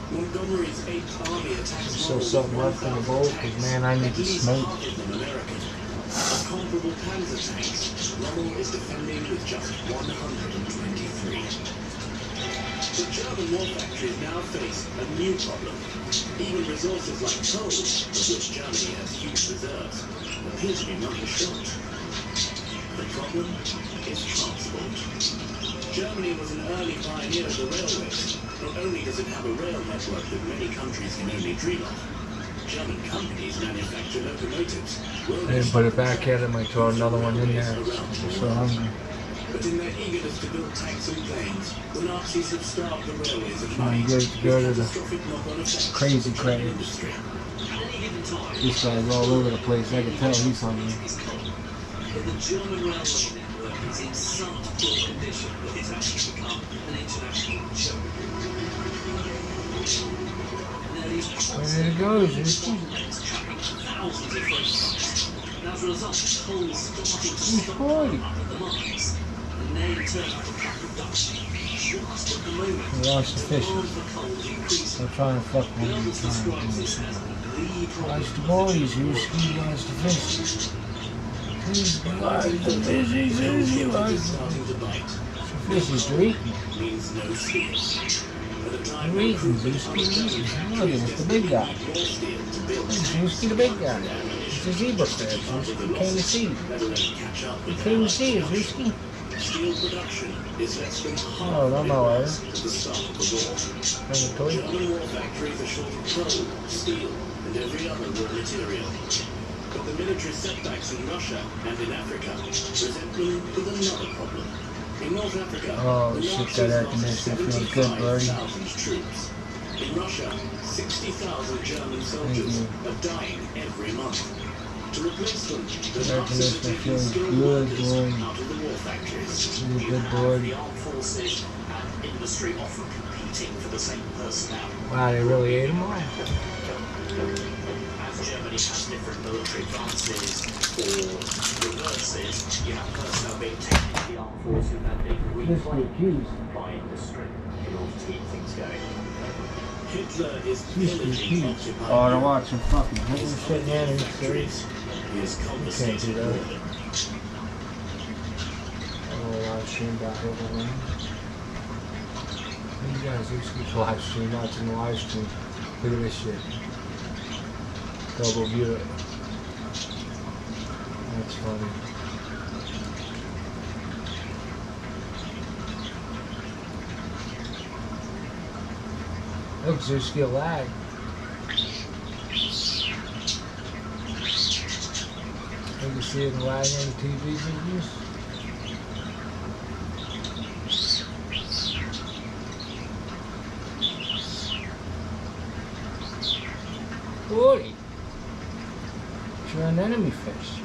Montgomery's 8th Army attacks Still something left in the bowl, cause man, I need at to least smoke. half of them American. Of comparable Panzer tanks, Rommel is defending with just 123. The German war factories now face a new problem. Even resources like coal, of which Germany has huge reserves, appear to be running short. The problem is transport. Germany was an early pioneer of the railways. Not only does it have a rail network that many countries can only dream of, German companies manufacture locomotives. I didn't put it back yet, I might throw another one in there. I'm so hungry. But in their eagerness to build tanks and planes, the Nazis have starved the railways of Trying money to go to the catastrophic knock-on effects crazy on the crane. industry. At any given time, This guy's all over the place, I can tell he's hungry. is common. But the German railway network is in such poor condition that it's actually become an international joke. Now these There it goes, bottlenecks trapping thousands of freight trucks. And as a result, coal starting to He's stockpile boy. up at the mines. And they in turn have to cut production Just at the moment, He wants to fish demand it. for coal is increasing. I'm trying to fuck with him. Burns describes this as the problem. Watch the boys, Zuski wants to fish. Zuski wants to fish, Zuski wants to Starting to bite fish. Fish is eating. means no steel. By the time You're eating, Zuski. Look, it's the big guy. more steel to build Zuski the big guy. It's a zebra crab, Zuski. You can't see it. let alone catch up You with can't see it, Zuski. steel production is less than half Oh, no, no, at the start of the war. Bring it to you. German war factories are short of coal, steel, and every other raw material. But the military setbacks in Russia and in Africa present them with another problem. In North Africa, Oh, the shit, Nazis that air lost conditioner feels good, buddy. 75,000 troops. In Russia, 60,000 German soldiers are dying every month. To replace them, the Air Nazis are conditioner taking feels skilled good, workers boy. out of the war factories. Really You good, have boy. the armed forces and industry often competing for the same personnel. Wow, they really ate them all. As Germany has different military advances or reverses, you have personnel being taken into the armed force who have been reclaimed by industry in order to keep things going. Hitler is pillaging occupied Oh, they're watching fucking Hitler shit here. factories. He is Can't confiscated do all that. of them. I'm gonna live stream back over there. You guys just keep live stream, watching the live stream. Look at this shit. Double view it. That's funny. Look, there's still lag. You can see it lag on the TV videos. Boy, you're an enemy fish.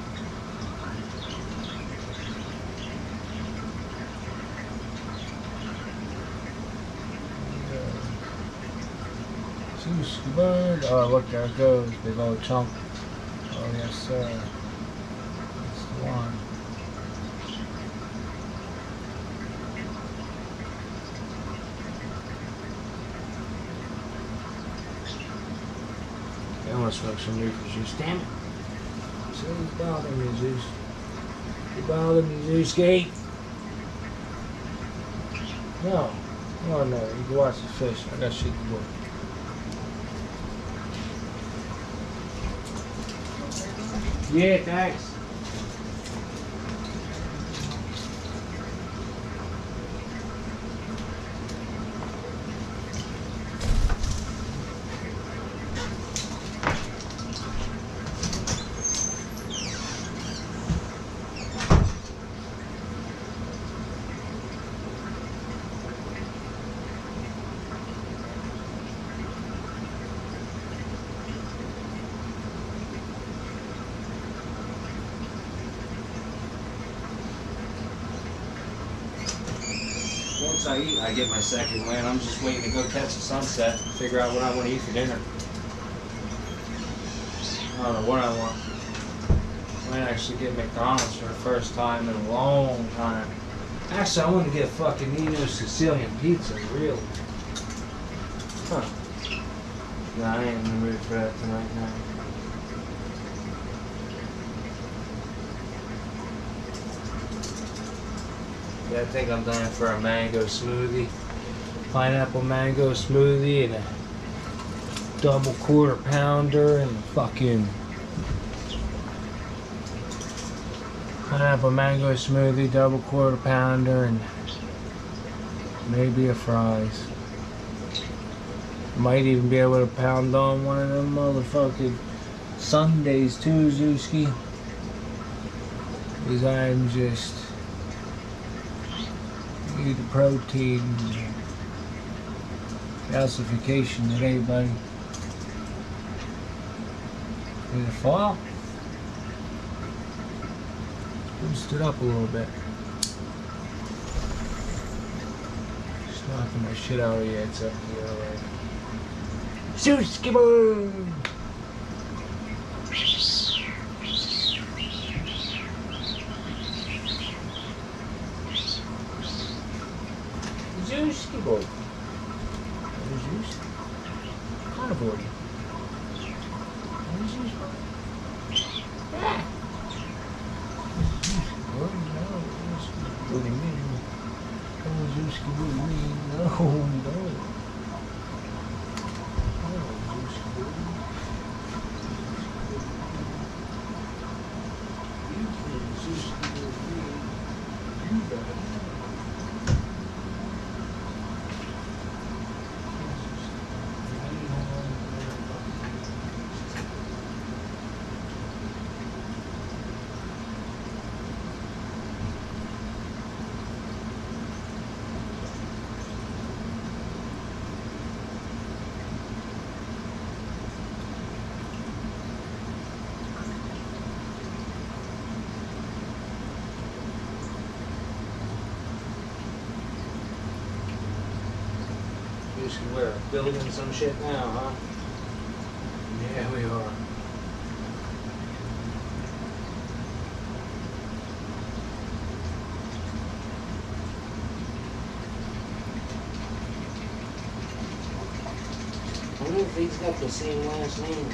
Juicy bird. Oh, look, there it goes. Big old chunk. Oh, yes, sir. That's the one. I want to smoke some reefer juice. Damn it. So he's bothering me, Zeus. You bother me, Zeus Gate. No. Oh, no. You can watch the fish. I got shit to do. Yeah, thanks. Once I eat, I get my second win. I'm just waiting to go catch the sunset and figure out what I want to eat for dinner. I don't know what I want. I might actually get McDonald's for the first time in a long time. Actually, I want to get fucking Nino's Sicilian pizza, really. Huh. Nah, I ain't in the mood for that tonight, no. Yeah, I think I'm done for a mango smoothie. Pineapple mango smoothie and a double quarter pounder and fucking pineapple mango smoothie, double quarter pounder, and maybe a fries. Might even be able to pound on one of them motherfucking Sundays too, Zuski. Because I'm just need the protein calcification today, buddy. Did it fall? Boost it up a little bit. Just knocking my shit out of you. It's up here already. Skipper! carnivore. What do you mean? We're building some shit now, huh? Yeah, we are. I wonder if he's got the same last name.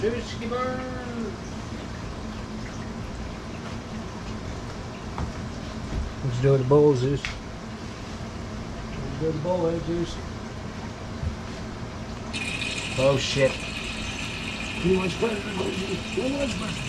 Zuski Bird! What you do with the bowl, Zeus? What you do with the bowl, eh, Zeus? Oh shit. Too much pressure, Zeus. Too much pressure.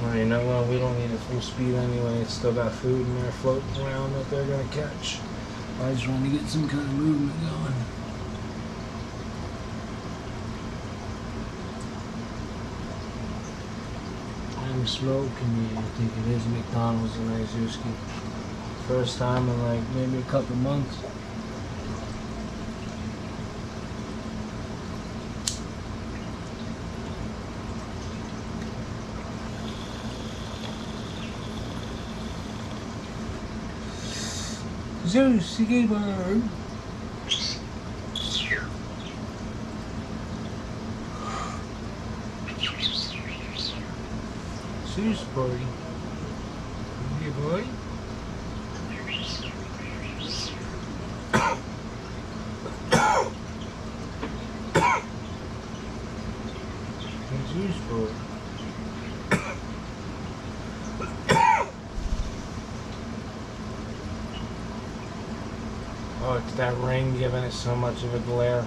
Well, you know what? We don't need it full speed anyway. It's still got food in there floating around that they're gonna catch. I just want to get some kind of movement going. I'm smoking. Yeah, I think it is McDonald's in Izuski. First time in like maybe a couple months. Zeus, you bird. Zeus, buddy. Hey, boy. Zeus, boy. Oh, it's that rain giving it so much of a glare.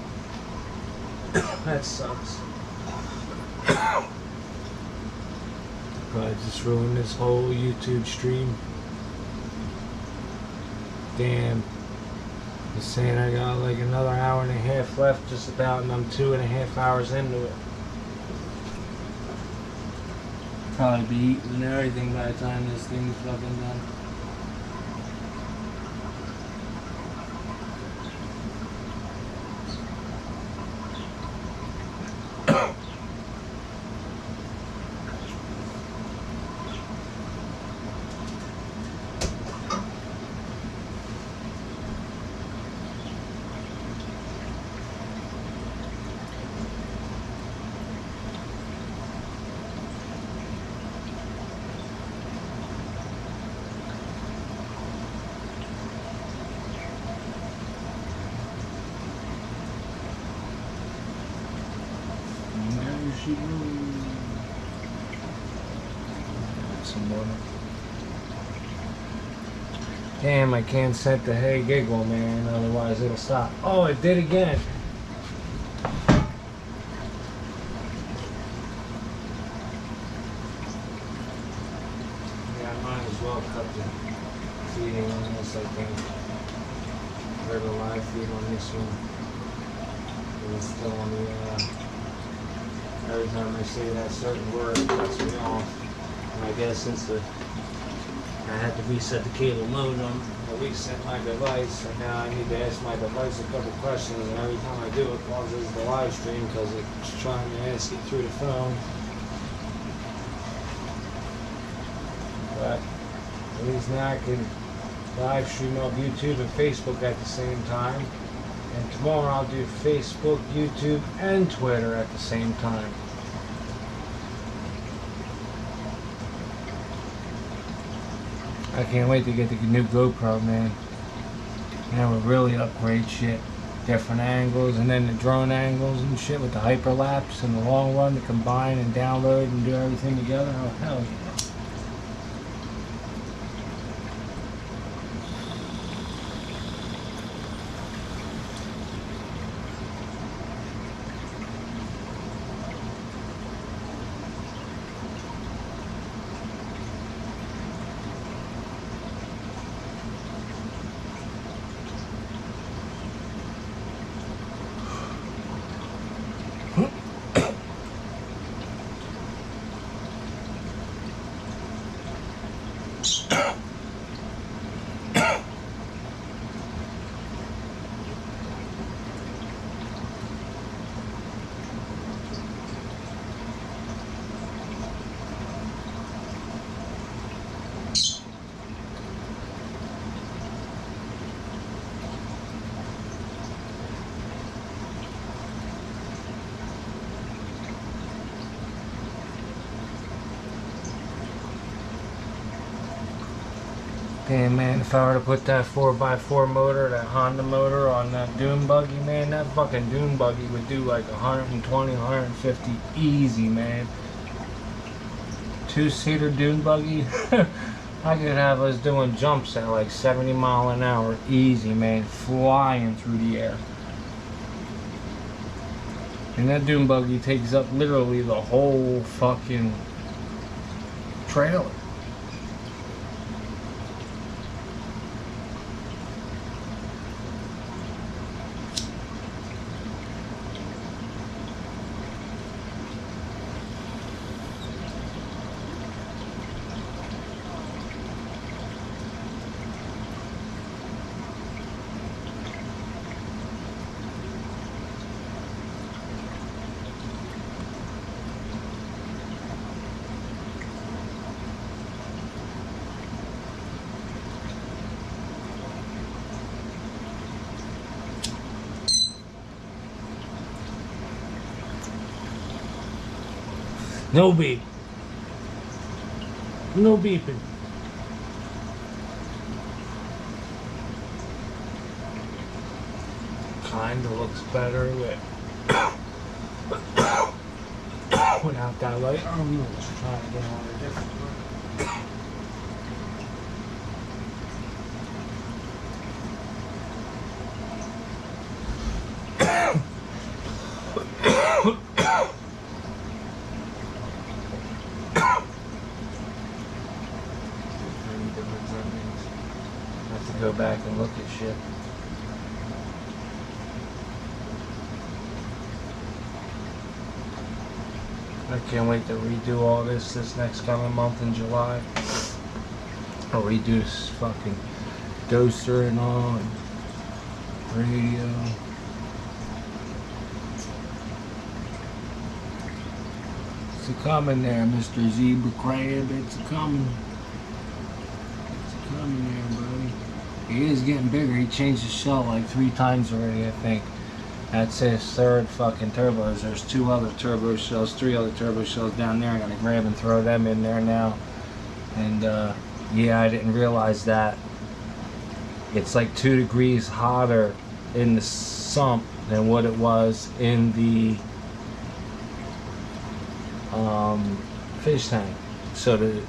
That sucks. I just ruined this whole YouTube stream. Damn. He's saying I got like another hour and a half left just about, and I'm 2.5 hours into it. Probably be eating and everything by the time this thing's fucking done. Some more. Damn, I can't set the hey giggle, man, otherwise it'll stop. Oh, it did again. Yeah, I might as well cut the feeding on this, I think. Or the live feed on this one. It's still on the, every time I say that certain word, it cuts me off. And I guess since I had to reset the cable modem, I reset my device, and now I need to ask my device a couple questions, and every time I do it pauses the live stream because it's trying to ask it through the phone. But at least now I can live stream on YouTube and Facebook at the same time. And tomorrow I'll do Facebook, YouTube, and Twitter at the same time. I can't wait to get the new GoPro, man. Now we'll really upgrade shit. Different angles, and then the drone angles and shit with the hyperlapse and the long run to combine and download and do everything together. Oh, hell yeah. Damn, man, if I were to put that 4x4 motor, that Honda motor on that dune buggy, man, that fucking dune buggy would do like 120, 150 easy, man. Two-seater dune buggy, I could have us doing jumps at like 70 mile an hour easy, man, flying through the air. And that dune buggy takes up literally the whole fucking trailer. No beep. No beeping. Kinda looks better with without that light. I'm just trying to get on a different one. Go back and look at shit. I can't wait to redo all this next coming month in July. I'll redo this fucking doser and all, and radio. It's a coming there, Mr. Zebra Crab. It's a coming. It's a coming there, buddy. He is getting bigger. He changed his shell like 3 times already, I think. That's his third fucking turbos. There's 2 other turbo shells, 3 other turbo shells down there. I gotta grab and throw them in there now. And yeah, I didn't realize that. It's like 2 degrees hotter in the sump than what it was in the fish tank. So the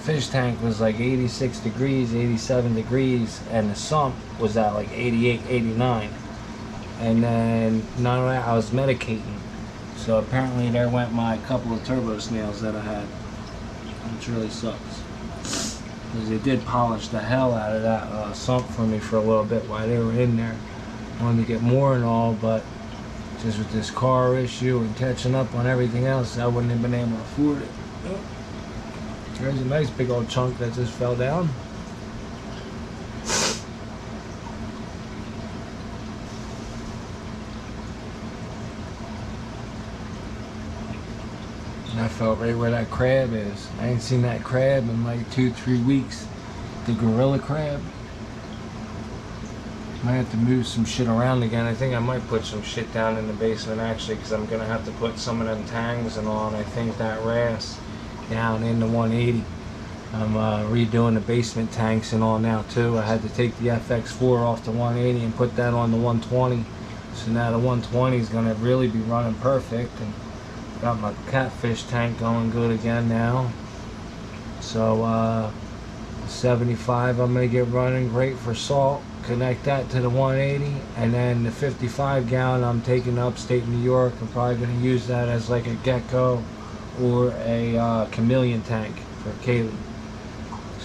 fish tank was like 86 degrees, 87 degrees, and the sump was at like 88, 89. And then none of that, I was medicating. So apparently there went my couple of turbo snails that I had, which really sucks. Because they did polish the hell out of that sump for me for a little bit while they were in there. I wanted to get more and all, but just with this car issue and catching up on everything else, I wouldn't have been able to afford it. Oh. There's a nice big old chunk that just fell down. And I felt right where that crab is. I ain't seen that crab in like 2-3 weeks. The gorilla crab. Might have to move some shit around again. I think I might put some shit down in the basement actually, because I'm gonna have to put some of them tangs and all, and I think that RAS down in the 180. I'm redoing the basement tanks and all now too. I had to take the FX4 off the 180 and put that on the 120. So now the 120 is gonna really be running perfect. And got my catfish tank going good again now. So 75 I'm gonna get running great for salt. Connect that to the 180, and then the 55 gallon I'm taking to upstate New York. I'm probably gonna use that as like a gecko or a chameleon tank for Kaylee.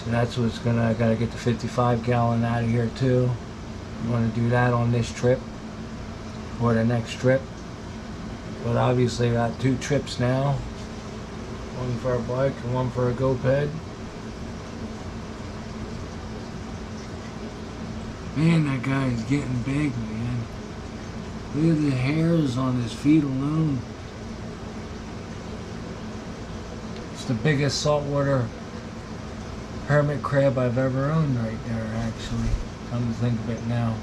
So that's what's gonna, I gotta get the 55 gallon out of here too. I'm gonna do that on this trip or the next trip. But obviously I got 2 trips now. One for a bike and one for a GoPed. Man, that guy is getting big, man. Look at the hairs on his feet alone. It's the biggest saltwater hermit crab I've ever owned right there, actually. Come to think of it now.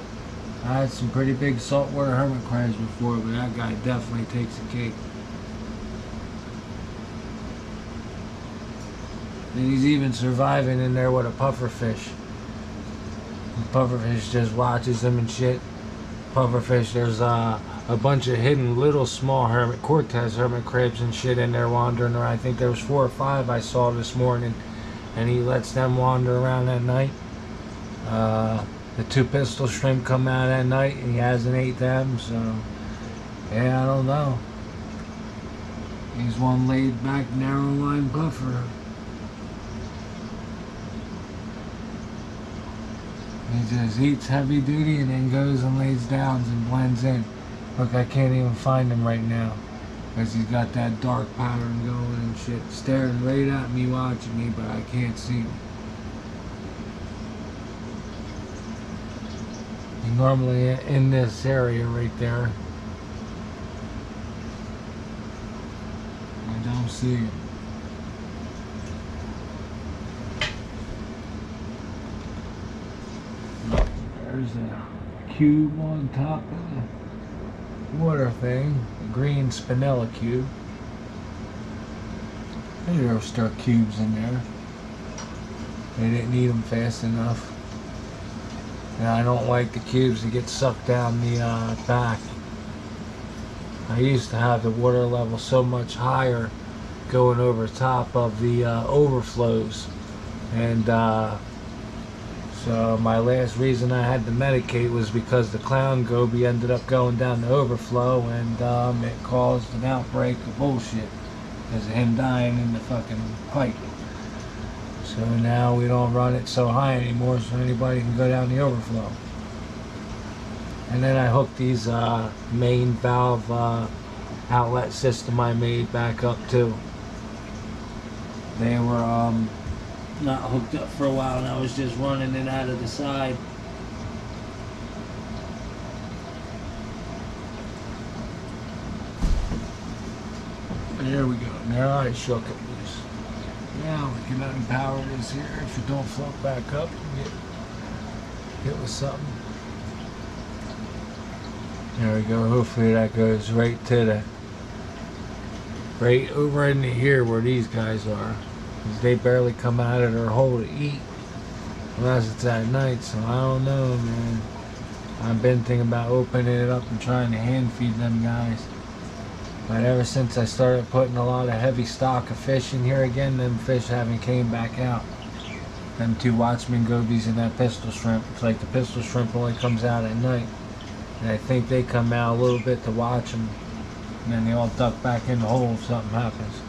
I had some pretty big saltwater hermit crabs before, but that guy definitely takes a cake. And he's even surviving in there with a pufferfish. Pufferfish just watches them and shit. Pufferfish, there's a bunch of hidden little small Cortez hermit crabs and shit in there wandering around. I think there was 4 or 5 I saw this morning, and he lets them wander around at night. The 2 pistol shrimp come out at night, and he hasn't ate them, so yeah, I don't know. He's one laid back narrow line puffer. He just eats heavy duty and then goes and lays down and blends in. Look, I can't even find him right now because he's got that dark pattern going and shit, staring right at me, watching me, but I can't see him. He's normally in this area right there. I don't see him. There's a cube on top of the water thing, a green spinella cube. Maybe there'll start cubes in there. They didn't eat them fast enough. And I don't like the cubes that get sucked down the back. I used to have the water level so much higher going over top of the overflows. And so my last reason I had to medicate was because the clown goby ended up going down the overflow, and it caused an outbreak of bullshit because of him dying in the fucking pipe. So now we don't run it so high anymore so anybody can go down the overflow. And then I hooked these main valve outlet system I made back up too. They were not hooked up for a while, and I was just running it out of the side. There we go. Now I shook it loose. Now we can unpower this here. If it don't float back up, get hit with something. There we go. Hopefully that goes right to the right over into here where these guys are. They barely come out of their hole to eat unless it's at night, so I don't know, man. I've been thinking about opening it up and trying to hand feed them guys, but ever since I started putting a lot of heavy stock of fish in here again, them fish haven't came back out. Them 2 Watchman gobies and that pistol shrimp. It's like the pistol shrimp only comes out at night, and I think they come out a little bit to watch them, and then they all duck back in the hole if something happens.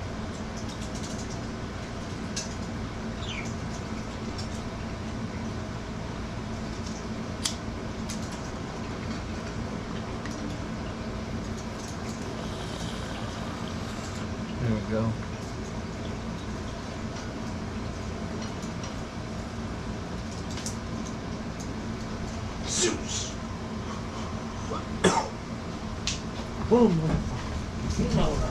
There we go. Zeus! Boom! You know what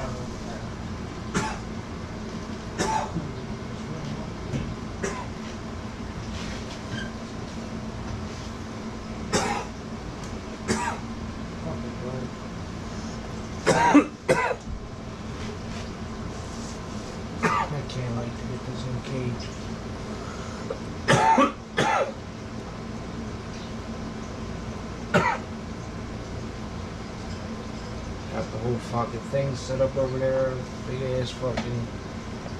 the whole fucking thing set up over there. Big ass fucking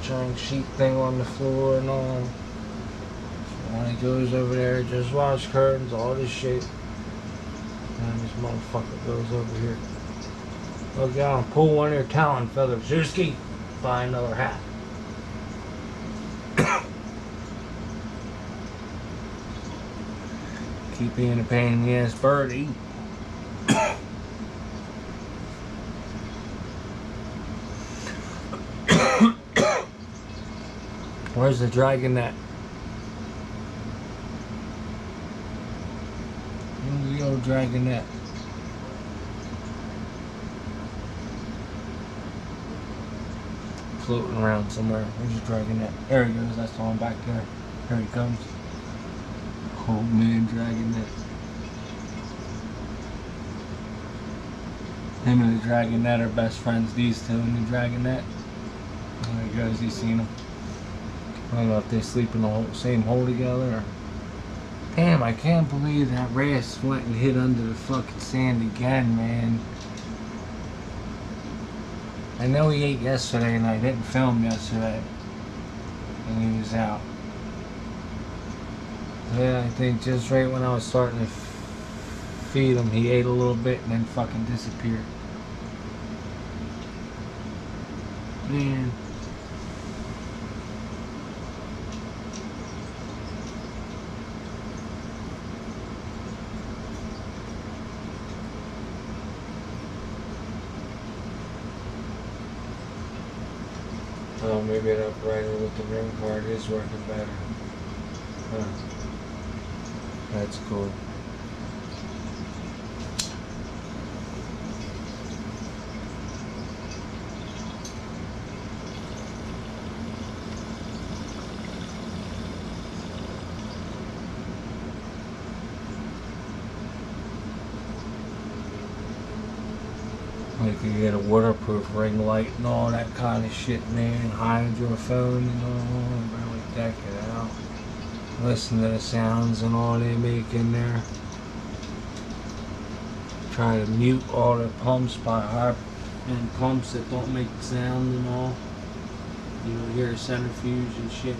giant sheet thing on the floor and all. So when he goes over there, just wash curtains, all this shit. And this motherfucker goes over here. Look down, pull one of your talon feathers. Zewski, buy another hat. Keep being a pain in the ass birdie. Where's the dragon net? Where's the old dragon net? Floating around somewhere. Where's the dragon net? There he goes. That's the one back there. Here he comes. Old man dragon net. Him and the dragon net are best friends. These two and the dragon net. There he goes. You seen him? I don't know if they sleep in the same hole together or... Damn, I can't believe that Ras went and hid under the fucking sand again, man. I know he ate yesterday and I didn't film yesterday. And he was out. Yeah, I think just right when I was starting to feed him, he ate a little bit and then fucking disappeared. Man. Oh, maybe that writer with the ring card is working better. Huh. That's cool. You can get a waterproof ring light and all that kind of shit in there, and hide your phone and all, and really deck it out. Listen to the sounds and all they make in there. Try to mute all the pumps by harp and pumps that don't make sound and all. You know, hear a centrifuge and shit.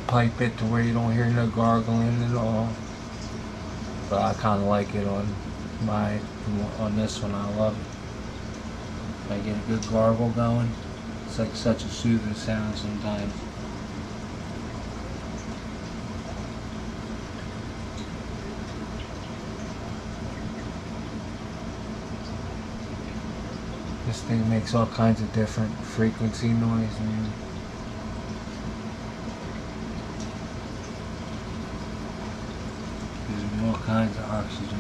Pipe it to where you don't hear no gargling at all. But I kind of like it on this one. I love it. If I get a good gargle going, it's like such a soothing sound sometimes. This thing makes all kinds of different frequency noise, man. All kinds of oxygen.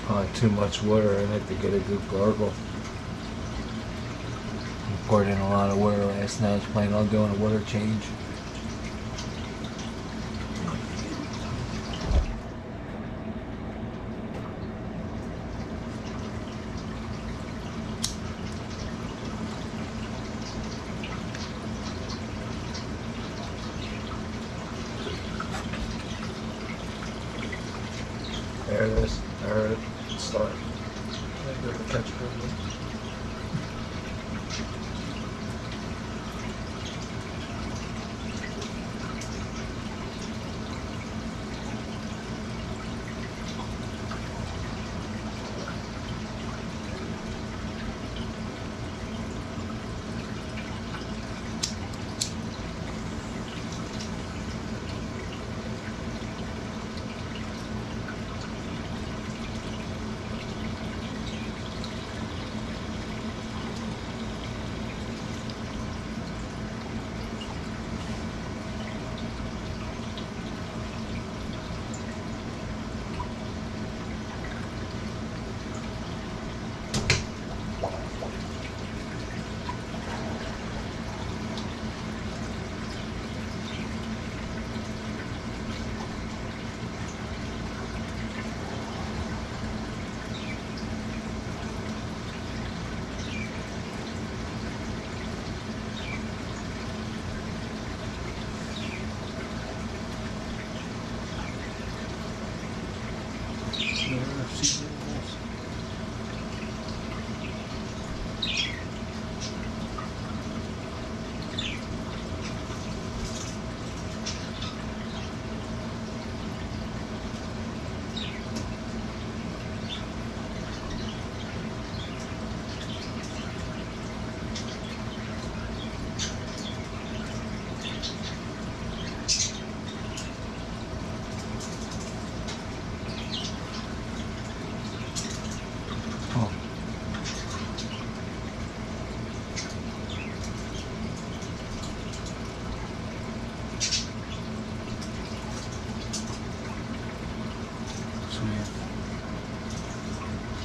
Probably too much water in it to get a good gargle. I poured in a lot of water last night. I was planning on doing a water change. There it is. I heard it start. I go to catch it. See you next.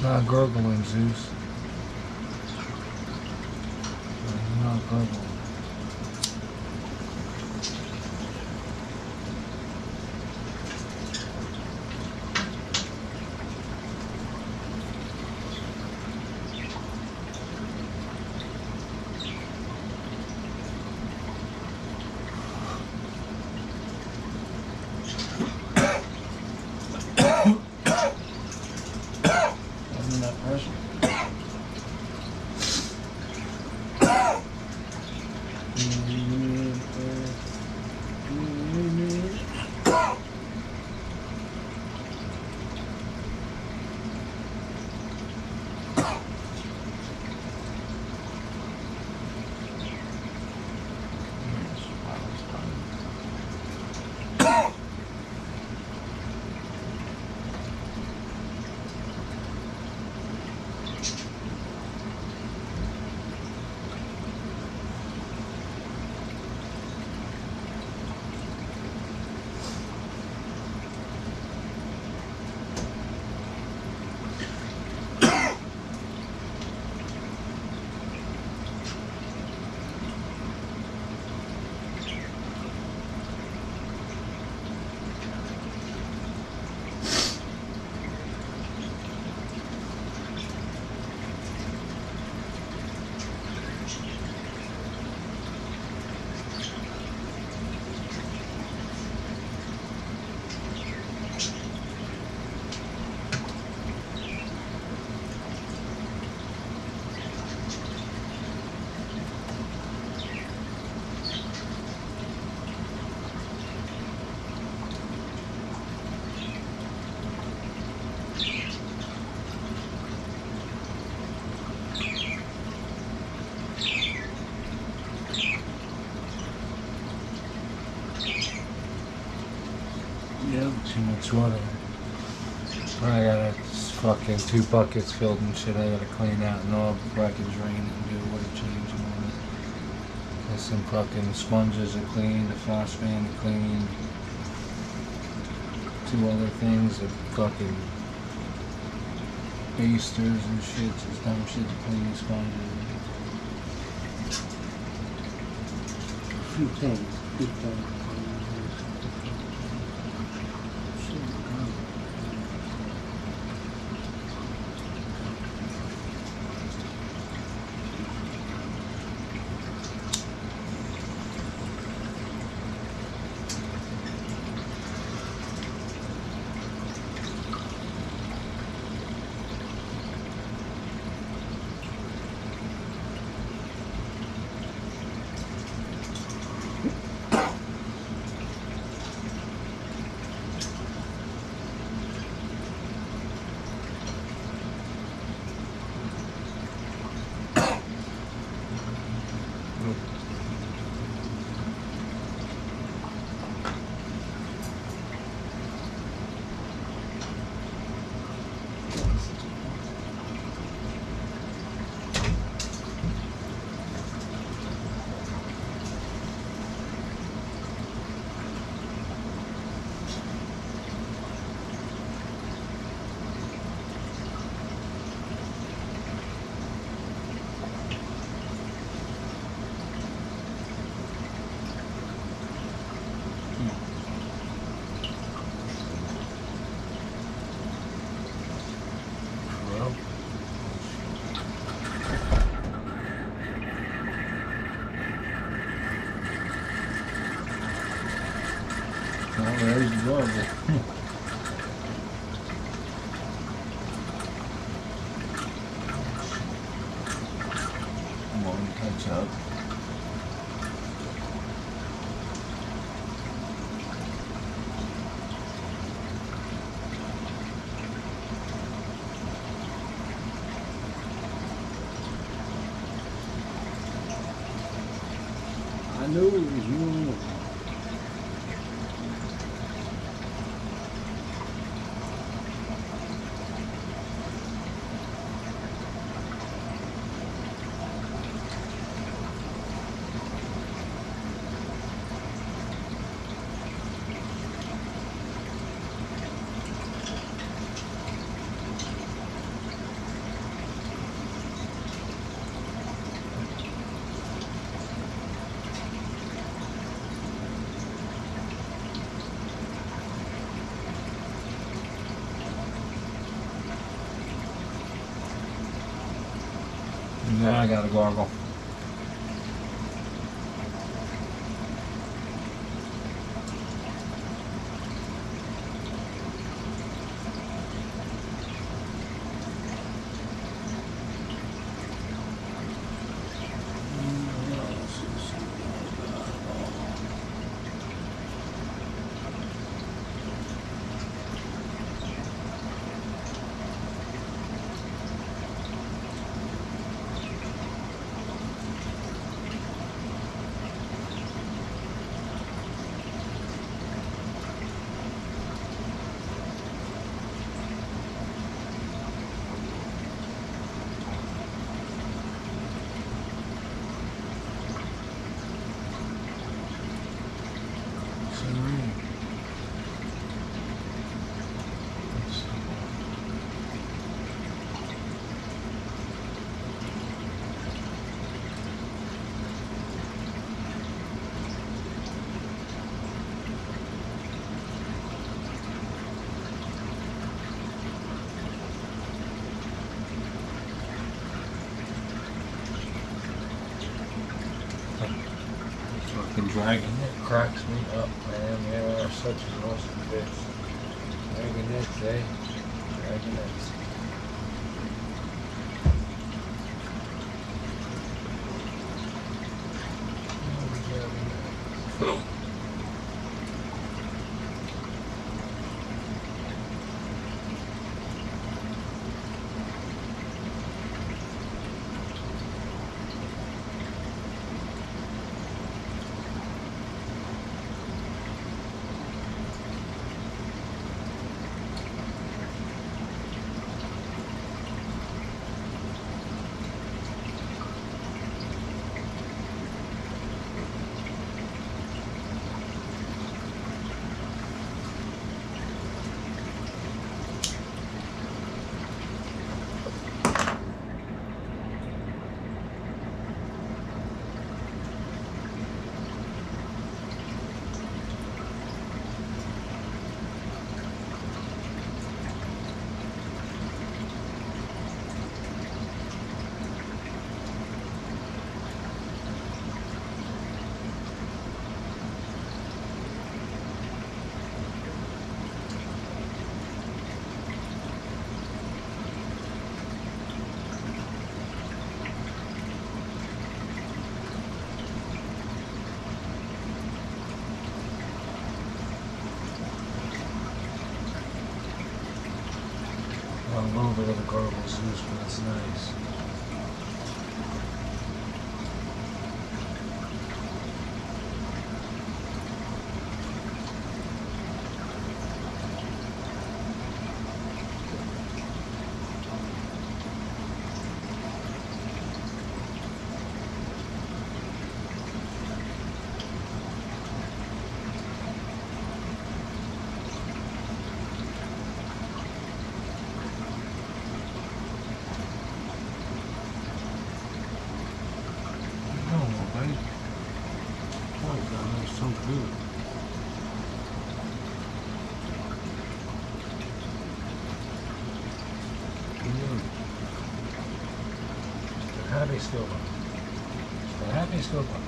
Not gurgling, Zeus. Not gurgling. Yeah, too much water. I got fucking 2 buckets filled and shit. I gotta clean out and all before I can drain it and do a water change and all that. There's some fucking sponges are clean, the floss fan are clean. 2 other things are fucking basters and shit. Just dumb shit to clean the sponges. A few things. There's the No. Now I gotta gargle. Fucking dragon net cracks me up, man. They are such an awesome fish. Dragon nets, eh? Dragon nets. A little bit of the garble's loose, but it's nice. So good. Happy skill button. Happy skill button.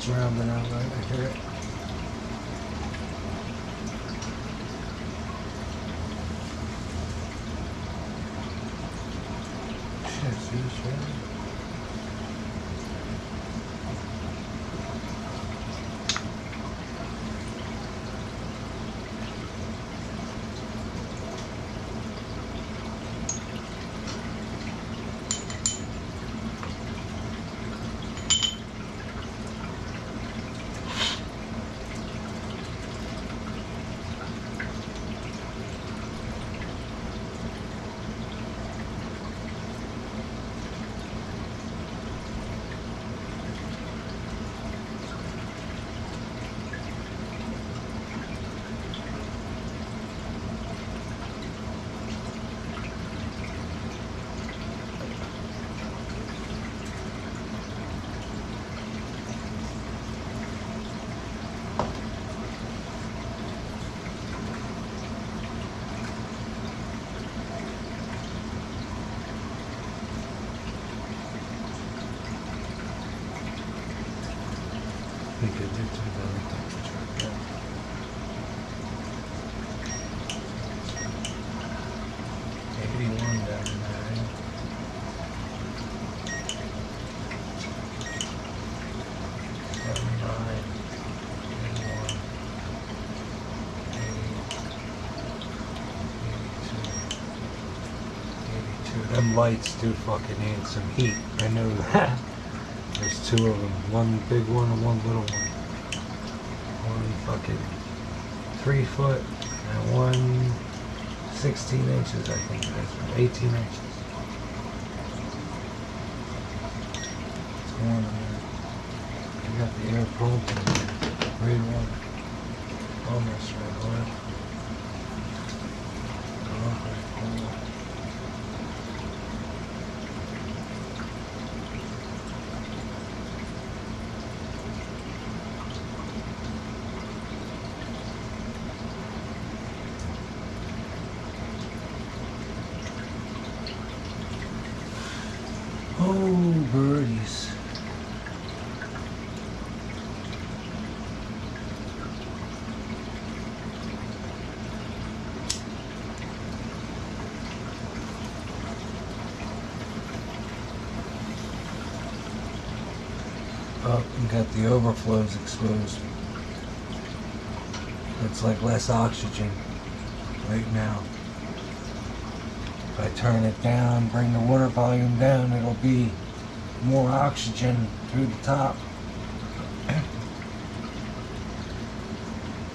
It's rounding out right, I hear it. Shit, see, shit. We could do to the temperature. 81 down there. 79, 81, 82. Them lights do fucking need some heat. I know that. There's two of them, one big one and one little one. One fucking 3 foot and one 16 inches, I think that's 18 inches. It's one in there. You got the air pump and the red one. Almost red one. Oh, birdies. Oh, you got the overflows exposed. It's like less oxygen right now. If I turn it down, bring the water volume down, it'll be more oxygen through the top.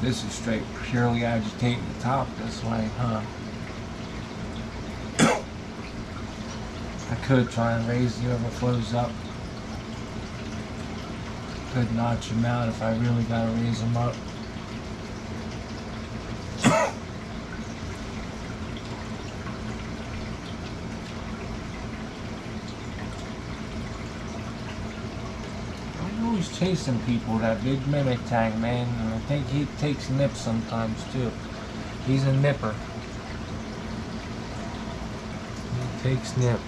This is straight purely agitating the top this way, huh? I could try and raise the overflows up. Could notch them out if I really gotta raise them up. He's chasing people, that big mimic tank, man, and I think he takes nips sometimes too. He's a nipper. He takes nips.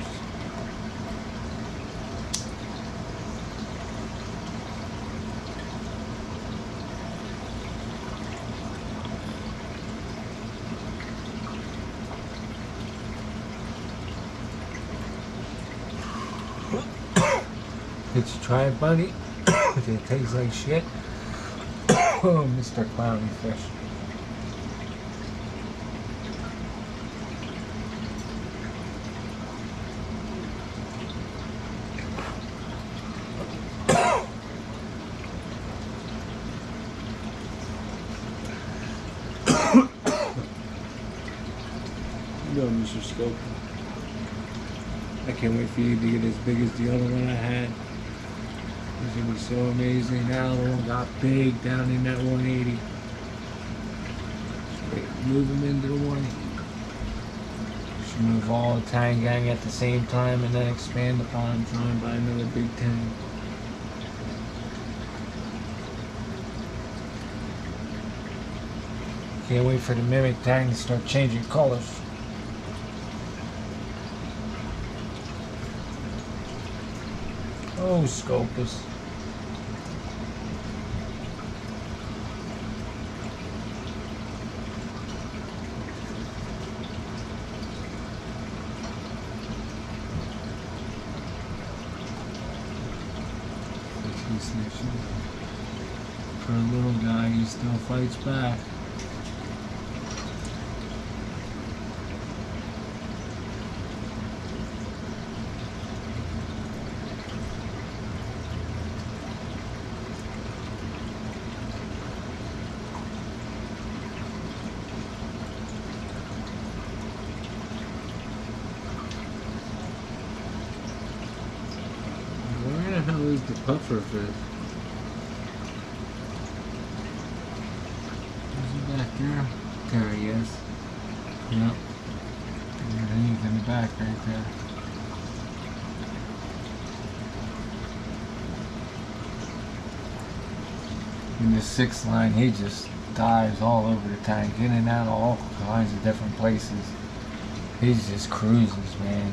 Did you try it, buddy? It tastes like shit. Oh, Mr. Clowny Fish. Go, Mr. Scope. I can't wait for you to get as big as the other one I had. It's gonna be so amazing. Now the one got big down in that 180. Wait, move them into the 180. Should move all the tang gang at the same time and then expand upon trying to buy another big tang. Can't wait for the mimic tang to start changing colors. Oh, Scopus. Peace mission. For a little guy, he still fights back. Where the hell is the puffer fish? Is he back there? There he is. Yep. He's in the back right there. In the 6th line, he just dives all over the tank, in and out of all kinds of different places. He just cruises, man.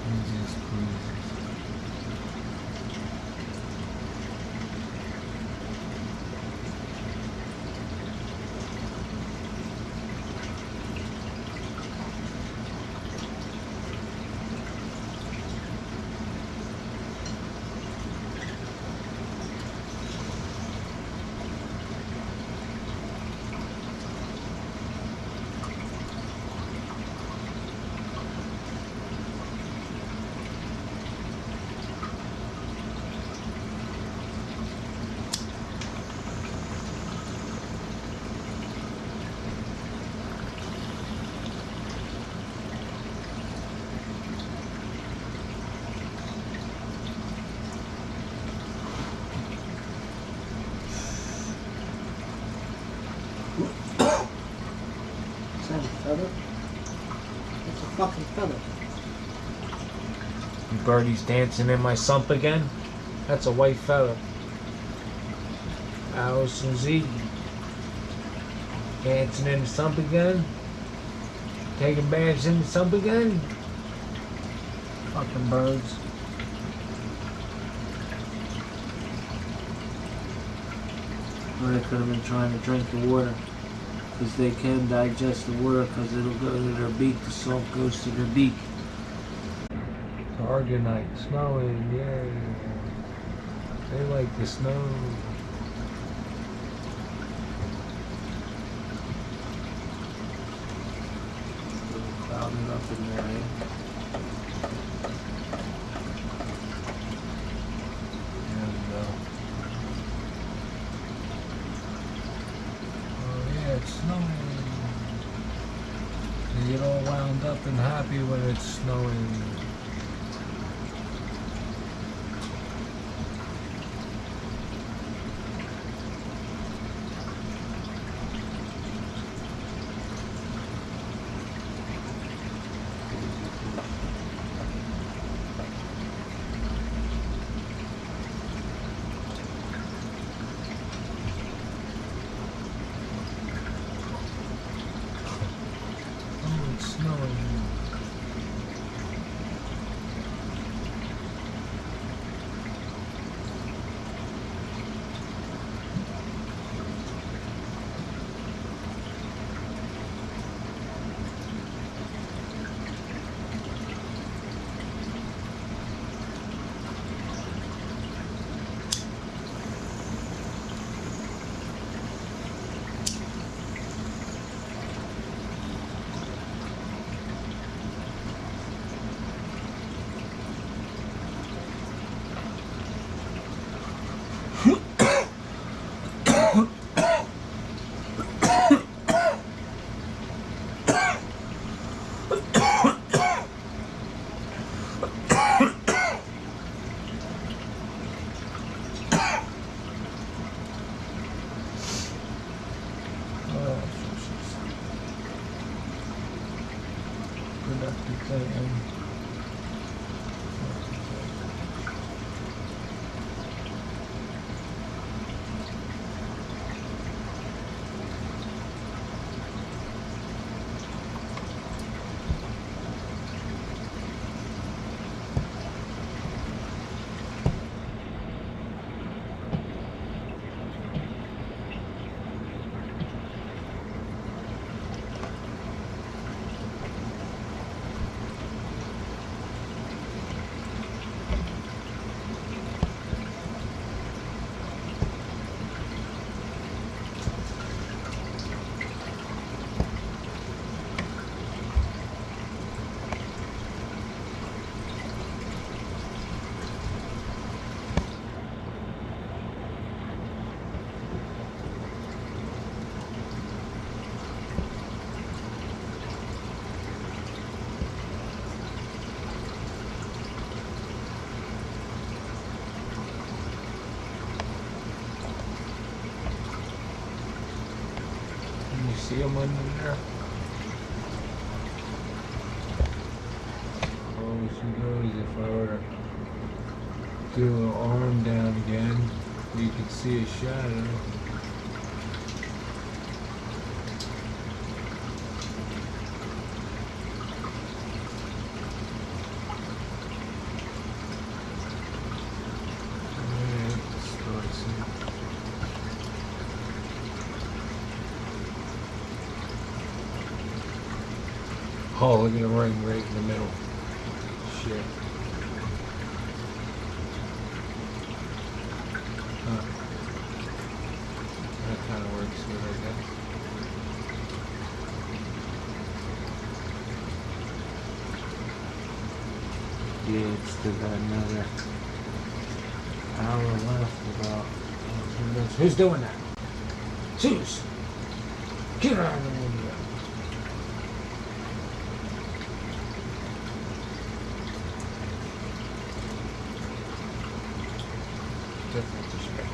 He just cruises. Is that a feather? It's a fucking feather. Birdie's dancing in my sump again. That's a white feather. Allison Z. Dancing in the sump again. Taking baths in the sump again. Fucking birds. Or they could have been trying to drink the water. Because they can digest the water because it'll go to their beak. The salt goes to their beak. Argonite, snowing, yay. They like the snow. Clouding up in there, eh? It's snowing. You get all wound up and happy when it's snowing. see them under there? Oh, she knows if I were to do an arm down again, you could see a shadow. Oh, look at the ring right in the middle. Shit. Huh. That kind of works good, I guess. Yeah, it's still got another hour left about. Who's doing that? Zeus! Get around the window. Different perspective.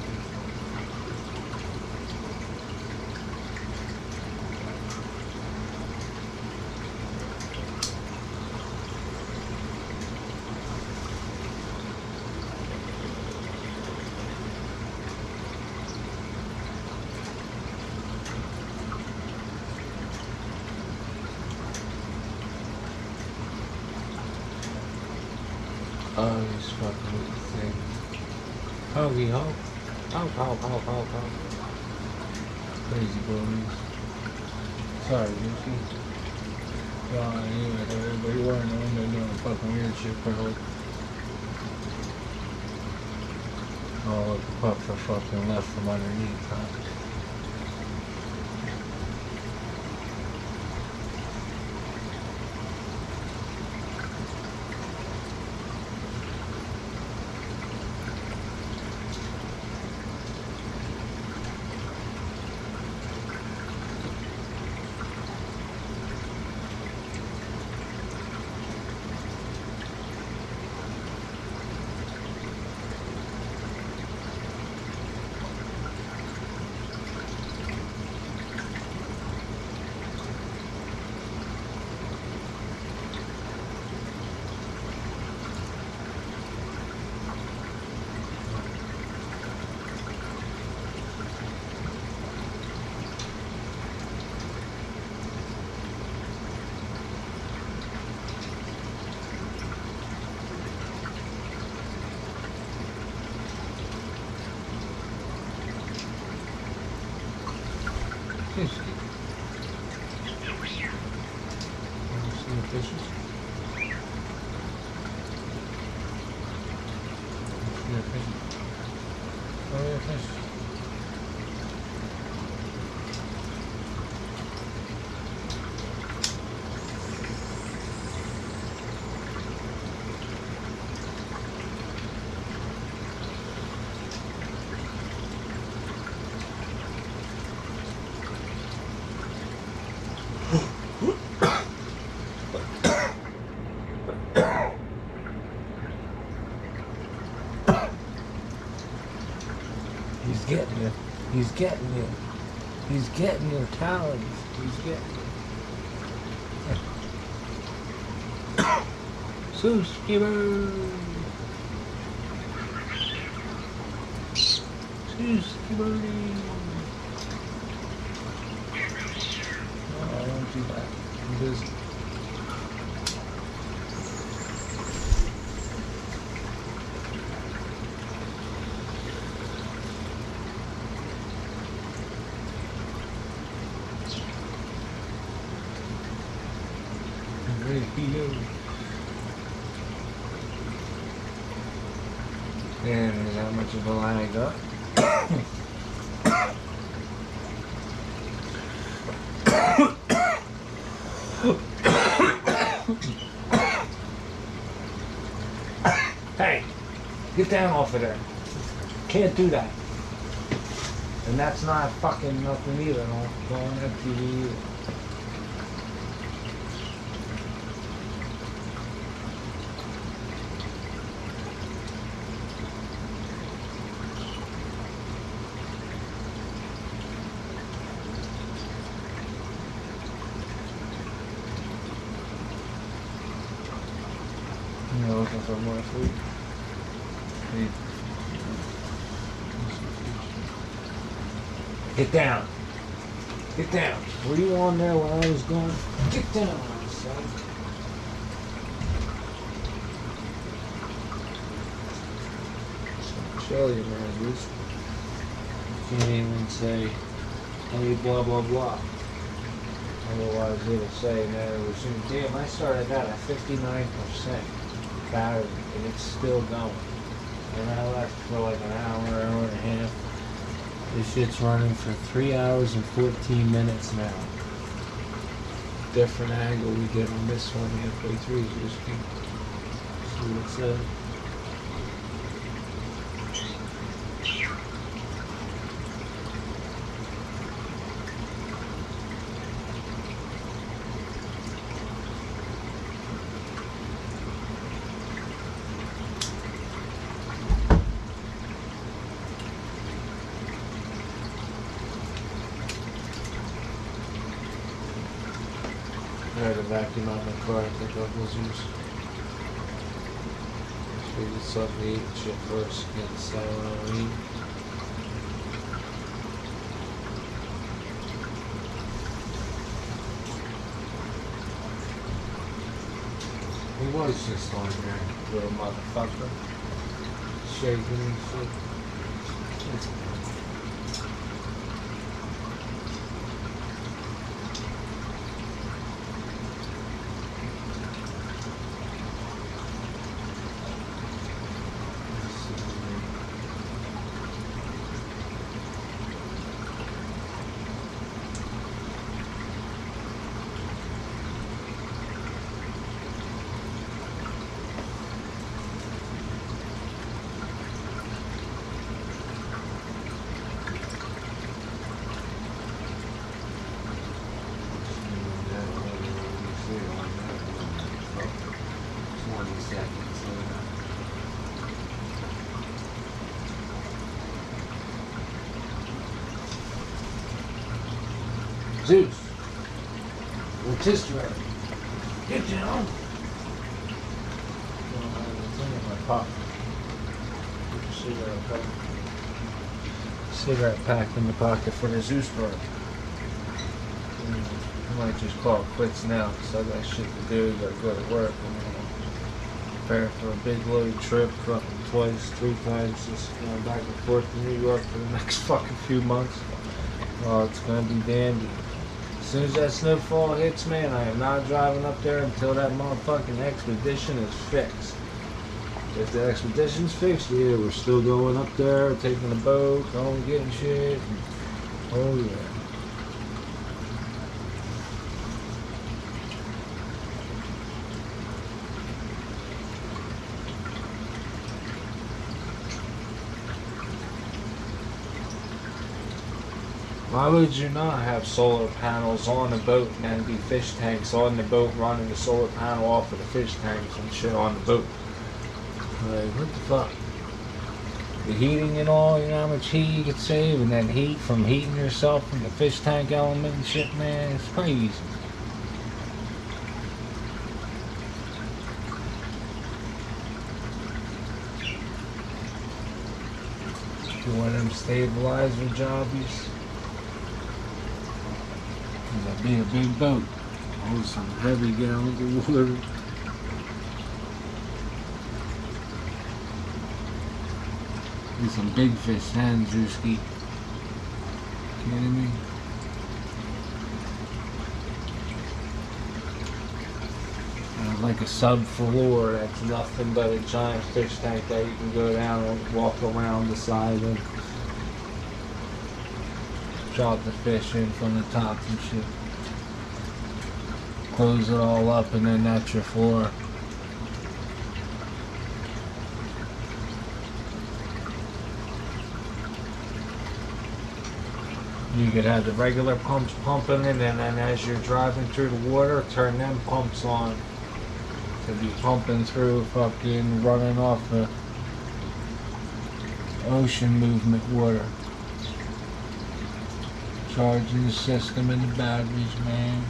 Oh, this fucking thing. Hoagie ho. Ho. Crazy boys. Sorry, Lucy. Well, anyway, everybody wearing the window doing fucking weird shit, probably. Oh, the pups are fucking left from underneath, huh? Fishes. Yeah, fish. Oh yeah, fish. He's getting you. He's getting you. He's getting your talons. He's getting you. Zeus, skipper. Zeus, skipper. Oh, I won't do that. I'm busy. And is that much of a line I got? Hey, get down off of there. Can't do that. And that's not fucking nothing either. Don't on that TV either. You're looking for more food? Get down. Get down. Were you on there when I was gone? Get down, son. Show you, man, dude. You can't even say, hey, blah, blah, blah. Otherwise, it'll say, no, resume. Damn, I started that at 59% battery, and it's still going. And I left for like an hour, hour and a half. This shit's running for 3 hours and 14 minutes now. Different angle we did on this one halfway through. Just see what it says. I had to vacuum out my car. I think I was used. Figured something to eat and shit first. Get the salad on eat. He was just on there, little motherfucker. Shaking and shit. Zeus, rotisserie, get down. It's in my pocket. Cigarette pack in the pocket for the Zeus bird. I might just call it quits now because I got shit to do. Gotta go to work and prepare for a big load trip, fucking twice, 3 times, just going back and forth to New York for the next fucking few months. Oh, it's gonna be dandy. As soon as that snowfall hits, man, I am not driving up there until that motherfucking expedition is fixed. If the expedition's fixed, yeah, we're still going up there, taking the boat, going getting shit. Oh yeah. Why would you not have solar panels on the boat and then be fish tanks on the boat running the solar panel off of the fish tanks and shit on the boat? Like, what the fuck? The heating and all, you know how much heat you could save, and then heat from heating yourself from the fish tank element and shit, man, it's crazy. Do one of them stabilizer jobbies. That'd be a big boat. Oh, some heavy gallons of water. And some big fish, and Drewski. Kidding me? Like a subfloor that's nothing but a giant fish tank that you can go down and walk around the side of. Drop the fish in from the top and shit. Close it all up and then that's your floor. You could have the regular pumps pumping in, and then as you're driving through the water, turn them pumps on to be pumping through fucking running off the ocean movement water. Charging the system and the batteries, man.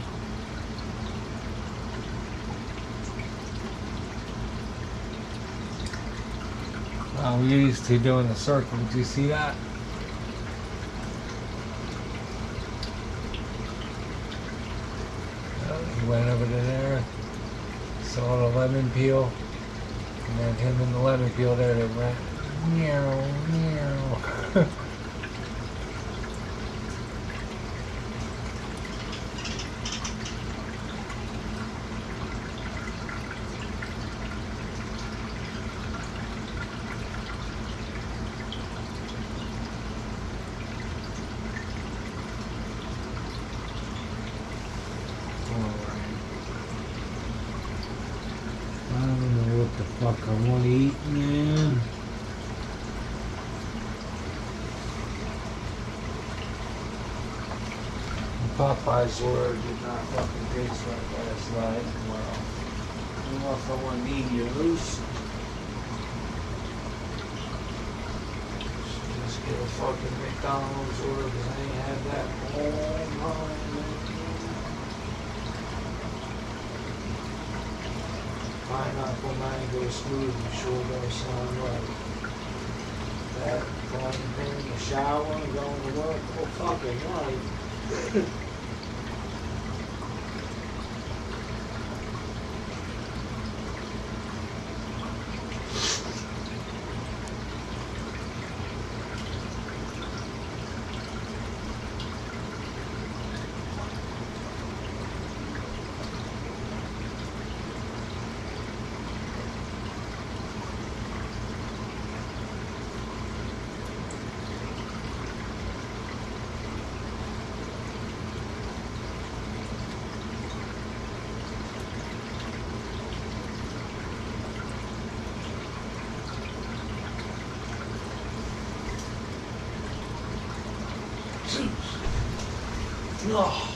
We used to doing the circle. Did you see that? He went over to there, saw the lemon peel, and then him and the lemon peel there, they went meow, meow. I don't know what the fuck I want to eat, man. Popeye's order did not fucking taste like last night. Well, I don't know if I want Neos. Just get a fucking McDonald's order because I ain't had that all time. Pineapple mango smoothie sure does sound right. That going in the shower and going to work, oh fucking right. Oh.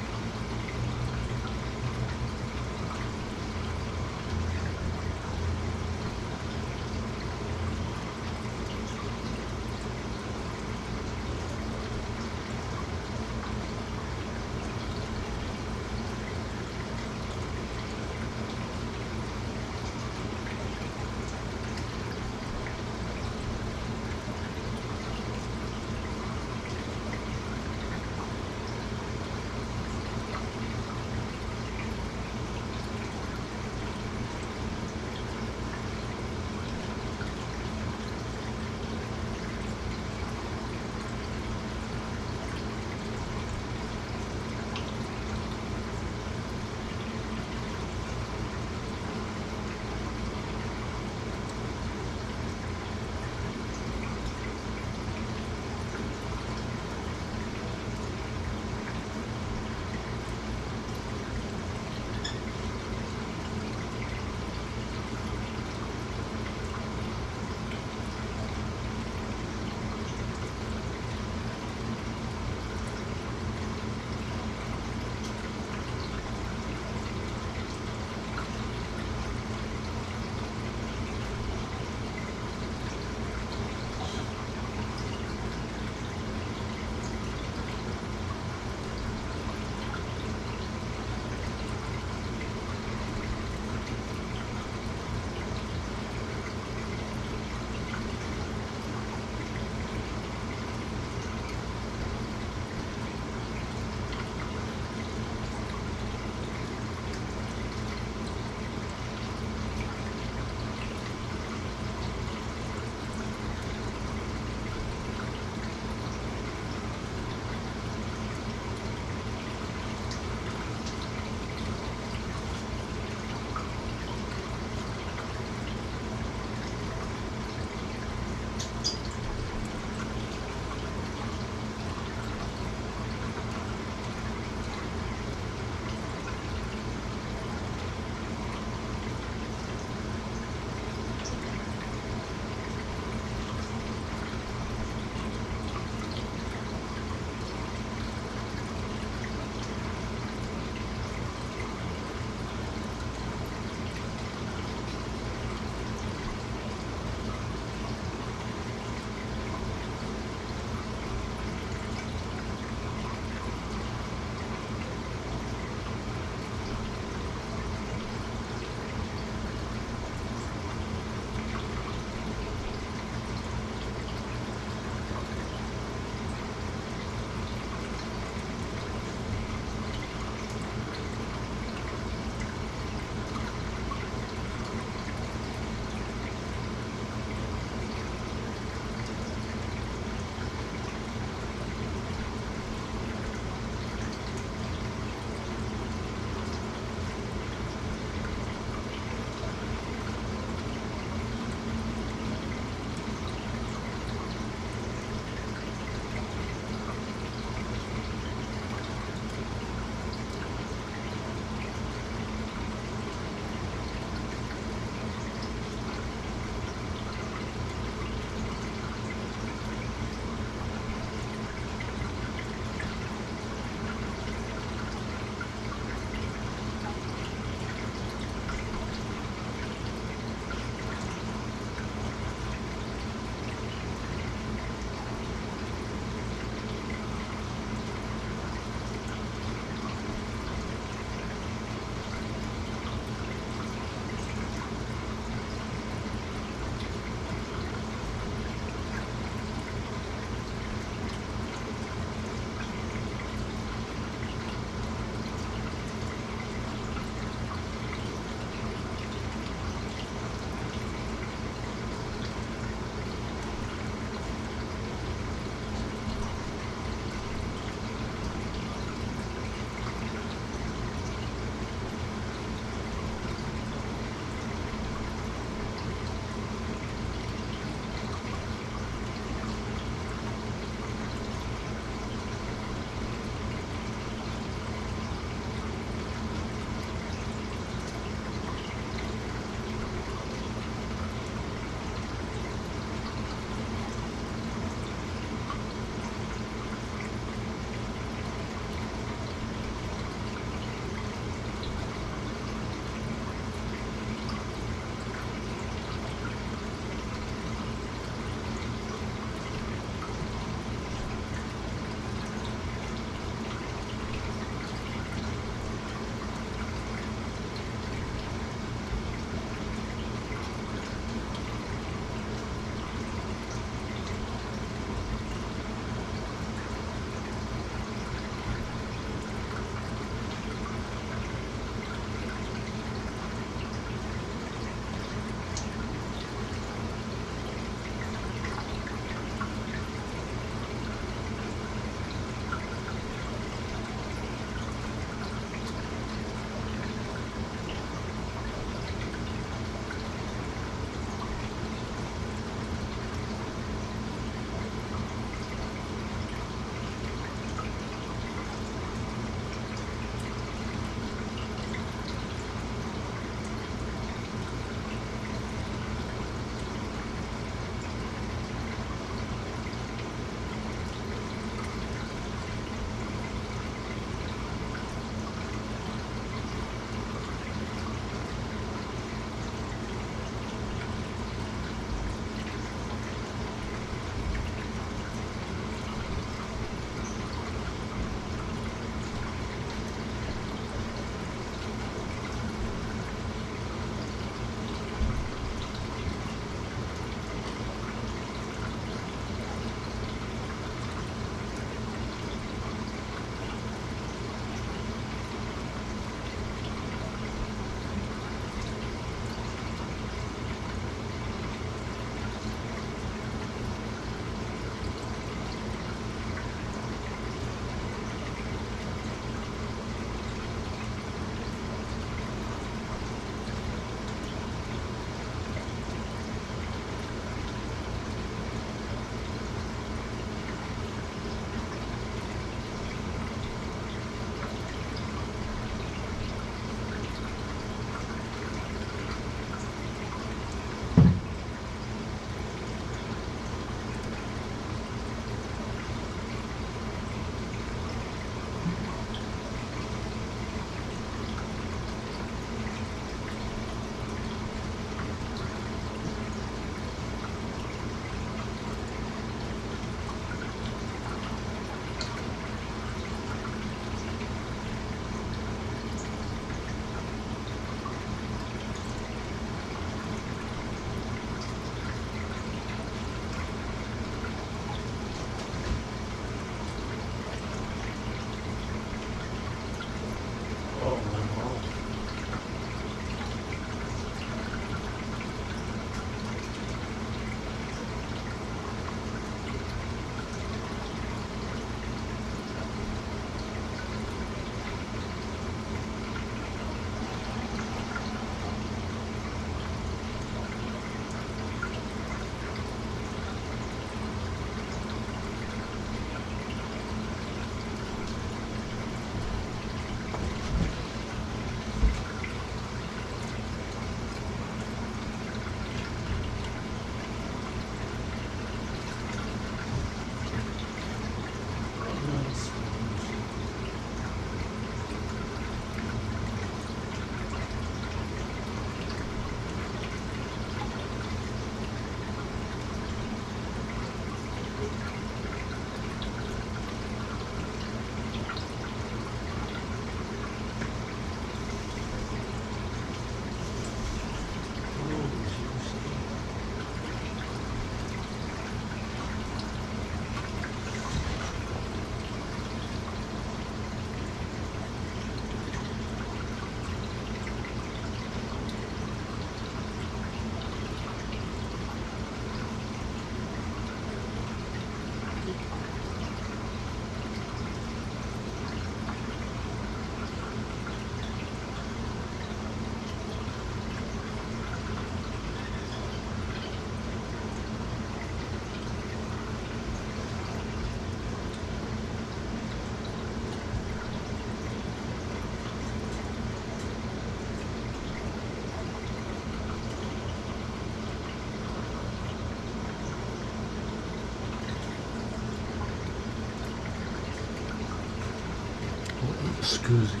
Scusi.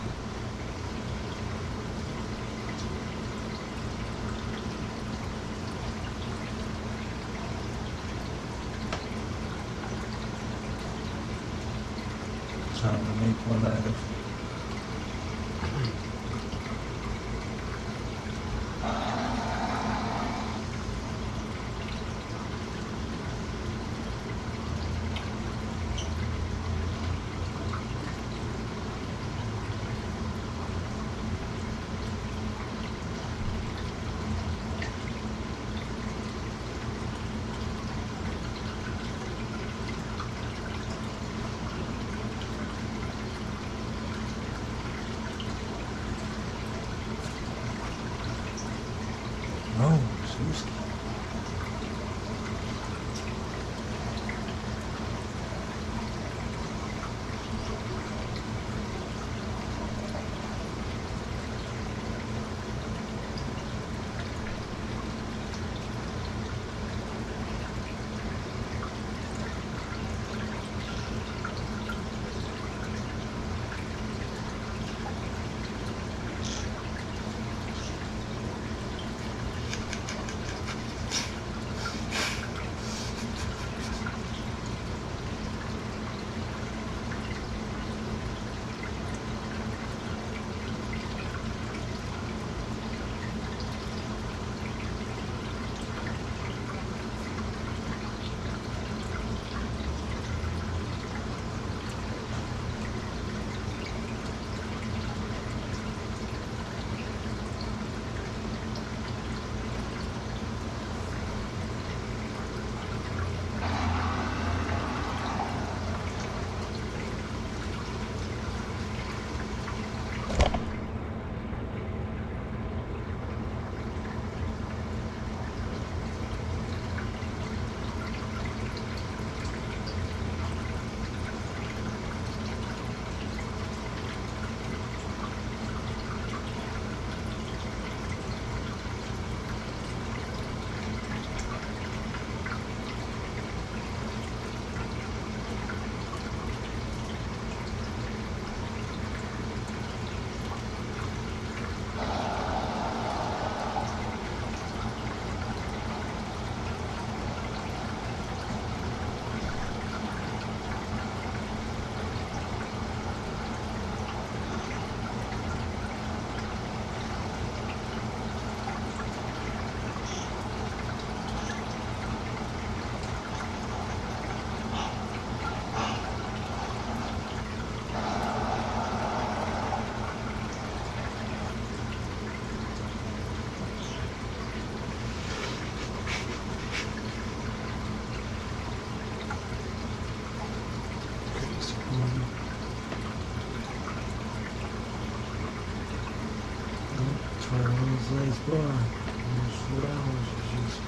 Time to make one out of. Oh, Susie. Nice bar. There's 4 hours of juice.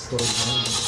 still going.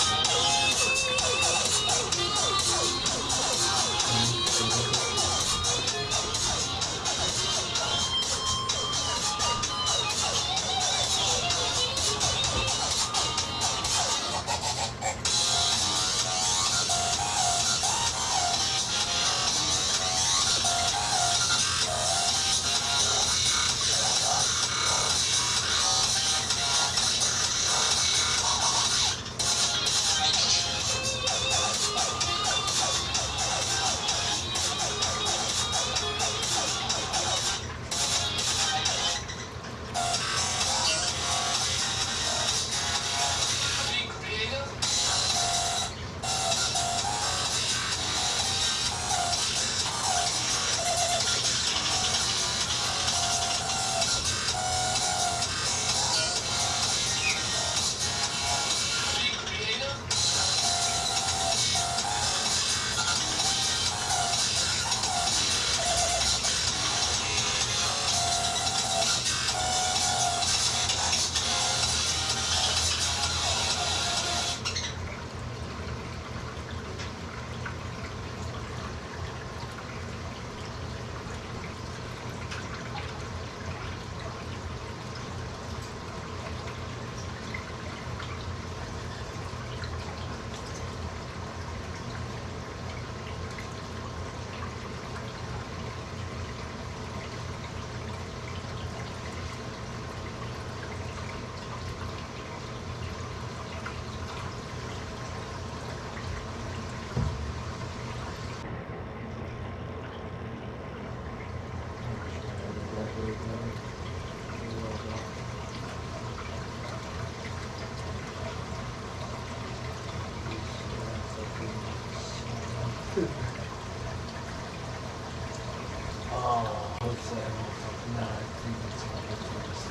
Oh, hopefully I don't fucking know. I think it's all good for this.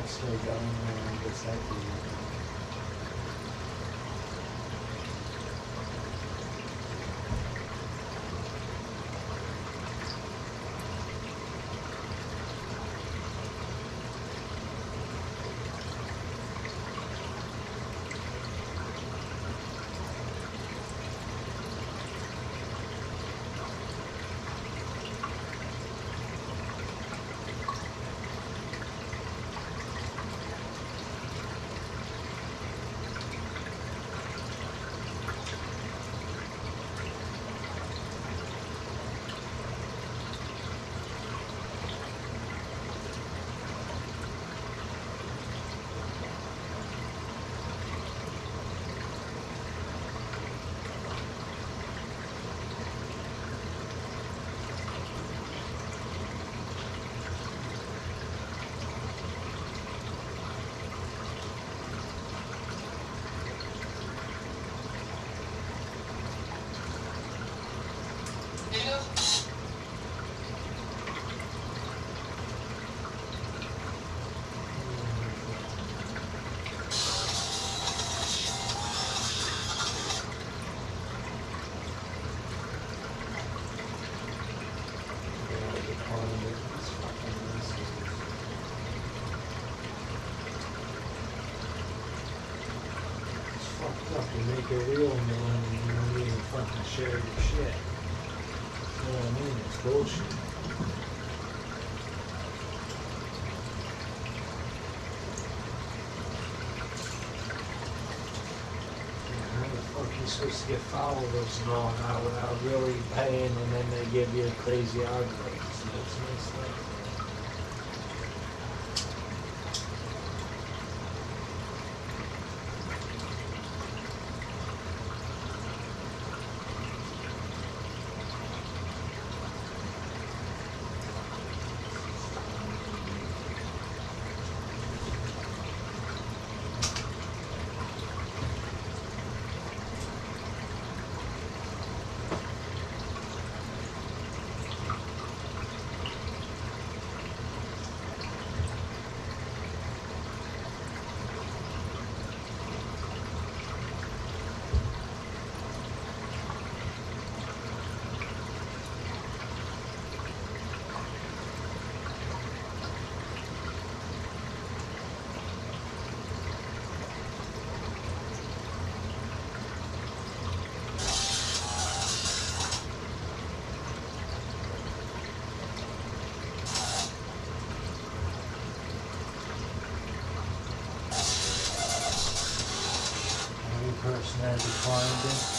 It's still going on. What's that do? You make a real one and you don't even fucking share your shit. You know what I mean? It's bullshit. How the fuck are you supposed to get followers and all that without really paying, and then they give you a crazy algorithm? So it's nice stuff. Person that declined it.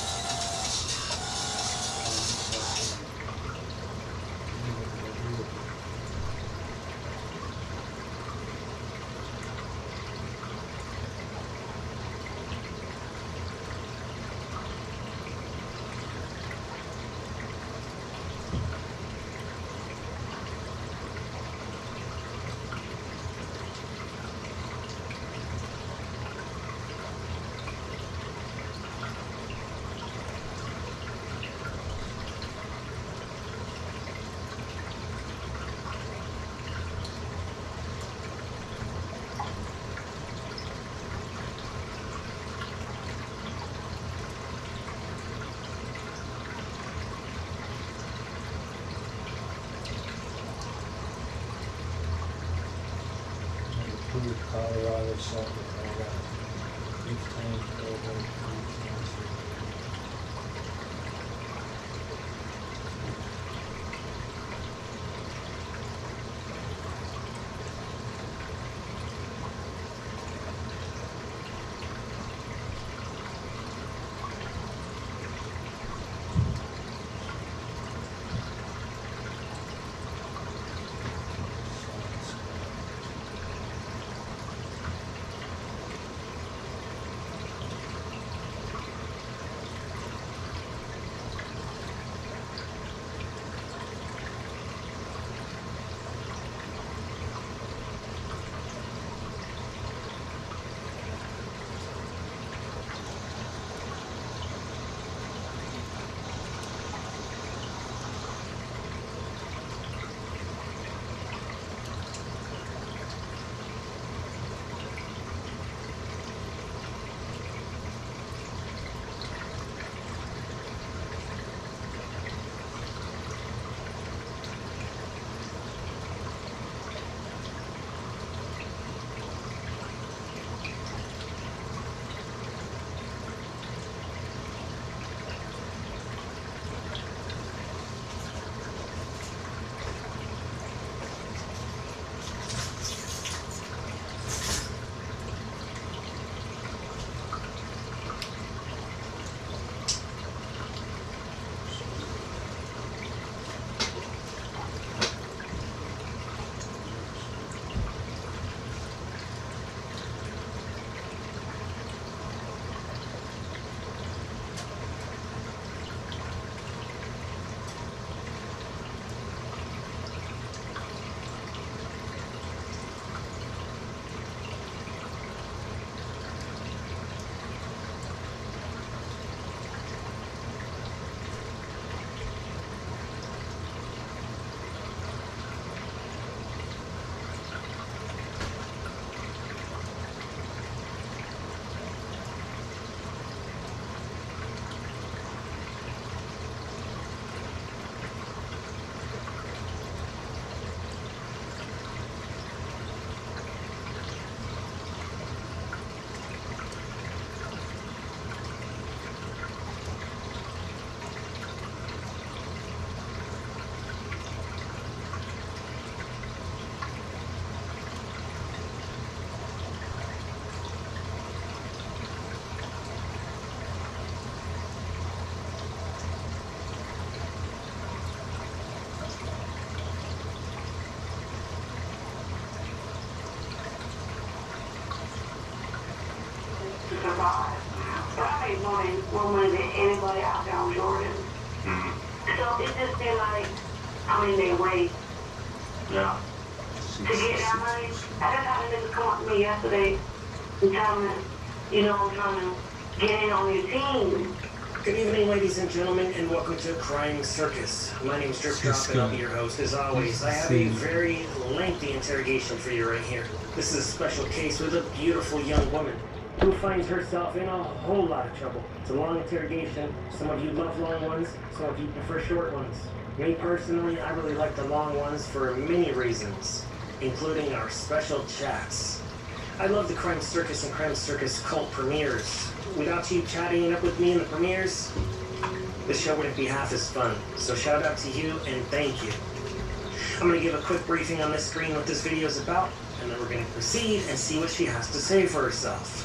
Colorado something. I got beef tank over. survive. But I made more money than anybody out there on Jordan. So it just been like, I'm in their way. Yeah. To get that money, I just had a nigga come up to me yesterday and tell me, you know, I'm trying to get in on your team. Good evening, ladies and gentlemen, and welcome to Crime Circus. My name is Drip Drop, and I'll be your host. As always, I have a very lengthy interrogation for you right here. This is a special case with a beautiful young woman who finds herself in a whole lot of trouble. It's a long interrogation. Some of you love long ones, some of you prefer short ones. Me personally, I really like the long ones for many reasons, including our special chats. I love the Crime Circus and Crime Circus cult premieres. Without you chatting it up with me in the premieres, this show wouldn't be half as fun. So shout out to you and thank you. I'm going to give a quick briefing on this screen what this video is about, and then we're going to proceed and see what she has to say for herself.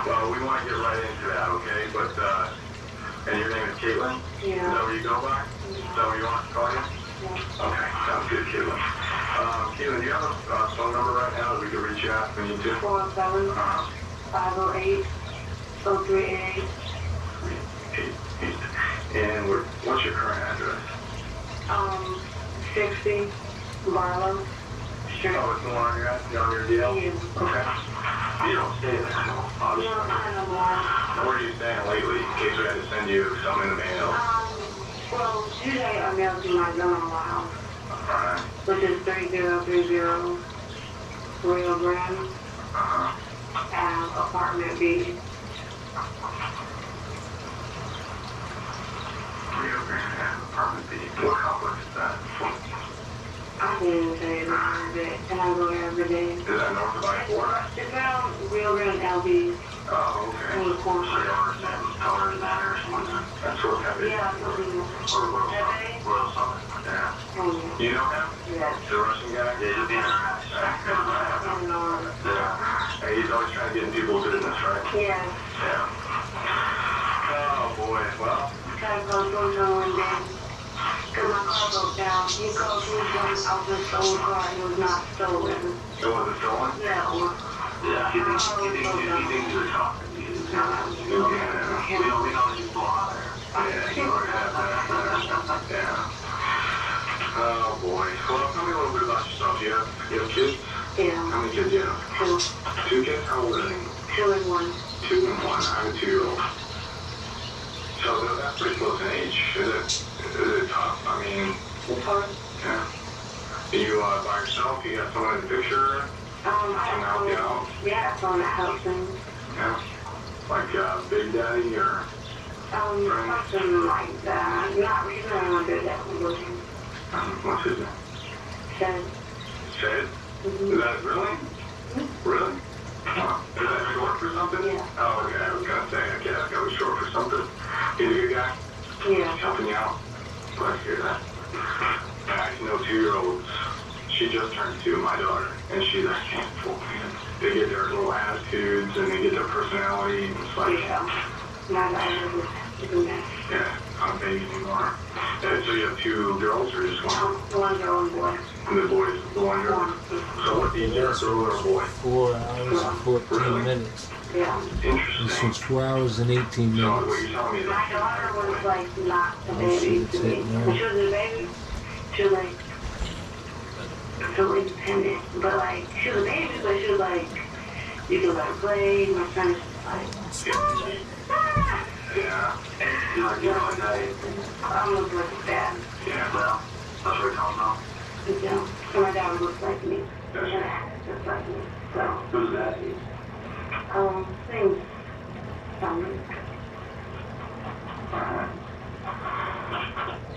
Well, we want to get right into that, okay? But, and your name is Caitlin? Yeah. Is that where you go by? Yeah. Is that what you want to call you? Yeah. Okay, sounds good, Caitlin. Caitlin, do you have a phone number right now that we can reach you at if we need to? 407-508-0388. And what's your current address? 60 Barlow Street. Oh, it's the one on your deal? Yeah. Okay. You don't stay there, obviously. No, I don't know. Where are you staying lately, in case we had to send you something in the mail? Well, usually I mail to my grandma's house. Alright. Which is 3030 Rio Grande. Apartment B. Rio Grande, apartment B. What complex is that? I can't even tell you the name of it, and I go there every day. Is that north of I-4? It's around Rio Grande LB. Oh, okay. On the corner. So you understand colors matter or something? That's what Pepe. Yeah, something. Pepe? Royal Summit. Yeah. Oh, yeah. You know him? Yeah. The Russian guy? Yeah, he's a nice guy. Yeah. Hey, he's always trying to get in people's business, right? Yeah. Yeah. Oh, boy. Well. Tried to go through one day. Because my car broke down. He called me from out the stolen car. It was not stolen. It wasn't stolen? Yeah, yeah. He thinks you were talking. We know you fly there. Yeah, you already have that. Yeah. Oh, boy. Well, tell me a little bit about yourself. You have kids? Yeah. How many kids do you have? 2. 2 kids? How old are they? 2 and 1. 2 and 1. I have a 2-year-old. So that's pretty close in age. Is it tough? I mean, yeah. Are you by yourself? You got someone in the picture? I help you out? Yeah, someone that helps him. Yeah. Like Big Daddy or something like that. Not really on Big Daddy looking. What's his name? Shed. Shed? Is that really? Really? Does that short for something? Yeah. Oh, okay. I was gonna say, okay, that guy was short for something. He's a good guy? Yeah. Helping you out? Glad to hear that. Yeah, he knows 2-year-olds. She just turned 2, my daughter, and she's a handful. They get their little attitudes and they get their personality. And it's like, yeah, I'm a baby anymore. And so you have 2 girls or just one? One girl and boy. And the boys, the one girl. So what each girl or boy? 4 hours and 14 minutes. Yeah. Interesting. This was 4 hours and 18 So minutes. what you're telling me is My daughter was like not a baby to me. now. When she was a baby, she was like so independent. But like she was a baby, but she was like you can let her play. My friends like yeah. You like that? I'm looking like a dad. Yeah, well, that's what you're talking about. Yeah. So my dad looks like me. Yeah, just like me. So Who's that? things. Alright.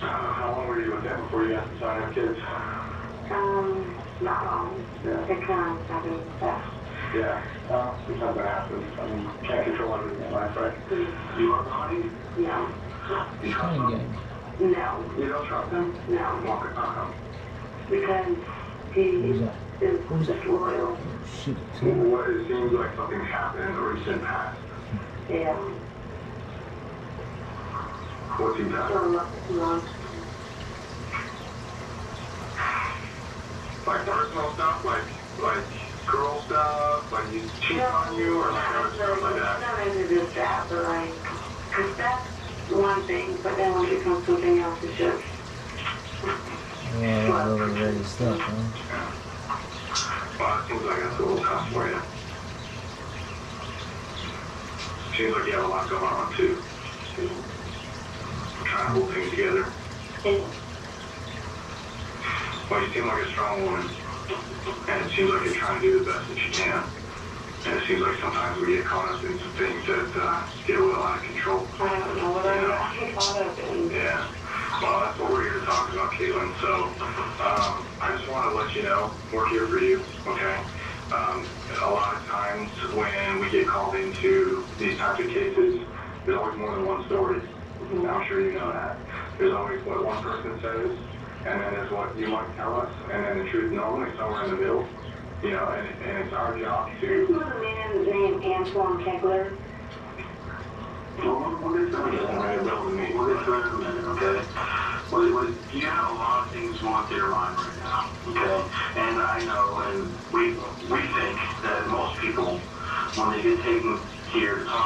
How long were you with them before you got to sign up kids? Not long. It kind of happened fast. Yeah. Sometimes that happens. I mean, can't control everything in life, right? You are behind? No. You trust them? No. You don't trust them? No. Walk it out. Because he is disloyal. What, it seems like something's happened in the recent past. Yeah. What's he done? Like personal stuff, like girl stuff, like he's cheating on you, or like other stuff like that? Not into this that, but like, cause that's one thing, but then when it becomes something else, it's just. Yeah, that's really ready stuff, huh? Yeah. Well, it seems like that's a little tough for you. Seems like you have a lot going on too. Trying to hold things together. Well, you seem like a strong woman, and it seems like you're trying to do the best that you can. And it seems like sometimes we get caught up in some things that get a little out of control. I don't know what I get caught up in. Yeah. Well, that's what we're here to talk about, Caitlin. So, I just want to let you know, we're here for you, okay? A lot of times when we get called into these types of cases, there's always more than one story. I'm sure you know that. There's always what one person says, and then there's what you might tell us, and then the truth normally somewhere in the middle. You know, and it's our job to... This was a man named Antoine Kegler. Well, what is that? What is that, okay? Well, you have a lot of things going through your mind right now, okay? And I know, and we think that most people, when they get taken here to talk